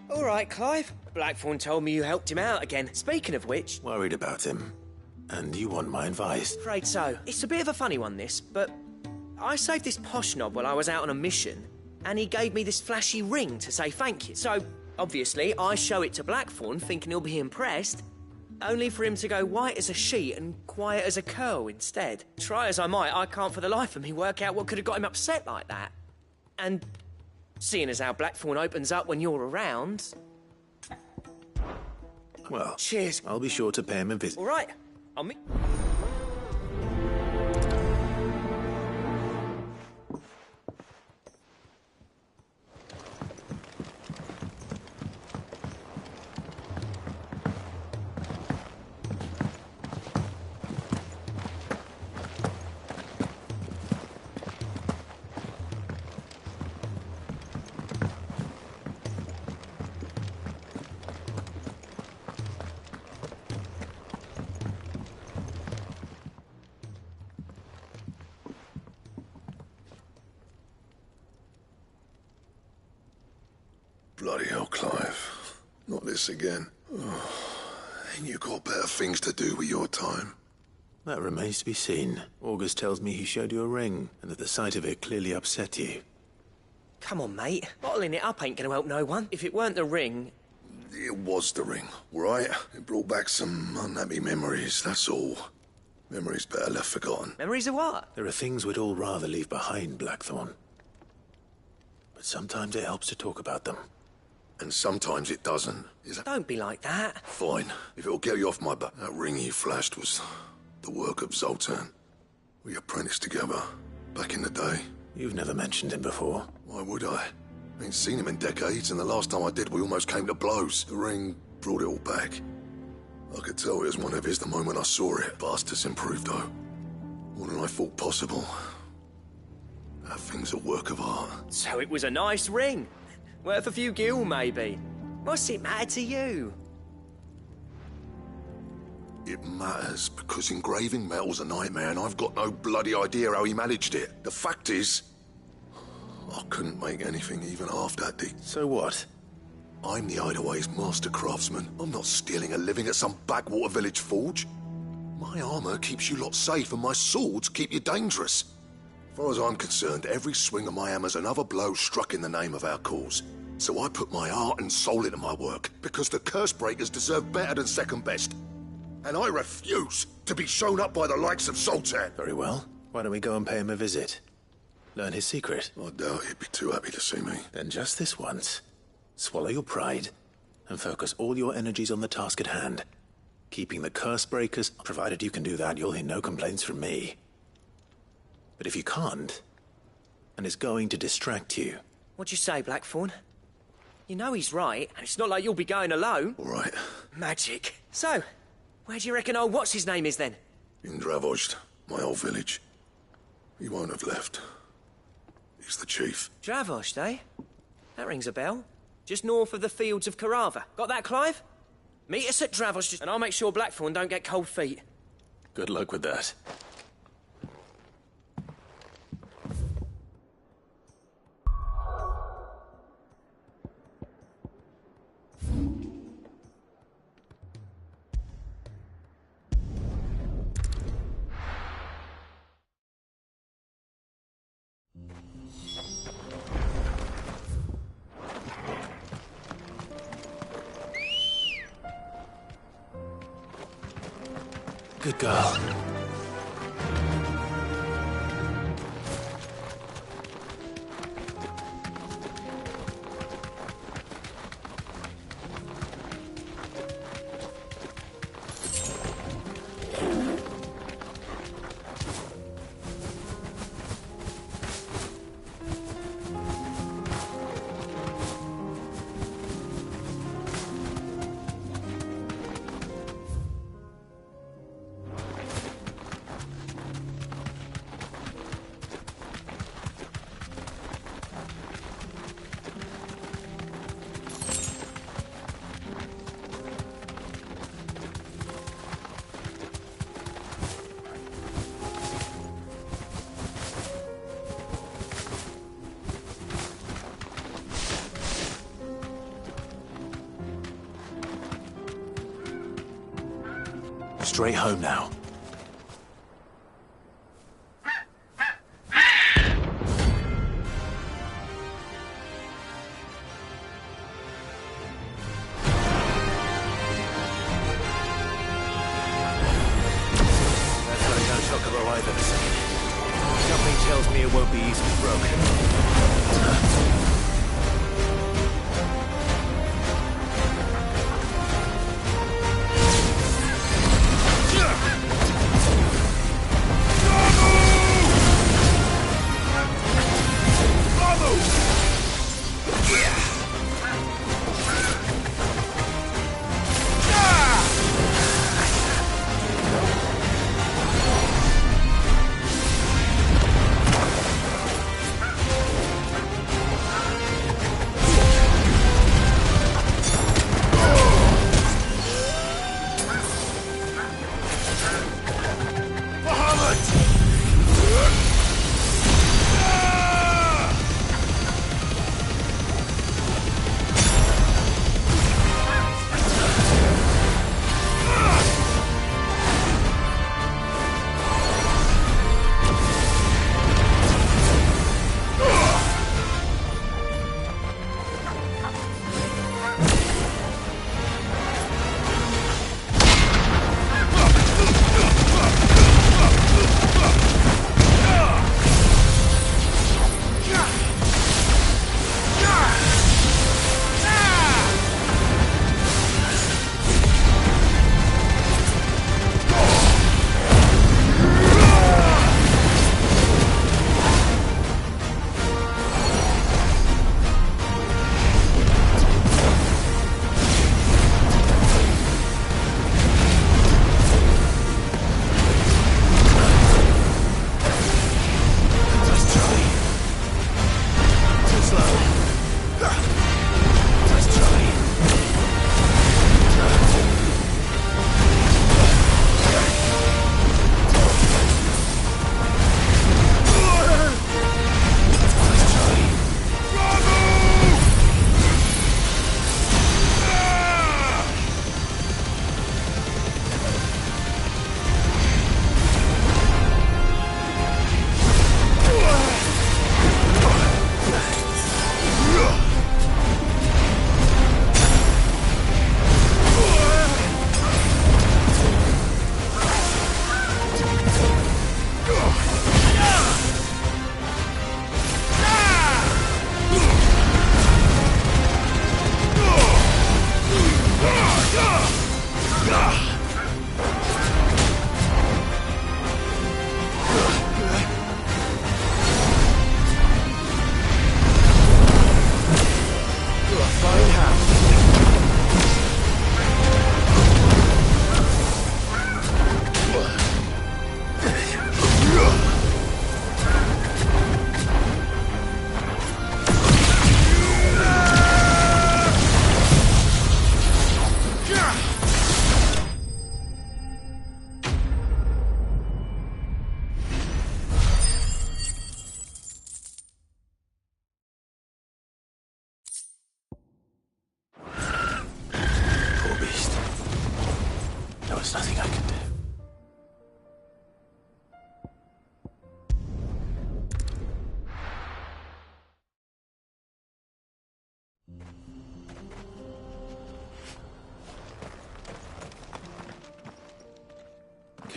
All right, Clive. Blackthorn told me you helped him out again. Speaking of which... Worried about him. And you want my advice? Afraid so. It's a bit of a funny one, this, but... I saved this posh knob while I was out on a mission, and he gave me this flashy ring to say thank you. So, obviously, I show it to Blackthorn, thinking he'll be impressed, only for him to go white as a sheet and quiet as a curl instead. Try as I might, I can't for the life of me work out what could have got him upset like that. And... seeing as how Blackthorn opens up when you're around... Well, cheers. I'll be sure to pay him a visit. All right, I'll meet... Bloody hell, Clive. Not this again. Oh, ain't you got better things to do with your time? That remains to be seen. August tells me he showed you a ring, and that the sight of it clearly upset you. Come on, mate. Bottling it up ain't gonna help no one. If it weren't the ring... It was the ring, right? It brought back some unhappy memories, that's all. Memories better left forgotten. Memories of what? There are things we'd all rather leave behind, Blackthorn. But sometimes it helps to talk about them. And sometimes it doesn't. Don't be like that. Fine. If it'll get you off my back. That ring he flashed was the work of Zoltan. We apprenticed together back in the day. You've never mentioned him before. Why would I? Ain't seen him in decades, and the last time I did, we almost came to blows. The ring brought it all back. I could tell it was one of his the moment I saw it. Bastards improved, though. More than I thought possible. That thing's a work of art. So it was a nice ring. Worth a few gil, maybe. What's it matter to you? It matters because engraving metal's a nightmare and I've got no bloody idea how he managed it. The fact is, I couldn't make anything even half that deep. So what? I'm the Hideaway's master craftsman. I'm not stealing a living at some backwater village forge. My armor keeps you lot safe and my swords keep you dangerous. As far as I'm concerned, every swing of my hammer's another blow struck in the name of our cause. So I put my heart and soul into my work, because the curse breakers deserve better than second best. And I refuse to be shown up by the likes of Sultan. Very well. Why don't we go and pay him a visit? Learn his secret. I doubt he'd be too happy to see me. Then just this once, swallow your pride and focus all your energies on the task at hand. Keeping the curse breakers, provided you can do that, you'll hear no complaints from me. But if you can't, and it's going to distract you... What'd you say, Blackthorn? You know he's right, and it's not like you'll be going alone. All right. Magic. So, where do you reckon old what's-his-name is, then? In Dravost, my old village. He won't have left. He's the chief. Dravost, eh? That rings a bell. Just north of the fields of Carava. Got that, Clive? Meet us at Dravost, and I'll make sure Blackthorn don't get cold feet. Good luck with that. Good girl. Straight home now. Something tells me it won't be easily broken.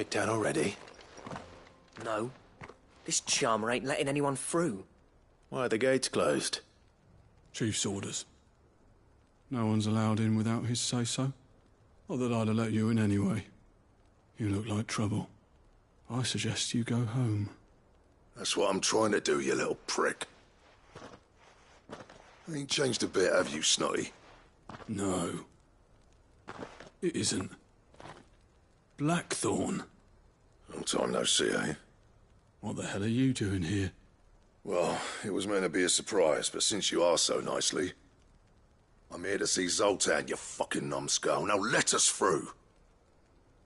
kicked out already? No. This charmer ain't letting anyone through. Why are the gates closed? Chief's orders. No one's allowed in without his say-so. Not that I'd have let you in anyway. You look like trouble. I suggest you go home. That's what I'm trying to do, you little prick. Ain't changed a bit, have you, Snotty? No. It isn't. Blackthorn. Long time no see, eh? What the hell are you doing here? Well, it was meant to be a surprise, but since you asked so nicely... I'm here to see Zoltan, you fucking numbskull. Now let us through.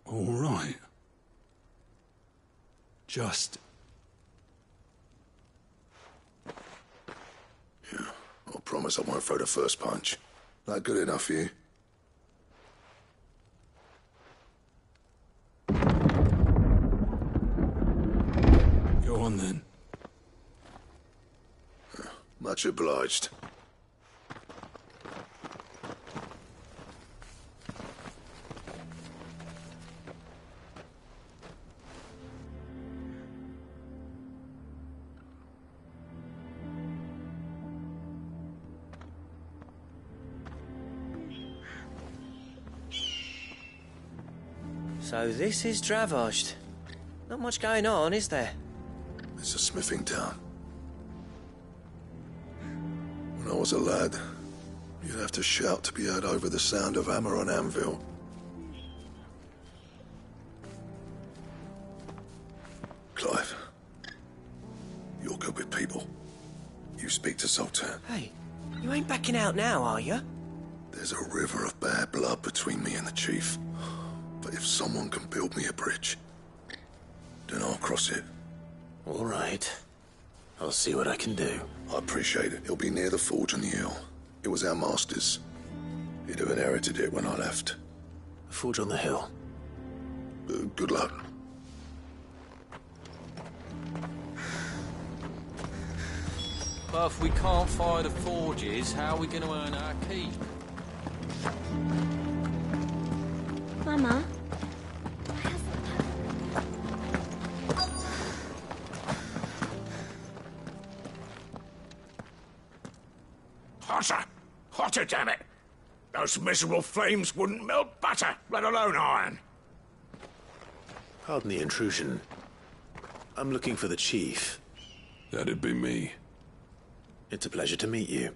All right. Just... Yeah, I promise I won't throw the first punch. That good enough for you? Go on then. Much obliged. So this is Dravosht. Not much going on, is there? It's a smithing town. When I was a lad, you'd have to shout to be heard over the sound of hammer on anvil. Clive, you're good with people. You speak to Zoltan. Hey, you ain't backing out now, are you? There's a river of bad blood between me and the chief. But if someone can build me a bridge, then I'll cross it. All right. I'll see what I can do. I appreciate it. It'll be near the forge on the hill. It was our master's. He'd have inherited it when I left. The forge on the hill. Good luck. But if we can't fire the forges, how are we going to earn our keep? Mama? Hotter! Hotter, damn it! Those miserable flames wouldn't melt butter, let alone iron. Pardon the intrusion. I'm looking for the chief. That'd be me. It's a pleasure to meet you.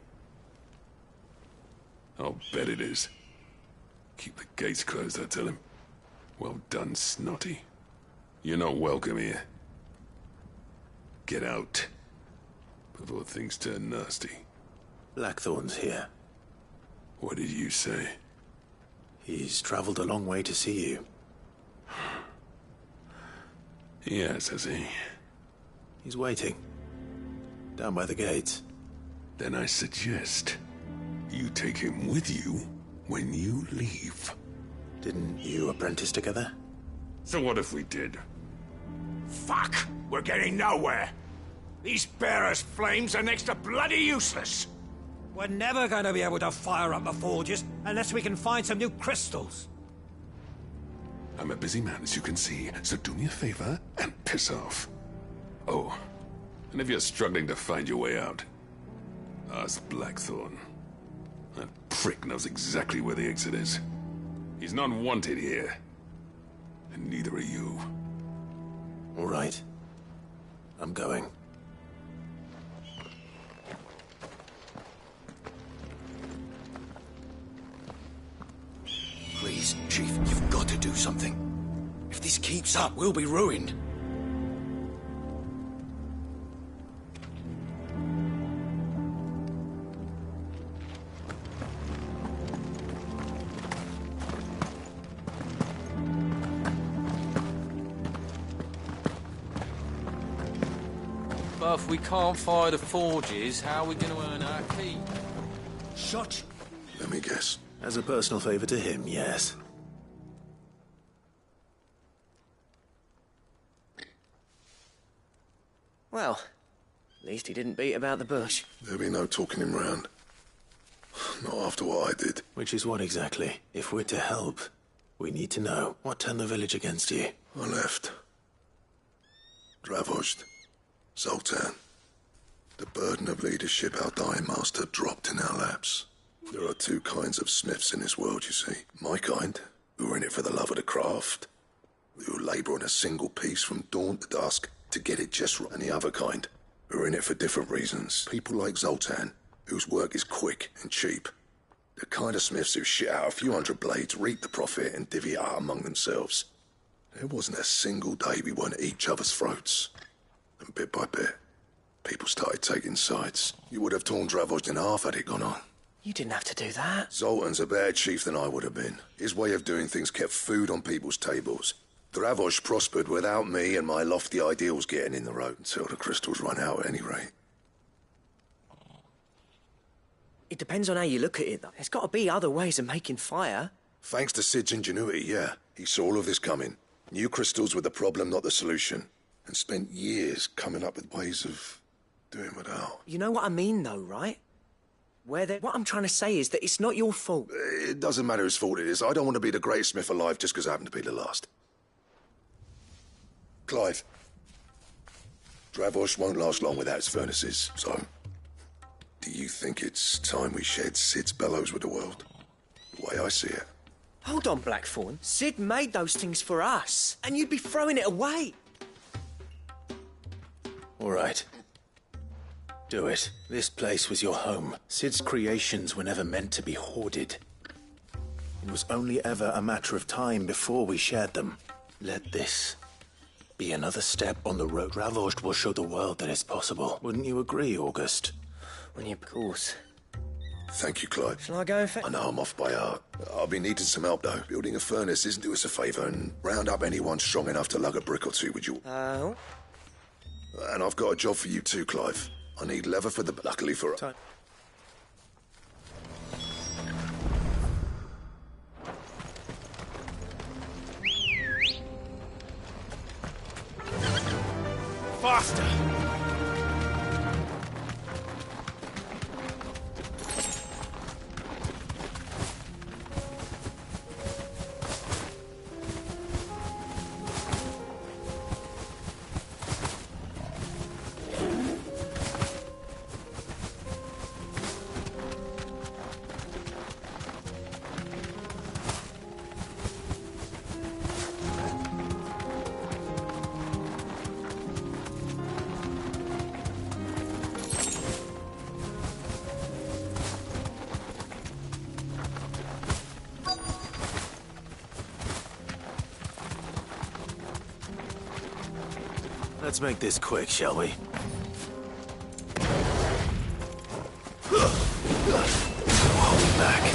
I'll bet it is. Keep the gates closed, I tell him. Well done, Snotty. You're not welcome here. Get out. Before things turn nasty. Blackthorn's here. What did you say? He's traveled a long way to see you. Yes, has he? He's waiting. Down by the gates. Then I suggest you take him with you when you leave. Didn't you apprentice together? So what if we did? Fuck! We're getting nowhere. These bearers' flames are next to bloody useless. We're never going to be able to fire up the forges unless we can find some new crystals. I'm a busy man, as you can see, so do me a favor and piss off. Oh, and if you're struggling to find your way out, ask Blackthorn. That prick knows exactly where the exit is. He's not wanted here. And neither are you. All right. I'm going. Please, Chief, you've got to do something. If this keeps up, we'll be ruined. But if we can't fire the forges, how are we going to earn our keep? Shut. Let me guess. As a personal favor to him, yes. Well, at least he didn't beat about the bush. There'll be no talking him round. Not after what I did. Which is what exactly? If we're to help, we need to know what turned the village against you. I left. Dravost, Zoltan. The burden of leadership our dying master dropped in our laps. There are two kinds of smiths in this world, you see. My kind, who are in it for the love of the craft, who labour on a single piece from dawn to dusk to get it just right, and the other kind, who are in it for different reasons. People like Zoltan, whose work is quick and cheap. The kind of smiths who shit out a few hundred blades, reap the profit, and divvy it out among themselves. There wasn't a single day we weren't at each other's throats. And bit by bit, people started taking sides. You would have torn Dravost in half had it gone on. You didn't have to do that. Zoltan's a better chief than I would have been. His way of doing things kept food on people's tables. Dravost prospered without me and my lofty ideals getting in the road, until the crystals run out at any rate. It depends on how you look at it, though. There's got to be other ways of making fire. Thanks to Sid's ingenuity, yeah. He saw all of this coming. Knew crystals were the problem, not the solution. And spent years coming up with ways of doing without. You know what I mean, though, right? What I'm trying to say is that it's not your fault. It doesn't matter whose fault it is. I don't want to be the greatest smith alive just because I happen to be the last. Clive. Dravost won't last long without its furnaces, so... Do you think it's time we shared Sid's bellows with the world? The way I see it. Hold on, Blackthorn. Sid made those things for us, and you'd be throwing it away. All right. Do it. This place was your home. Sid's creations were never meant to be hoarded. It was only ever a matter of time before we shared them. Let this be another step on the road. Dravost will show the world that it's possible. Wouldn't you agree, August? Of course. Thank you, Clive. Shall I go and I know I'm off by heart. I'll be needing some help, though. Building a furnace isn't do us a favour, and round up anyone strong enough to lug a brick or two, would you? Oh? And I've got a job for you too, Clive. I need leather for the... Luckily for... Time. Faster! Let's make this quick, shall we? Hold me back.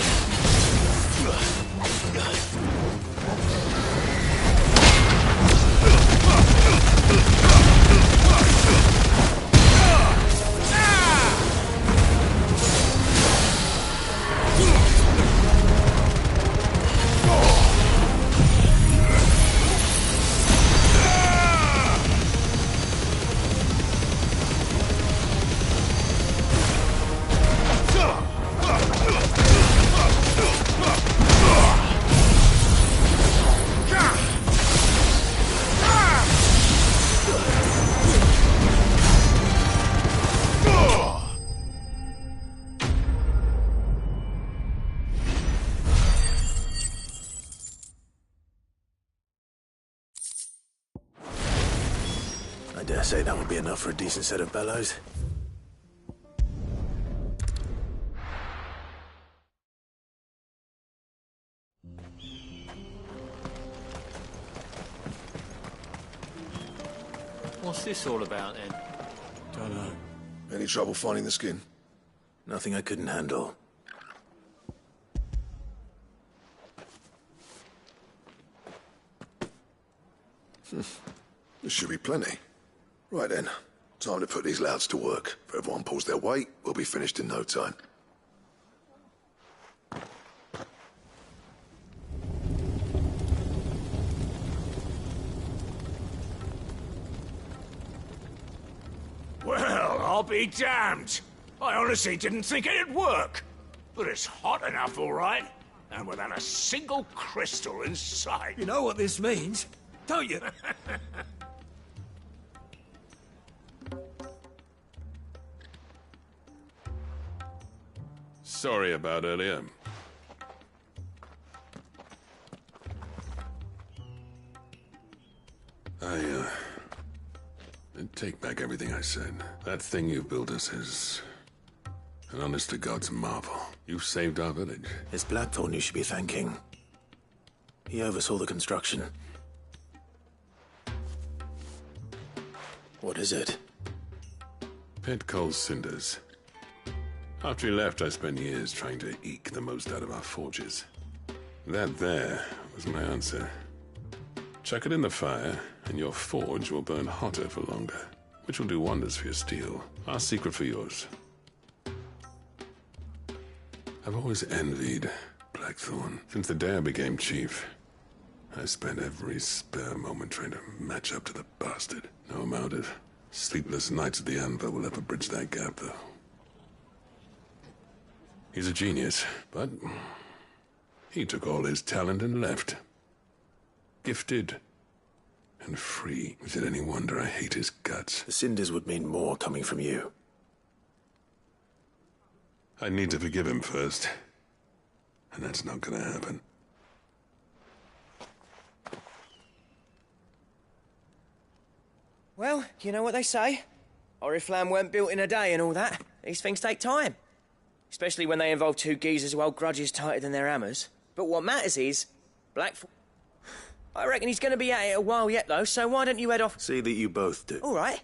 I dare say that would be enough for a decent set of bellows. What's this all about, then? Don't know. Any trouble finding the skin? Nothing I couldn't handle. There should be plenty. Right then. Time to put these louds to work. If everyone pulls their weight, we'll be finished in no time. Well, I'll be damned. I honestly didn't think it'd work. But it's hot enough, all right. And without a single crystal in sight. You know what this means? don't you? Sorry about earlier. I take back everything I said. That thing you built us is an honest-to-God's marvel. You've saved our village. It's Blackthorn you should be thanking. He oversaw the construction. What is it? Pit coal cinders. After he left, I spent years trying to eke the most out of our forges. That there was my answer. Chuck it in the fire, and your forge will burn hotter for longer, which will do wonders for your steel. Our secret for yours. I've always envied Blackthorn. Since the day I became chief, I spent every spare moment trying to match up to the bastard. No amount of sleepless nights at the anvil will ever bridge that gap, though. He's a genius, but he took all his talent and left. Gifted and free. Is it any wonder I hate his guts? The cinders would mean more coming from you. I need to forgive him first, and that's not gonna happen. Well, you know what they say. Oriflamme weren't built in a day and all that. These things take time. Especially when they involve two geezers who hold grudges tighter than their hammers. But what matters is, I reckon he's going to be at it a while yet, though, so why don't you head off? See that you both do. All right.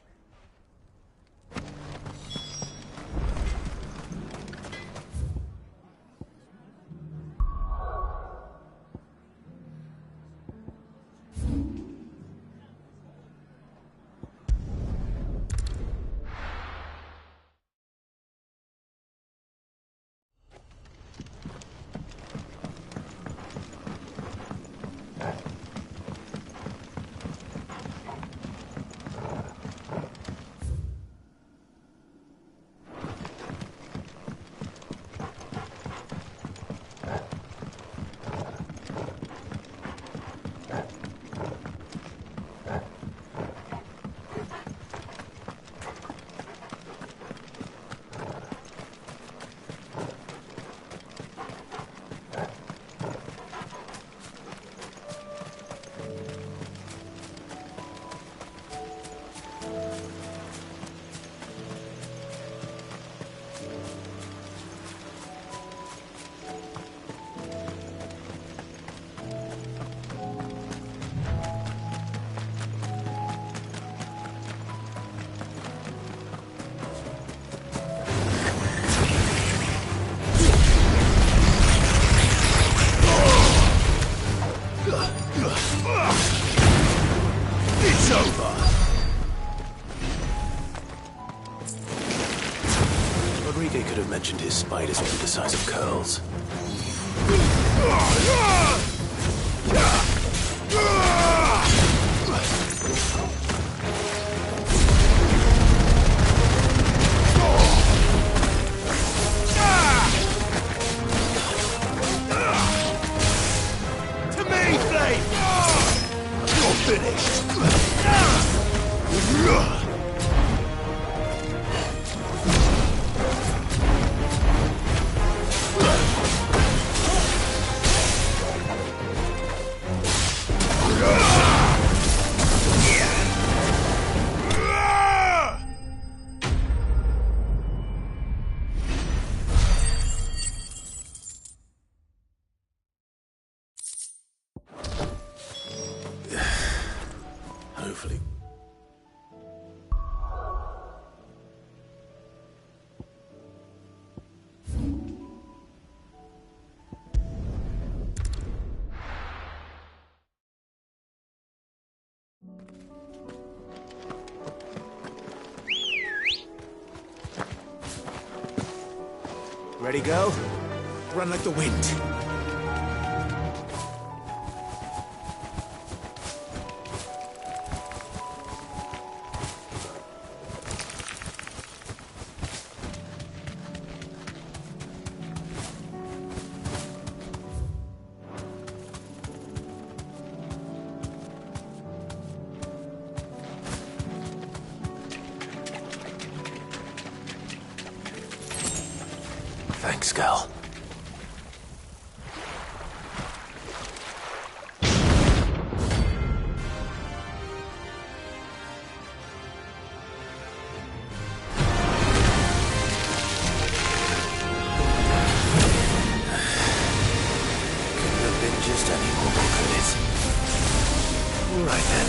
It's over. Rodriguez could have mentioned his spiders would be the size of curls. To me, Flame! You're finished. Hopefully. Ready, go? Run like the wind. Thanks, Gal. Just any more, could it? Right then.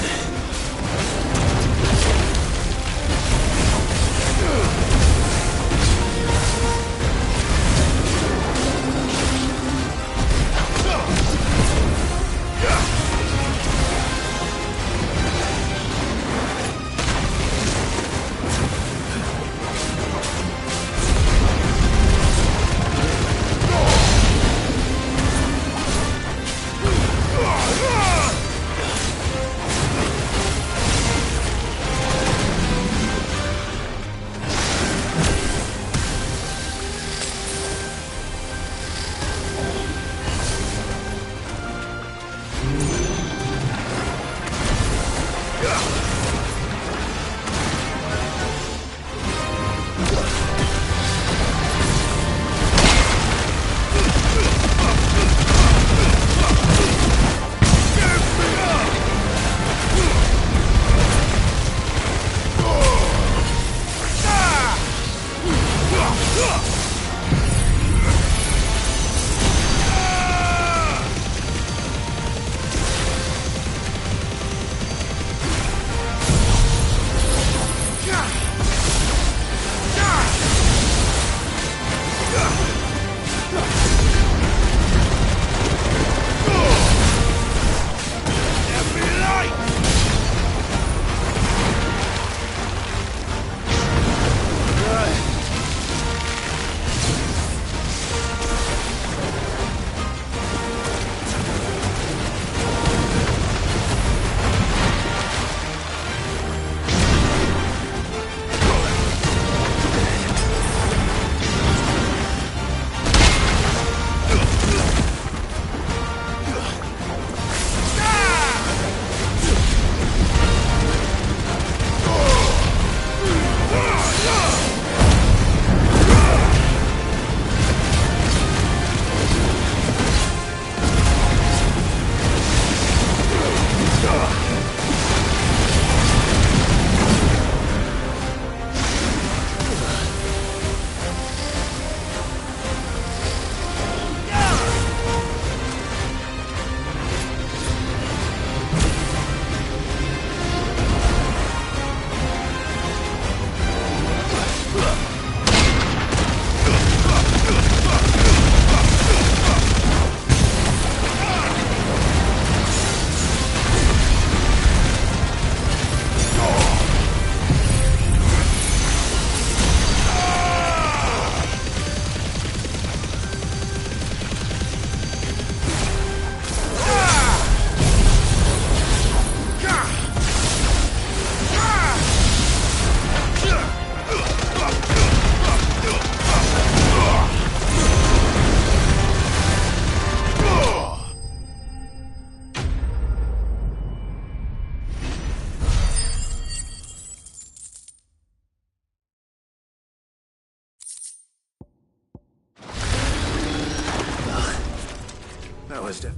That was it.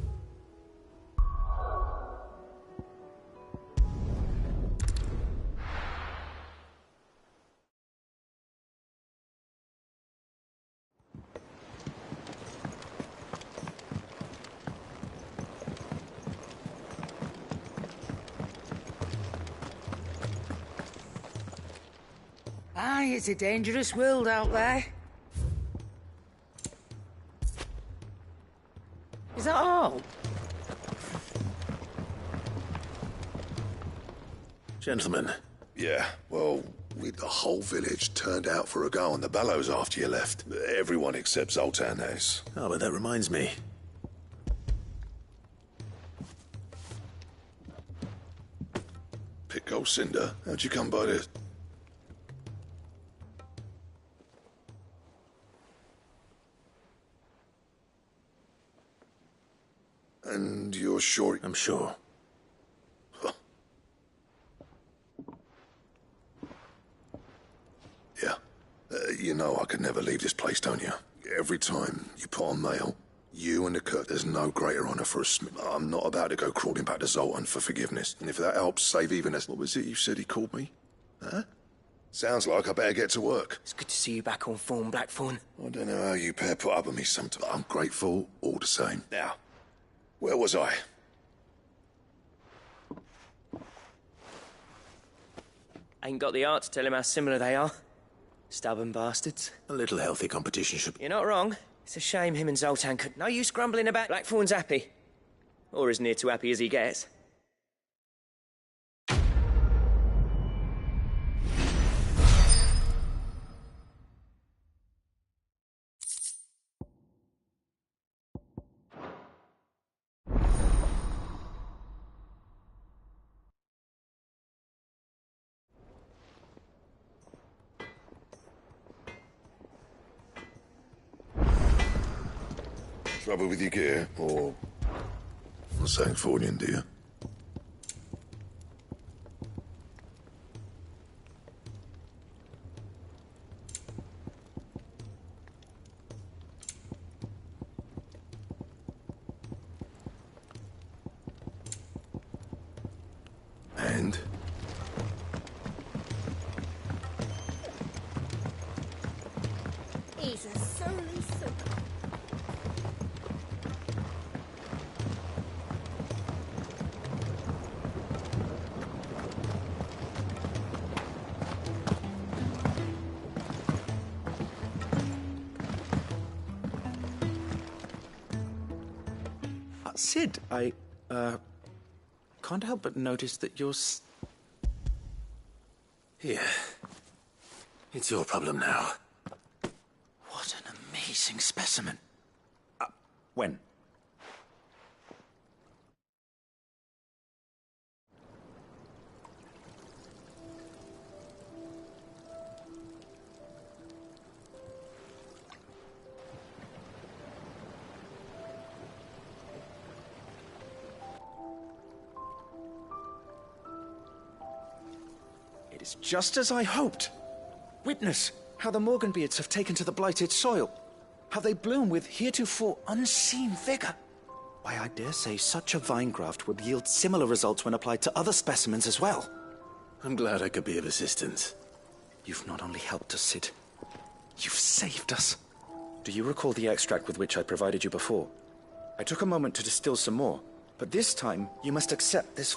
Aye, it's a dangerous world out there. Is that all? Gentlemen. Yeah, well, the whole village turned out for a go on the bellows after you left. Everyone except Zoltan has. Oh, but that reminds me. Pico Cinder, how'd you come by this? And you're sure? I'm sure. Huh. Yeah. You know I could never leave this place, don't you? every time you put on mail, you and the Kurt, there's no greater honour for a Smith. I'm not about to go crawling back to Zoltan for forgiveness. And if that helps save even us, what was it you said he called me? Huh? Sounds like I better get to work. It's good to see you back on form, Blackthorn. I don't know how you pair put up with me sometimes. I'm grateful all the same. Now, where was I? Ain't got the art to tell him how similar they are. Stubborn bastards. A little healthy competition should... You're not wrong. It's a shame him and Zoltan could... No use grumbling about... Blackthorn's happy. Or as near to happy as he gets. Trouble with your gear, or something for you, dear? And? He's a surly sook. Sid, I can't help but notice that you're Here. It's your problem now. What an amazing specimen. When? It is just as I hoped. Witness how the Morganbeards have taken to the blighted soil. How they bloom with heretofore unseen vigor. Why, I dare say such a vine graft would yield similar results when applied to other specimens as well. I'm glad I could be of assistance. You've not only helped us, Sid, you've saved us. Do you recall the extract with which I provided you before? I took a moment to distill some more, but this time you must accept this...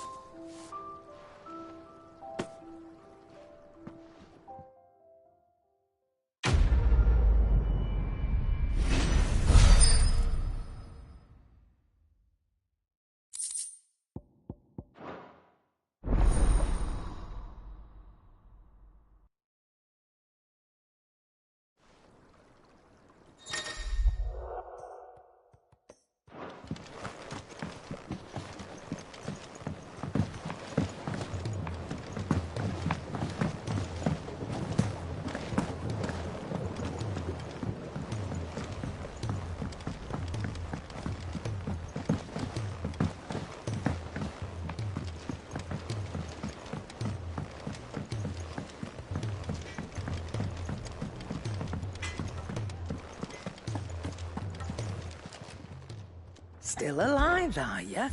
Still alive, are you?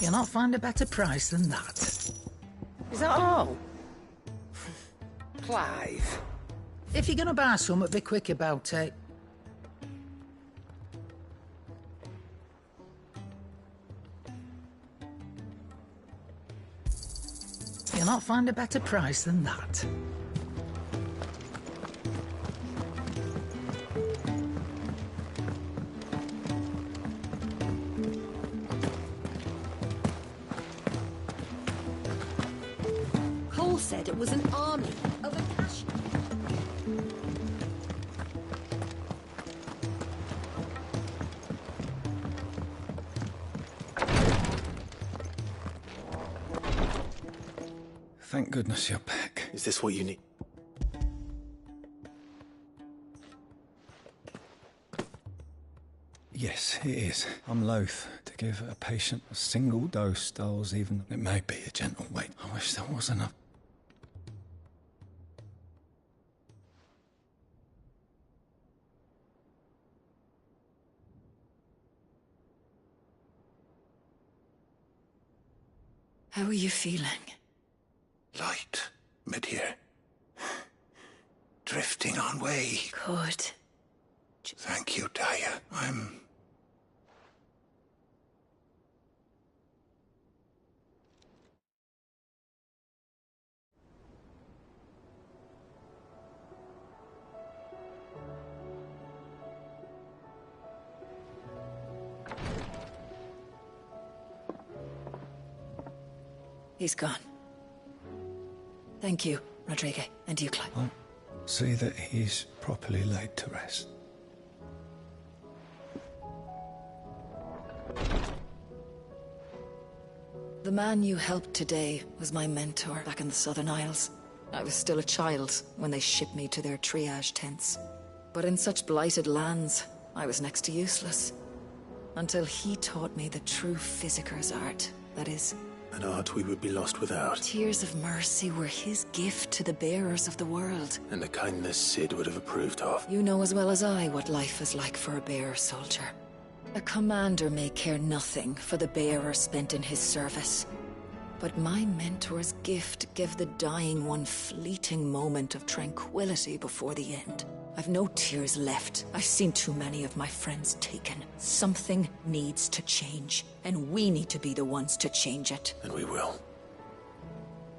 You'll not find a better price than that. Is that all? Clive. If you're gonna buy something, be quick about it. You'll not find a better price than that. Cole said it was an army of a cash. Thank goodness you're back. Is this what you need? Yes, it is. I'm loath to to give a patient a single dose dulls even. It may be a gentle weight. I wish there was enough. How are you feeling? Light, mid-here. Drifting on way. Good. Thank you, Daya. I'm... He's gone. Thank you, Rodrigue, and you, Clive. I'll see that he's properly laid to rest. The man you helped today was my mentor back in the Southern Isles. I was still a child when they shipped me to their triage tents. But in such blighted lands, I was next to useless. Until he taught me the true physicker's art. That is, an art we would be lost without. Tears of mercy were his gift to the bearers of the world. And a kindness Sid would have approved of. You know as well as I what life is like for a bearer soldier. A commander may care nothing for the bearer spent in his service. But my mentor's gift gave the dying one fleeting moment of tranquility before the end. I've no tears left. I've seen too many of my friends taken. Something needs to change, and we need to be the ones to change it. And we will.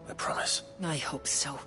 I promise. I hope so.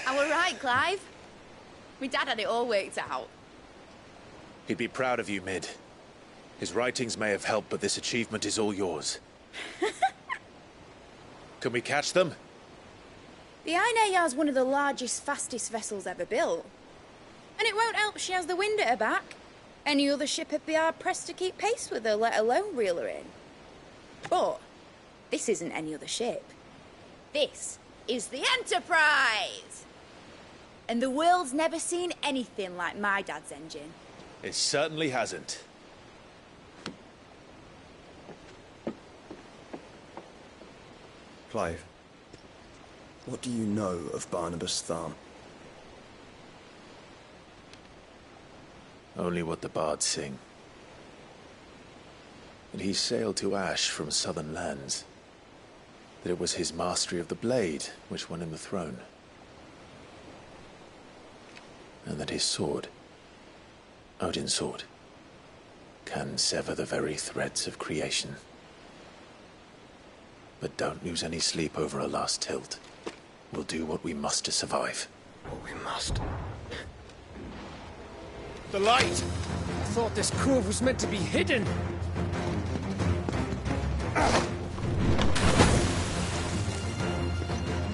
I were right, Clive. My dad had it all worked out. He'd be proud of you, Mid. His writings may have helped, but this achievement is all yours. Can we catch them? The Ainayar's one of the largest, fastest vessels ever built. And it won't help she has the wind at her back. Any other ship would be hard-pressed to keep pace with her, let alone reel her in. But this isn't any other ship. This is the Enterprise! And the world's never seen anything like my dad's engine. It certainly hasn't. Clive, what do you know of Barnabas Tharn? Only what the bards sing. And he sailed to Ash from southern lands. That it was his mastery of the blade which won him the throne. And that his sword, Odin's sword, can sever the very threads of creation. But don't lose any sleep over a last tilt. We'll do what we must to survive. What we must. The light! I thought this cove was meant to be hidden.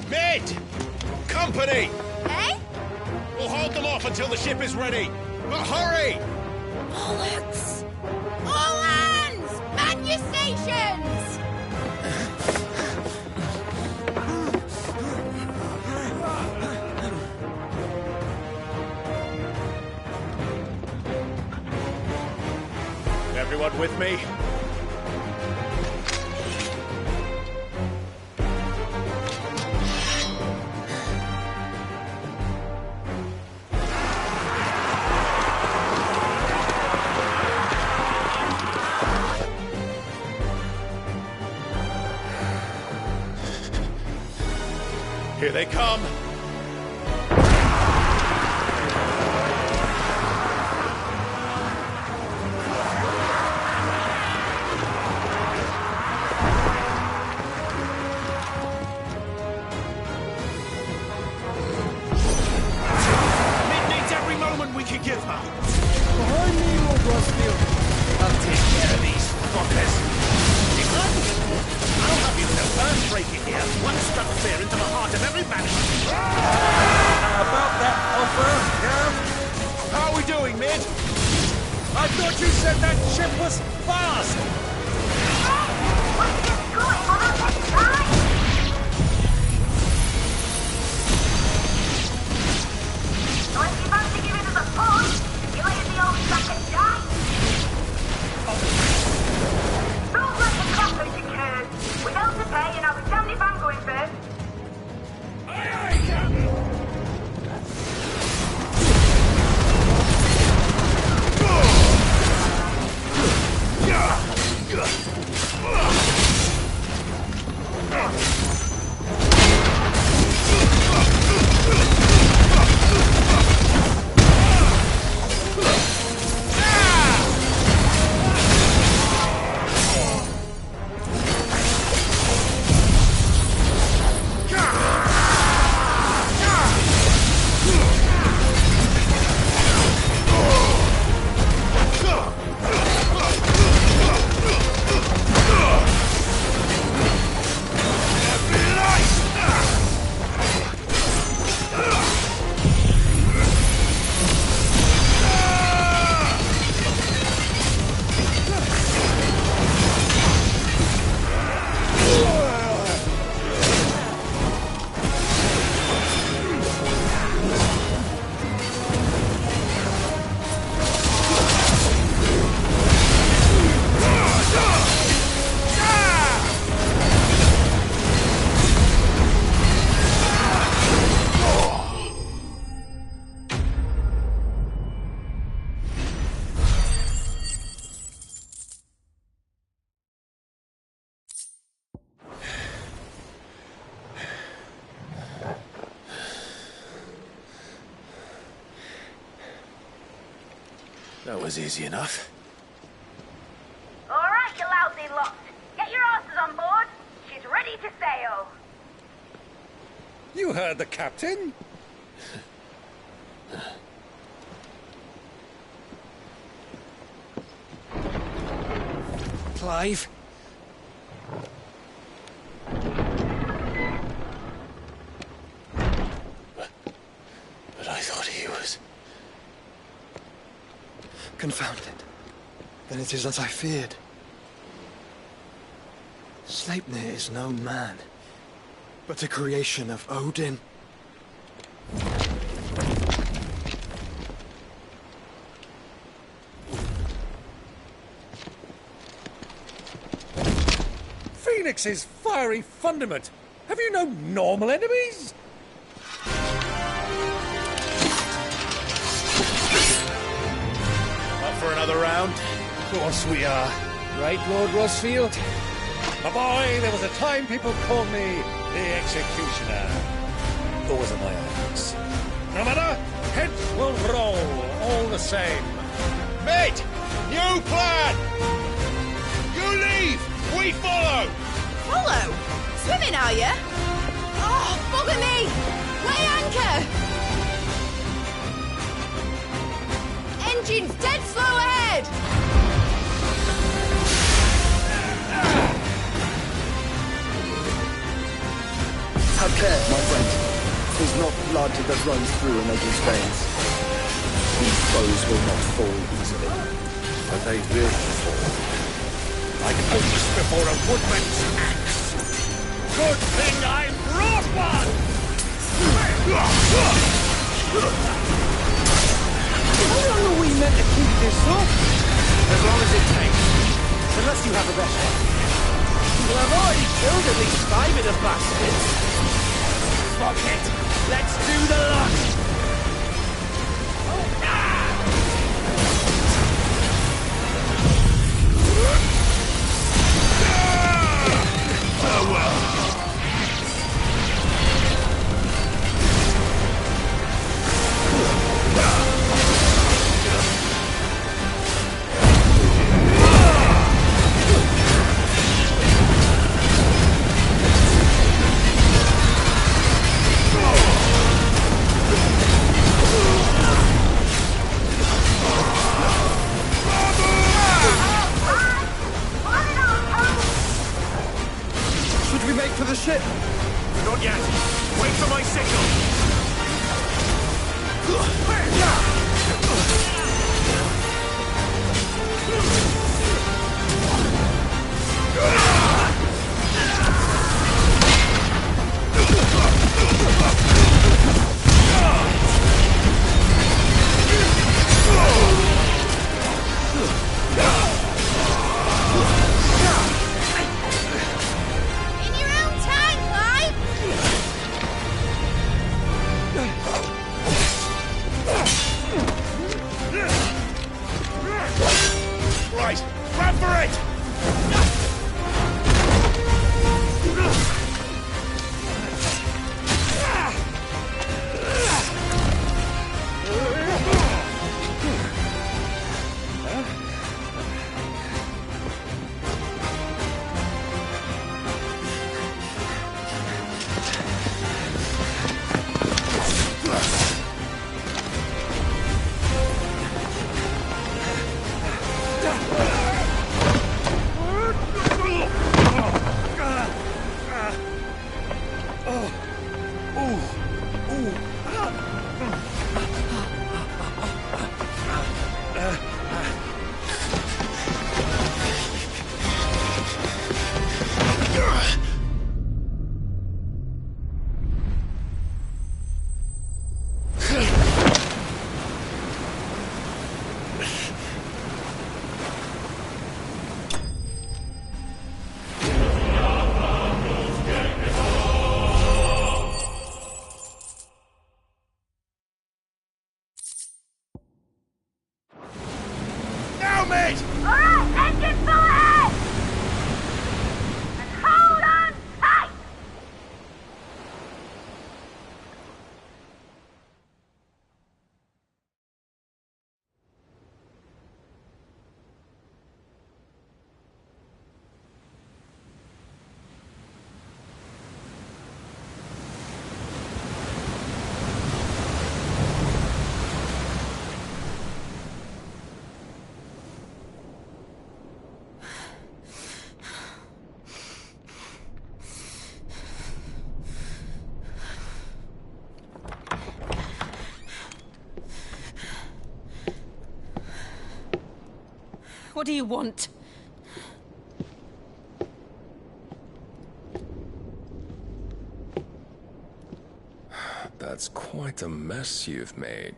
Mid! Company! Eh? We'll hold them off until the ship is ready. But hurry! Bollocks! All hands! Man your stations! Everyone with me? Here they come! Mid needs every moment we can give her! Behind me, Lord Rossfield. I'll take care of these fuckers. I'll have you know, earthbreaking here. One struck fear into the heart of every man. About that offer, yeah? How are we doing, Mid? I thought you said that ship was fast! So if you fancy giving us a push, you let the old sack and die. Don't let the coppers you curse. We don't to pay and I'll be damned if I'm going first. Aye, aye, Captain! That was easy enough. All right, you lousy lot. Get your asses on board. She's ready to sail. You heard the captain. Clive? But I thought he was... Confounded. Then it is as I feared. Sleipnir is no man, but a creation of Odin. Phoenix's fiery fundament. Have you no normal enemies? Up for another round? Of course we are. Right, Lord Rossfield? My boy, there was a time people called me the Executioner. Those are my acts. No matter, heads will roll all the same. Mate! New plan! You leave! We follow! Follow? Swimming, are you? Oh, bugger me! Weigh anchor! Engine's dead slow ahead! Have care, my friend. 'Tis not blood that runs through an Odin's veins. These foes will not fall easily. But they will fall. Like oaks before a woodman's axe. Good thing I brought one! How long are we meant to keep this up? As long as it takes. Unless you have a better one. Well, I've already killed at least 5 of the bastards. Fuck it. Let's do the lot. Farewell. Should we make for the ship? Not yet. Wait for my signal. In your own time, Clive! Right, run for it! Now, mate! Alright, engine full ahead! And hold on tight! What do you want? That's quite a mess you've made.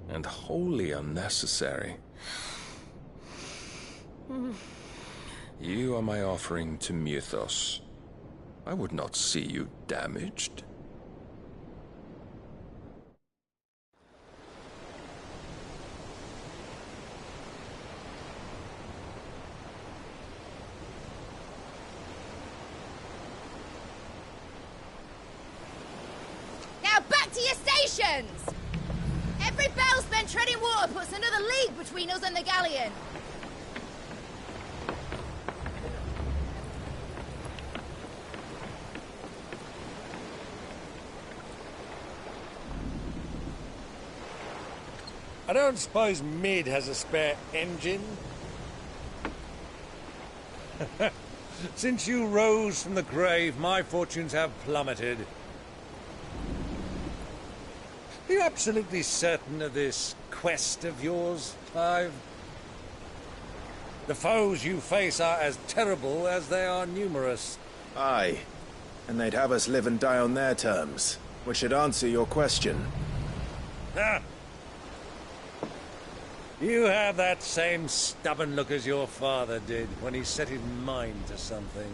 And wholly unnecessary. You are my offering to Mythos. I would not see you damaged. Now back to your stations! Every bell spent treading water puts another league between us and the galleon. I don't suppose Mid has a spare engine? Since you rose from the grave, my fortunes have plummeted. Are you absolutely certain of this quest of yours, Clive? The foes you face are as terrible as they are numerous. Aye. And they'd have us live and die on their terms, which should answer your question. Ah. You have that same stubborn look as your father did when he set his mind to something.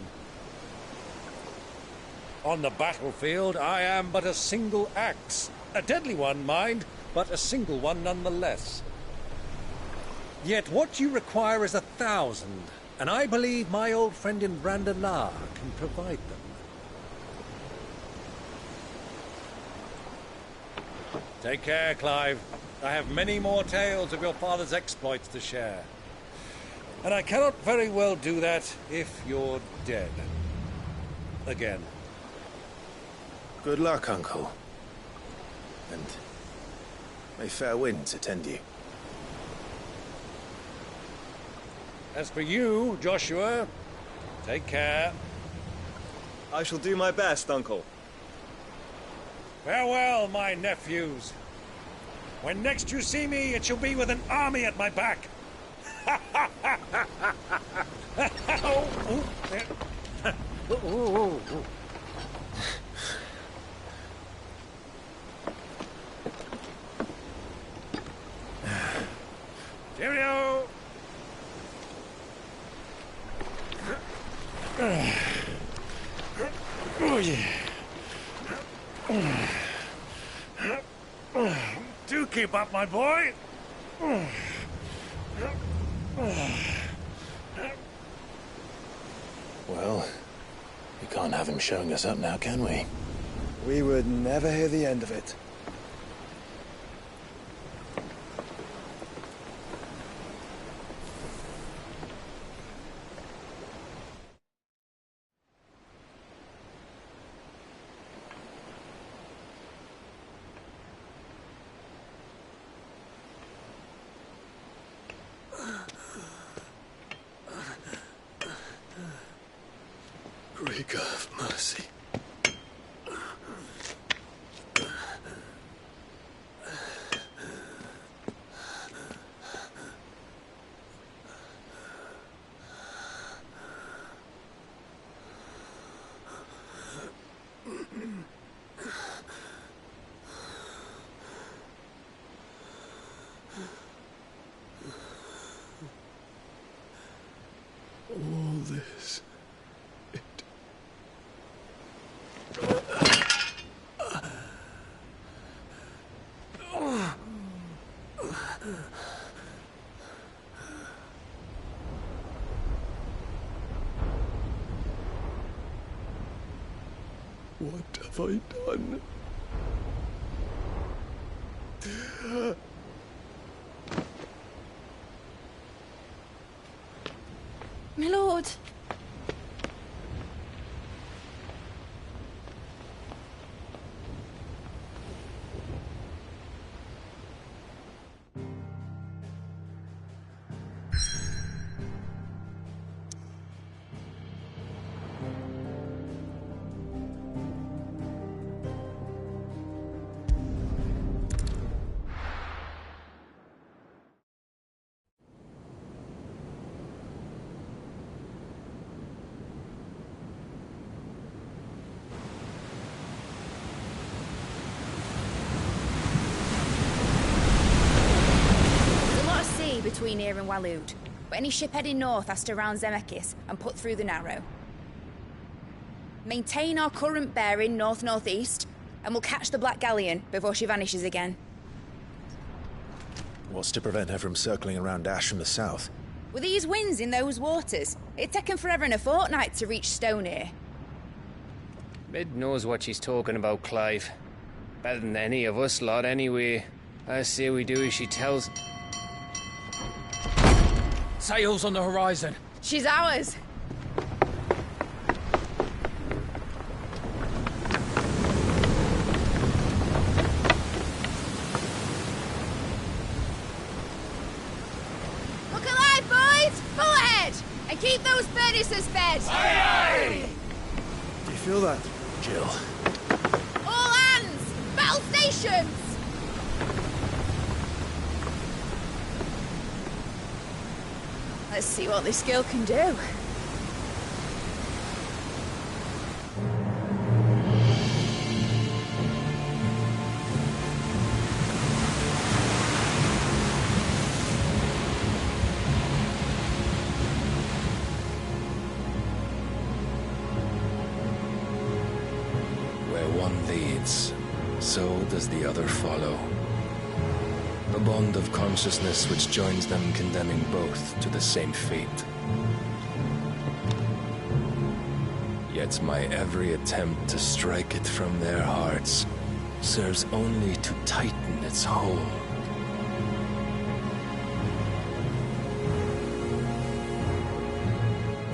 On the battlefield, I am but a single axe. A deadly one, mind, but a single one nonetheless. Yet what you require is 1,000, and I believe my old friend in Randalar can provide them. Take care, Clive. I have many more tales of your father's exploits to share. And I cannot very well do that if you're dead. Again. Good luck, Uncle. And may fair winds attend you. As for you, Joshua, take care. I shall do my best, Uncle. Farewell, my nephews. When next you see me, it shall be with an army at my back. Cheerio! Oh, yeah. Do keep up, my boy. Well, we can't have him showing us up now, can we? We would never hear the end of it. Rika, have mercy. All this. What have I done? My lord. Between here and Waloed, but any ship heading north has to round Zemeckis and put through the Narrow. Maintain our current bearing north-northeast, and we'll catch the Black Galleon before she vanishes again. What's to prevent her from circling around Ash from the south? With these winds in those waters, it'd taken forever and a fortnight to reach Stonehere. Mid knows what she's talking about, Clive. Better than any of us lot, anyway. I say we do as she tells. Sails on the horizon. She's ours. Look alive, boys! Full ahead! And keep those furnaces fed! Aye, aye! Do you feel that, Jill? All hands! Battle stations! Let's see what this girl can do. one leads, so does the other follow. A bond of consciousness which joins them, condemning both to the same fate. Yet my every attempt to strike it from their hearts serves only to tighten its hold.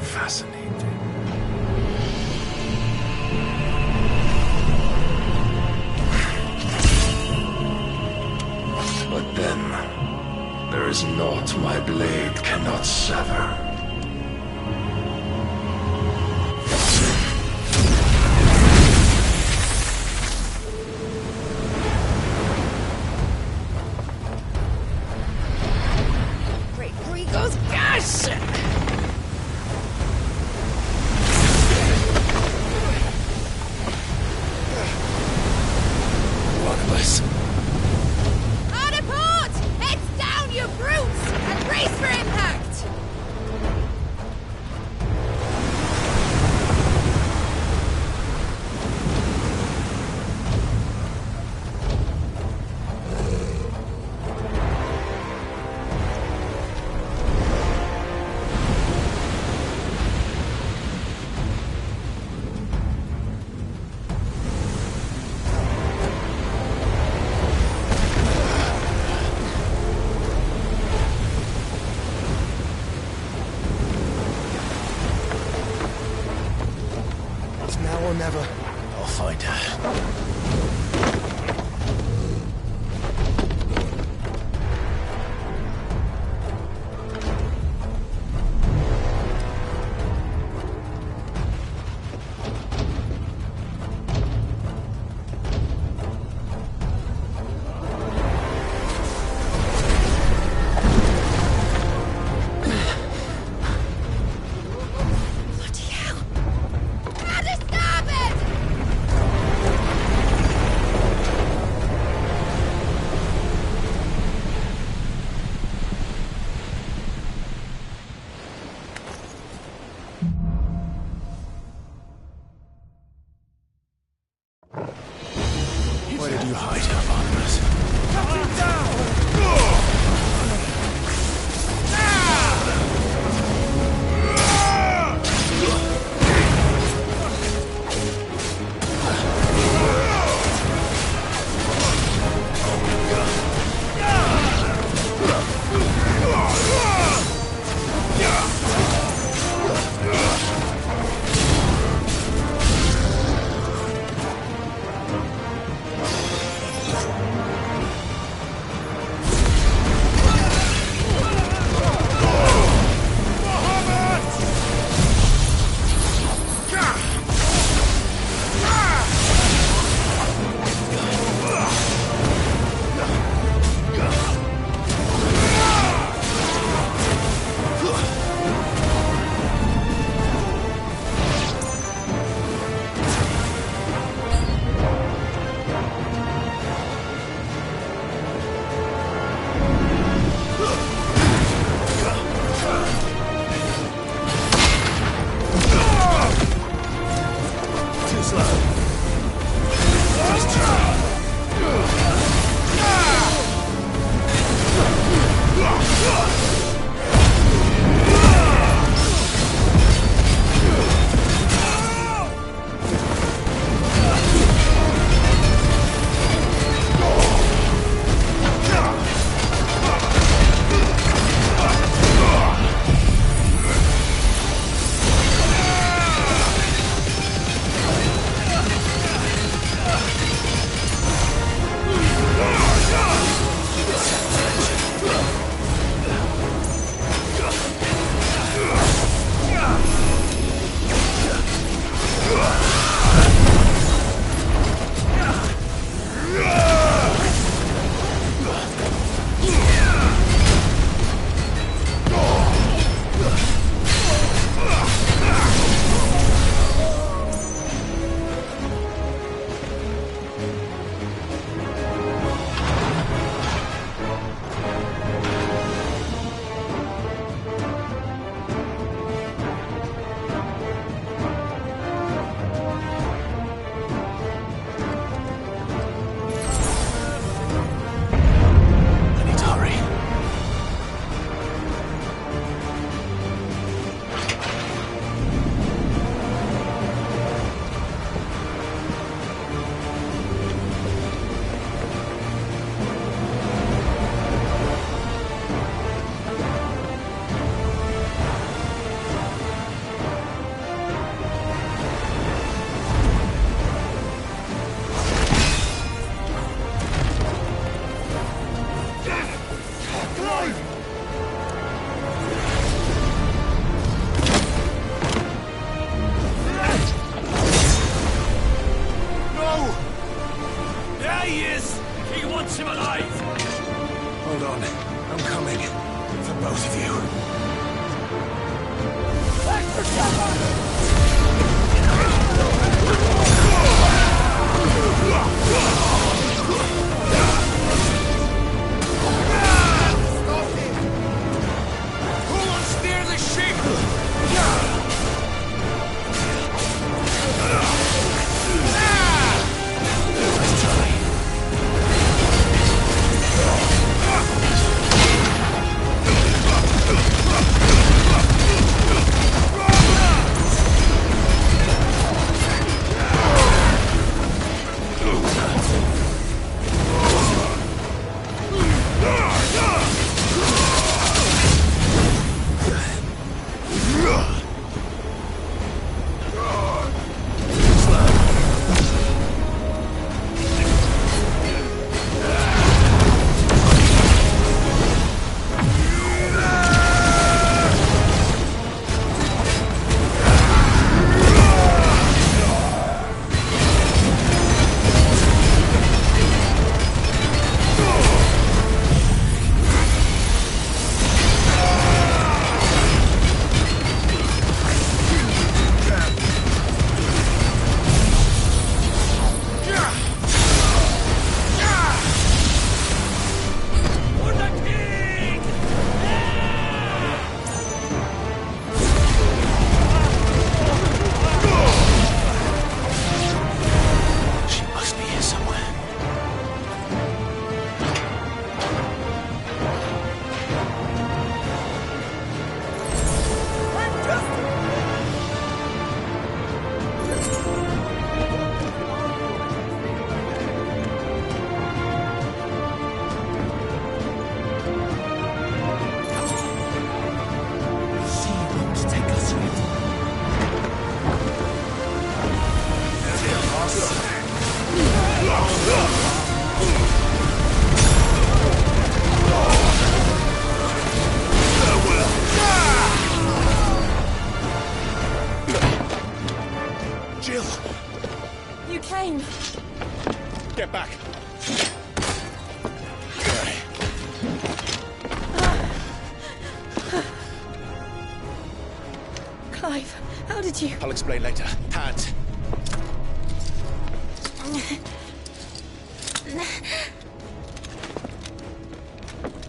Fascinating. But then, there is naught my blade cannot sever. Great Gregor's gas! Barnabas. Hard a port! Heads down, you brutes! And brace for impact! It's now or never. I'll find her. Bloody hell! How to stop it! Where did you hide her, Barnabas? Cut him down! Too slow. Just try. Clive, how did you... I'll explain later. Hands.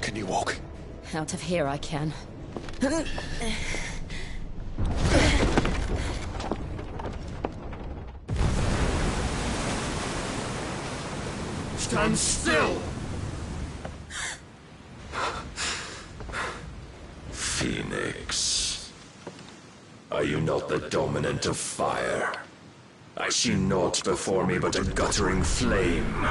Can you walk? Out of here I can. Stand still! Phoenix. Are you not the dominant of fire? I see naught before me but a guttering flame.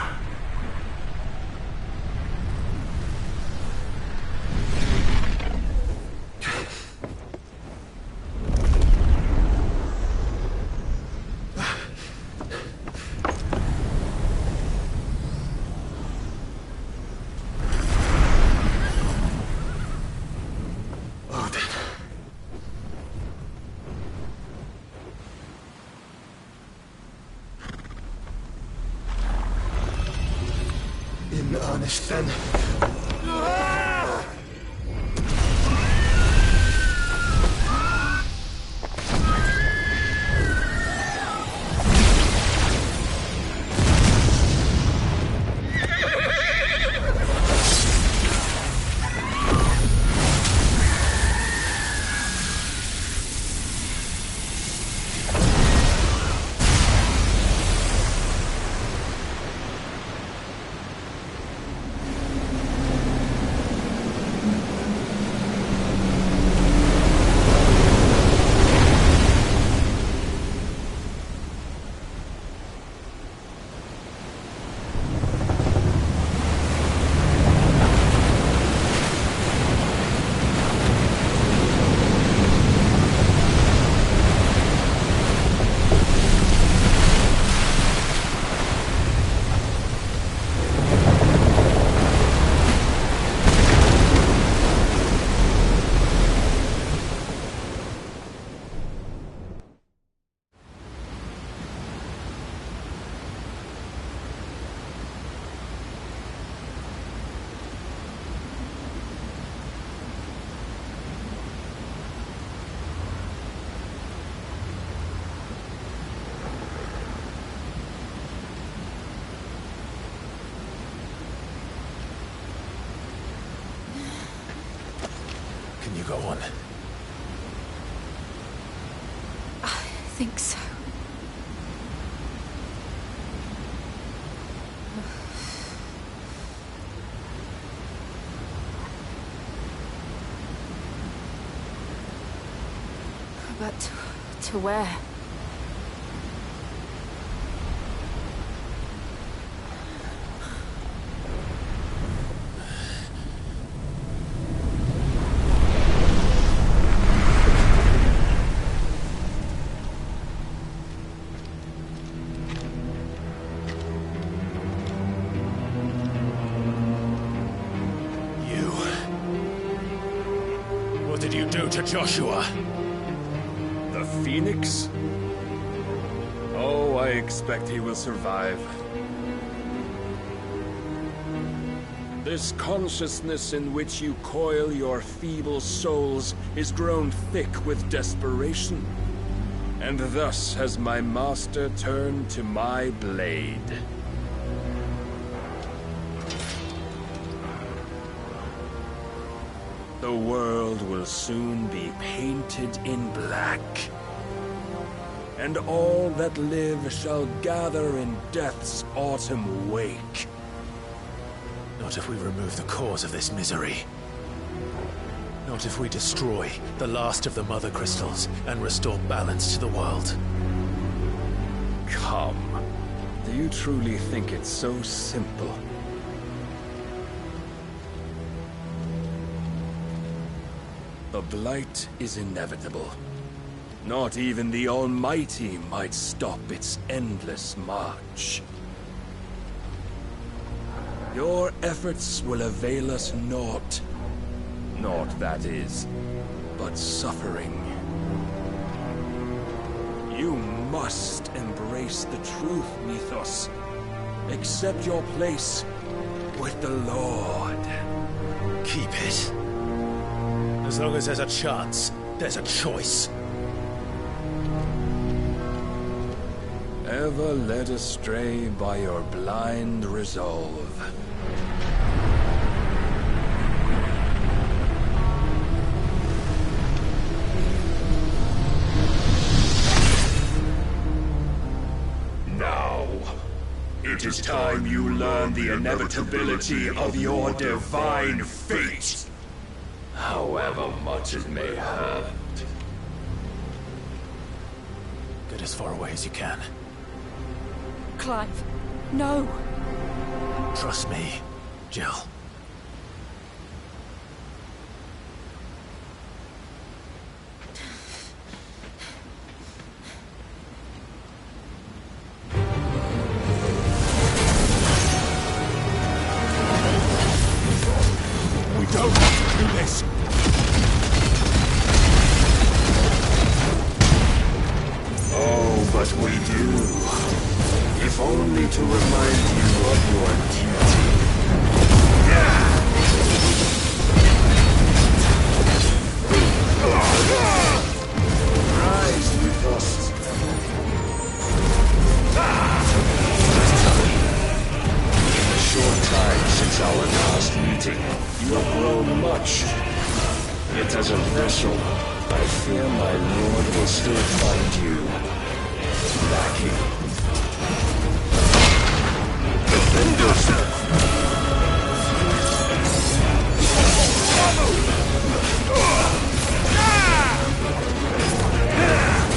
In earnest, then. Can you go on? I think so. But to where? What did you do to Joshua? The Phoenix? Oh, I expect he will survive. This consciousness in which you coil your feeble souls is grown thick with desperation. And thus has my master turned to my blade. The world will soon be painted in black. And all that live shall gather in death's autumn wake. Not if we remove the cause of this misery. Not if we destroy the last of the Mother Crystals and restore balance to the world. Come. Do you truly think it's so simple? The blight is inevitable. Not even the Almighty might stop its endless march. Your efforts will avail us naught. Naught, that is, but suffering. You must embrace the truth, Mythos. Accept your place with the Lord. Keep it. As long as there's a chance, there's a choice. Ever led astray by your blind resolve. Now, it is time you learn the inevitability of your divine fate, however much it may hurt. Get as far away as you can. Clive, no. Trust me, Jill. We don't have to do this! Oh, but we do. If only to remind you of your duty. Rise with us. In a short time since our last meeting, you have grown much. Yet as a vessel, I fear my lord will still find you lacking. Defend yourself.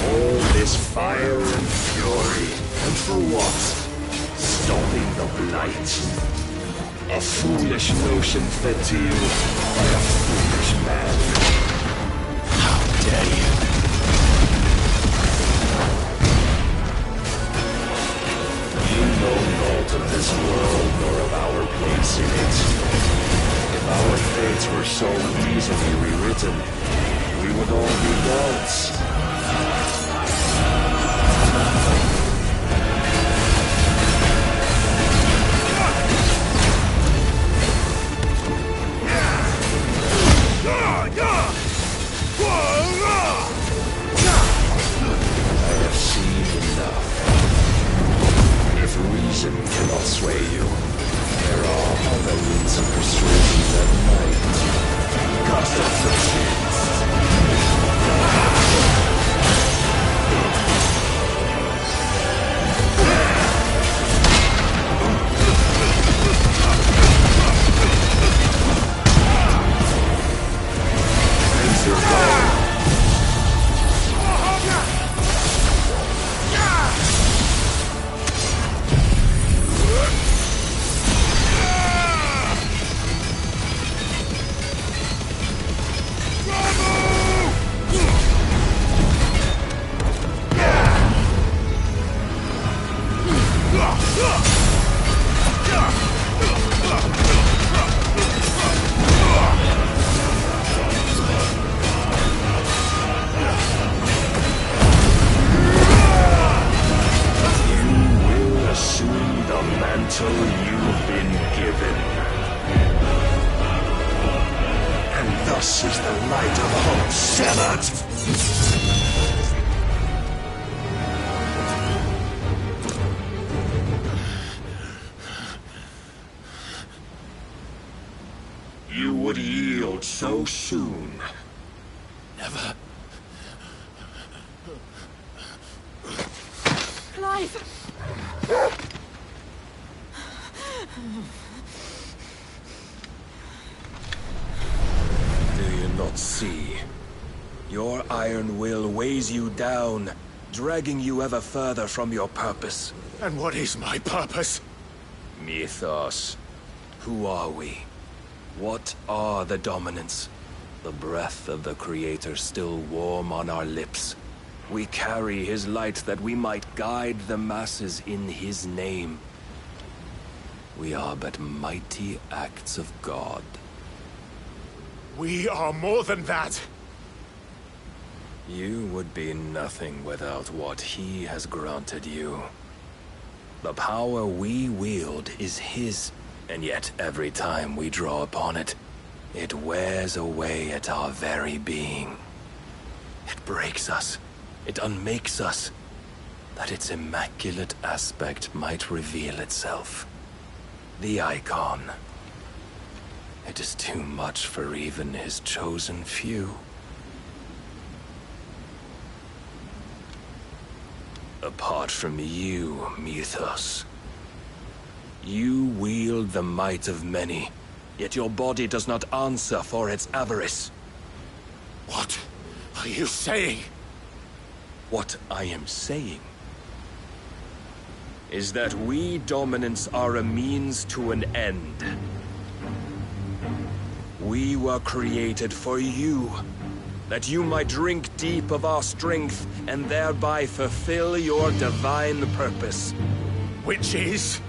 All this fire and fury, and for what? Stopping the blight. A foolish notion fed to you by a foolish man. How dare you? You know naught of this world nor of our place in it. If our fates were so easily rewritten, we would all be gods. I have seen enough. If reason cannot sway you, there are other means of persuasion that might. Cost us some chance. Face your goal. You've been given. And thus is the light of hope severed. You would yield so soon. Never. Clive! Do you not see? Your iron will weighs you down, dragging you ever further from your purpose. And what is my purpose? Mythos. Who are we? What are the dominants? The breath of the Creator still warm on our lips. We carry his light that we might guide the masses in his name. We are but mighty acts of God. We are more than that. You would be nothing without what he has granted you. The power we wield is his, and yet every time we draw upon it, it wears away at our very being. It breaks us. It unmakes us. that its immaculate aspect might reveal itself. The icon. It is too much for even his chosen few. Apart from you, Mythos, you wield the might of many, yet your body does not answer for its avarice. What are you saying? What I am saying is that we dominants are a means to an end. We were created for you, that you might drink deep of our strength and thereby fulfill your divine purpose. Which is?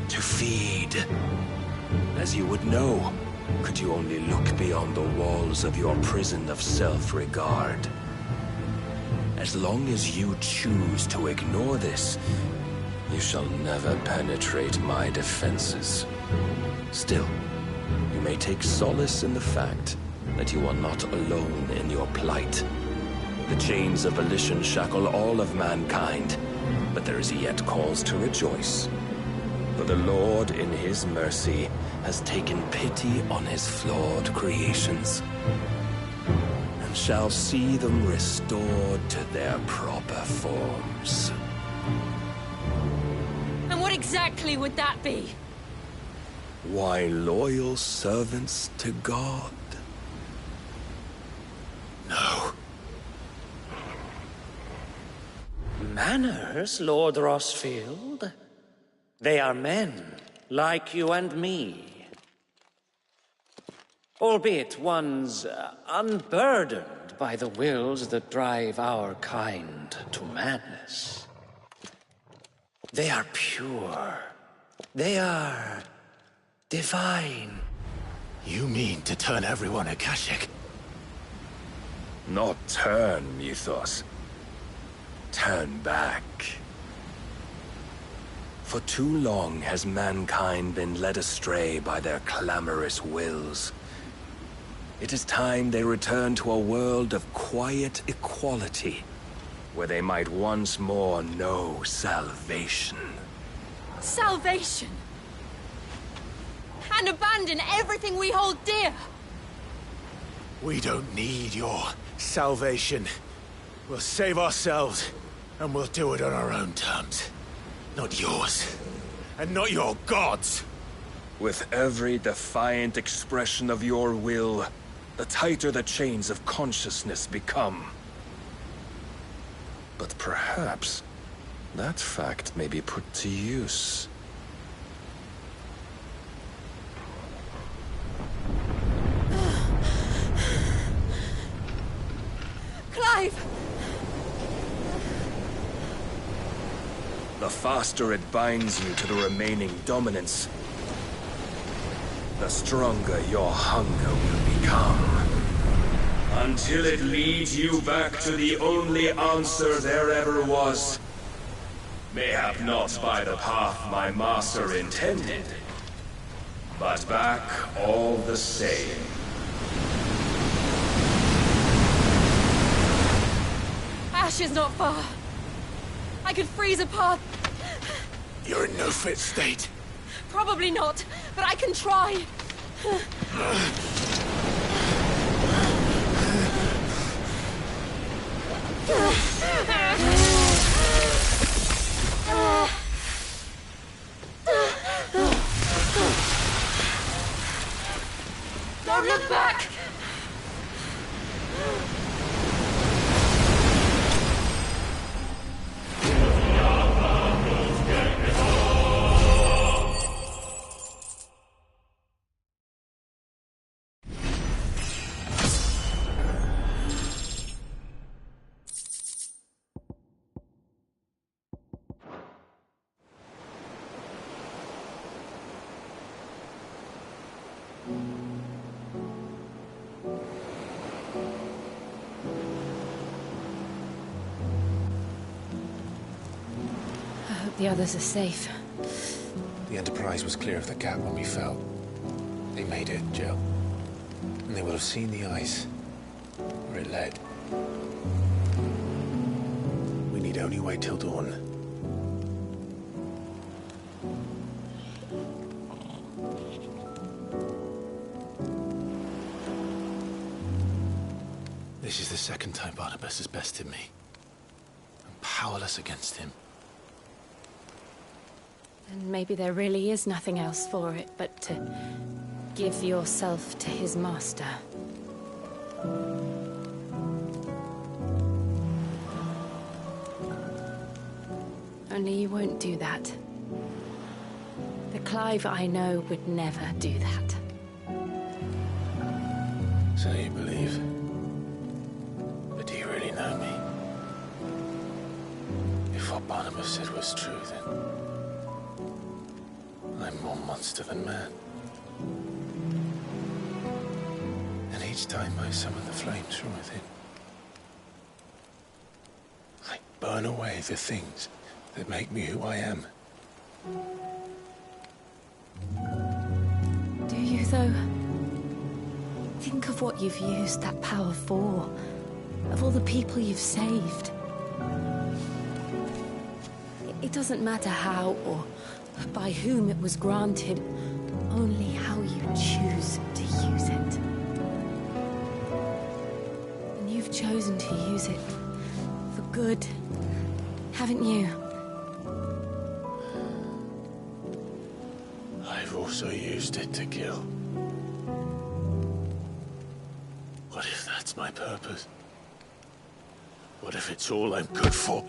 To feed. As you would know, could you only look beyond the walls of your prison of self-regard. As long as you choose to ignore this, you shall never penetrate my defenses. Still, you may take solace in the fact that you are not alone in your plight. The chains of volition shackle all of mankind, but there is yet cause to rejoice. For the Lord, in his mercy, has taken pity on his flawed creations, and shall see them restored to their proper forms. And what exactly would that be? Why, loyal servants to God. No. Manners, Lord Rossfield? They are men, like you and me. Albeit ones unburdened by the wills that drive our kind to madness. They are pure. They are divine. You mean to turn everyone Akashic? Not turn, Mythos. Turn back. For too long has mankind been led astray by their clamorous wills. It is time they return to a world of quiet equality, where they might once more know salvation. Salvation? And abandon everything we hold dear? We don't need your salvation. We'll save ourselves, and we'll do it on our own terms. Not yours. And not your gods. With every defiant expression of your will, the tighter the chains of consciousness become. But perhaps that fact may be put to use. Clive! The faster it binds you to the remaining dominance, the stronger your hunger will become. Until it leads you back to the only answer there ever was. Mayhap not by the path my master intended, but back all the same. Ash is not far. I could freeze a path. You're in no fit state. Probably not, but I can try. Don't look back! The others are safe. The Enterprise was clear of the gap when we fell. They made it, Jill. And they will have seen the ice, where it led. only wait till dawn. This is the second time Barnabas has bested me. I'm powerless against him. And maybe there really is nothing else for it but to give yourself to his master. Only you won't do that. The Clive I know would never do that. So you believe? But do you really know me? If what Barnabas said was true, then I'm more monster than man. And each time I summon the flames from within, I burn away the things that make me who I am. Do you, though? Think of what you've used that power for. Of all the people you've saved. It doesn't matter how or by whom it was granted, only how you choose to use it. And you've chosen to use it for good, haven't you? I've also used it to kill. What if that's my purpose? What if it's all I'm good for?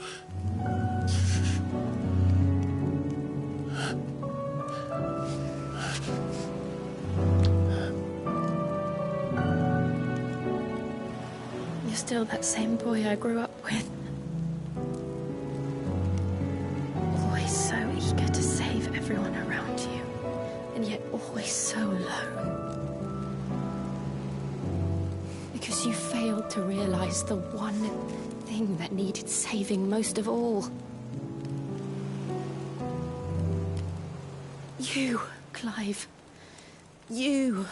You're still that same boy I grew up with. Always so eager to save everyone around you, and yet always so alone. Because you failed to realize the one thing that needed saving most of all. You, Clive. You.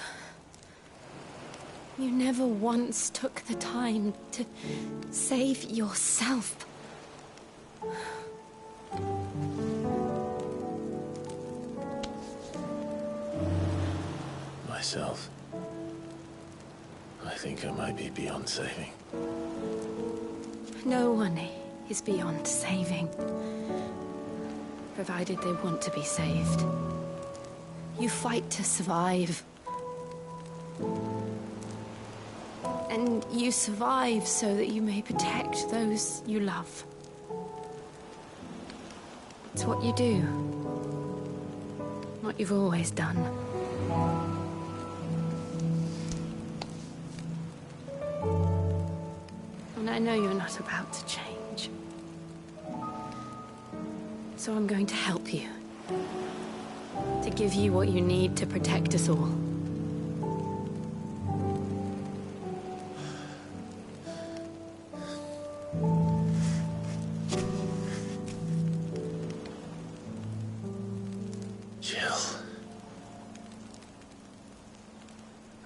You never once took the time to save yourself. Myself? I think I might be beyond saving. No one is beyond saving. Provided they want to be saved. You fight to survive. And you survive so that you may protect those you love. It's what you do. What you've always done. And I know you're not about to change. So I'm going to help you. To give you what you need to protect us all. Jill.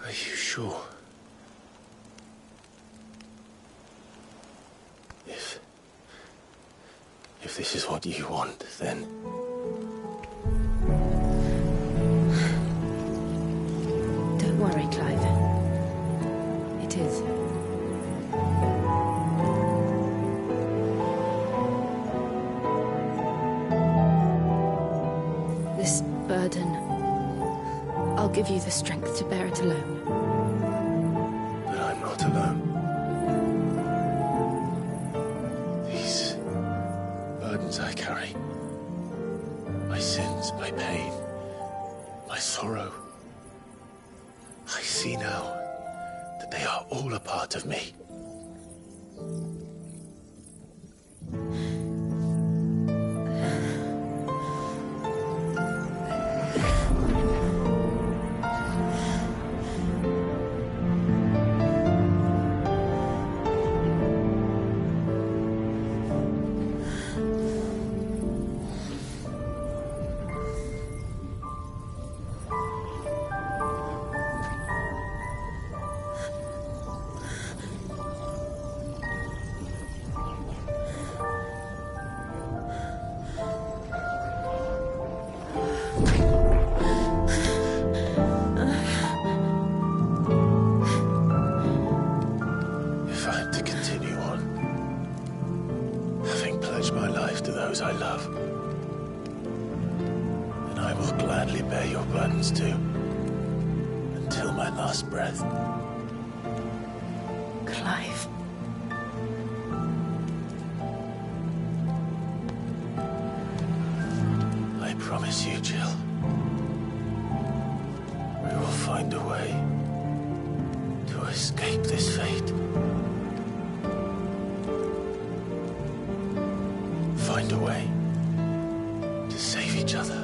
Are you sure? If this is what you want, then... Don't worry, Clive. It is. This burden, I'll give you the strength to bear it alone. But I'm not alone. These burdens I carry, my sins, my pain, my sorrow, I see now that they are all a part of me. those I love. And I will gladly bear your burdens too, until my last breath. Clive. I promise you, Jill. We will find a way to escape this fate. Find a way to save each other.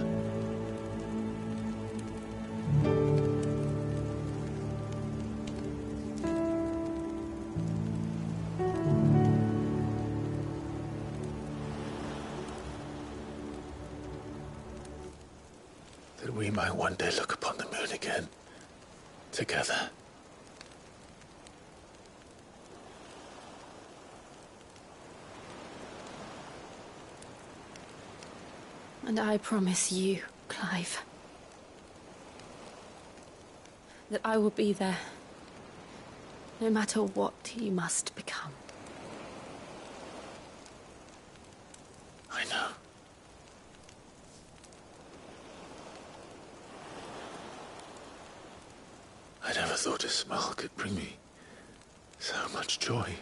That we might one day look upon the moon again, together. And I promise you, Clive, that I will be there, no matter what you must become. I know. I never thought a smile could bring me so much joy.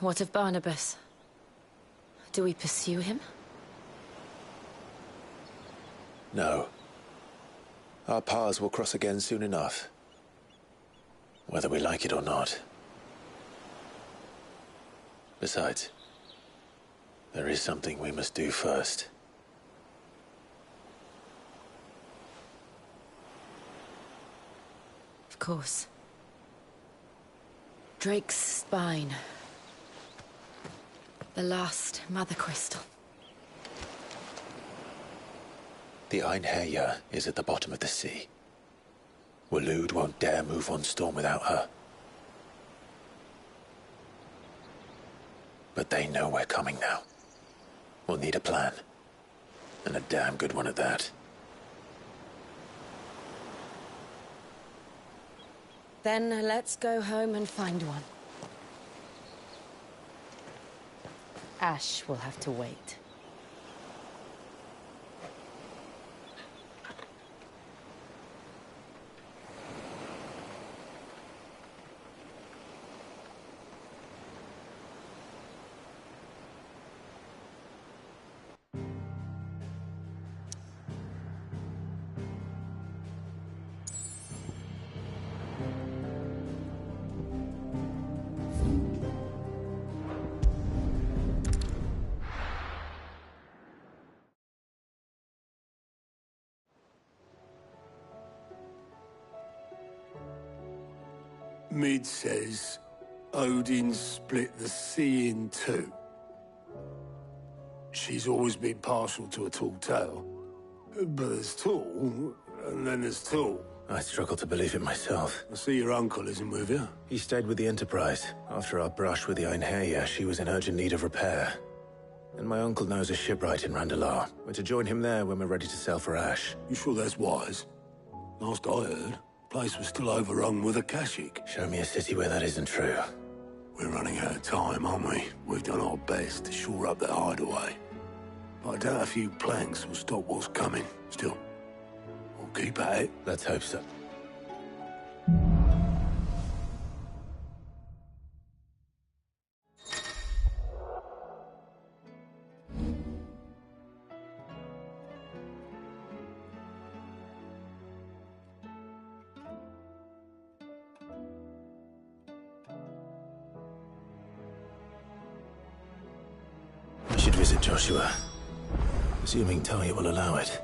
What of Barnabas? Do we pursue him? No. Our paths will cross again soon enough. Whether we like it or not. Besides, there is something we must do first. Of course. Drake's spine. The last Mother Crystal. The Einherja is at the bottom of the sea. Waloed won't dare move on Storm without her. But they know we're coming now. We'll need a plan. And a damn good one at that. Then let's go home and find one. Ash will have to wait. Mid says Odin split the sea in two. She's always been partial to a tall tale. But there's tall, and then there's tall. I struggle to believe it myself. I see your uncle isn't with you. He stayed with the Enterprise. After our brush with the Einherja, she was in urgent need of repair. And my uncle knows a shipwright in Randalar. We're to join him there when we're ready to sail for Ash. You sure that's wise? Last I heard, the place was still overrun with Akashic. Show me a city where that isn't true. We're running out of time, aren't we? We've done our best to shore up that hideaway. But I doubt a few planks will stop what's coming. Still, we'll keep at it. Let's hope so. We should visit Joshua, assuming Talia will allow it.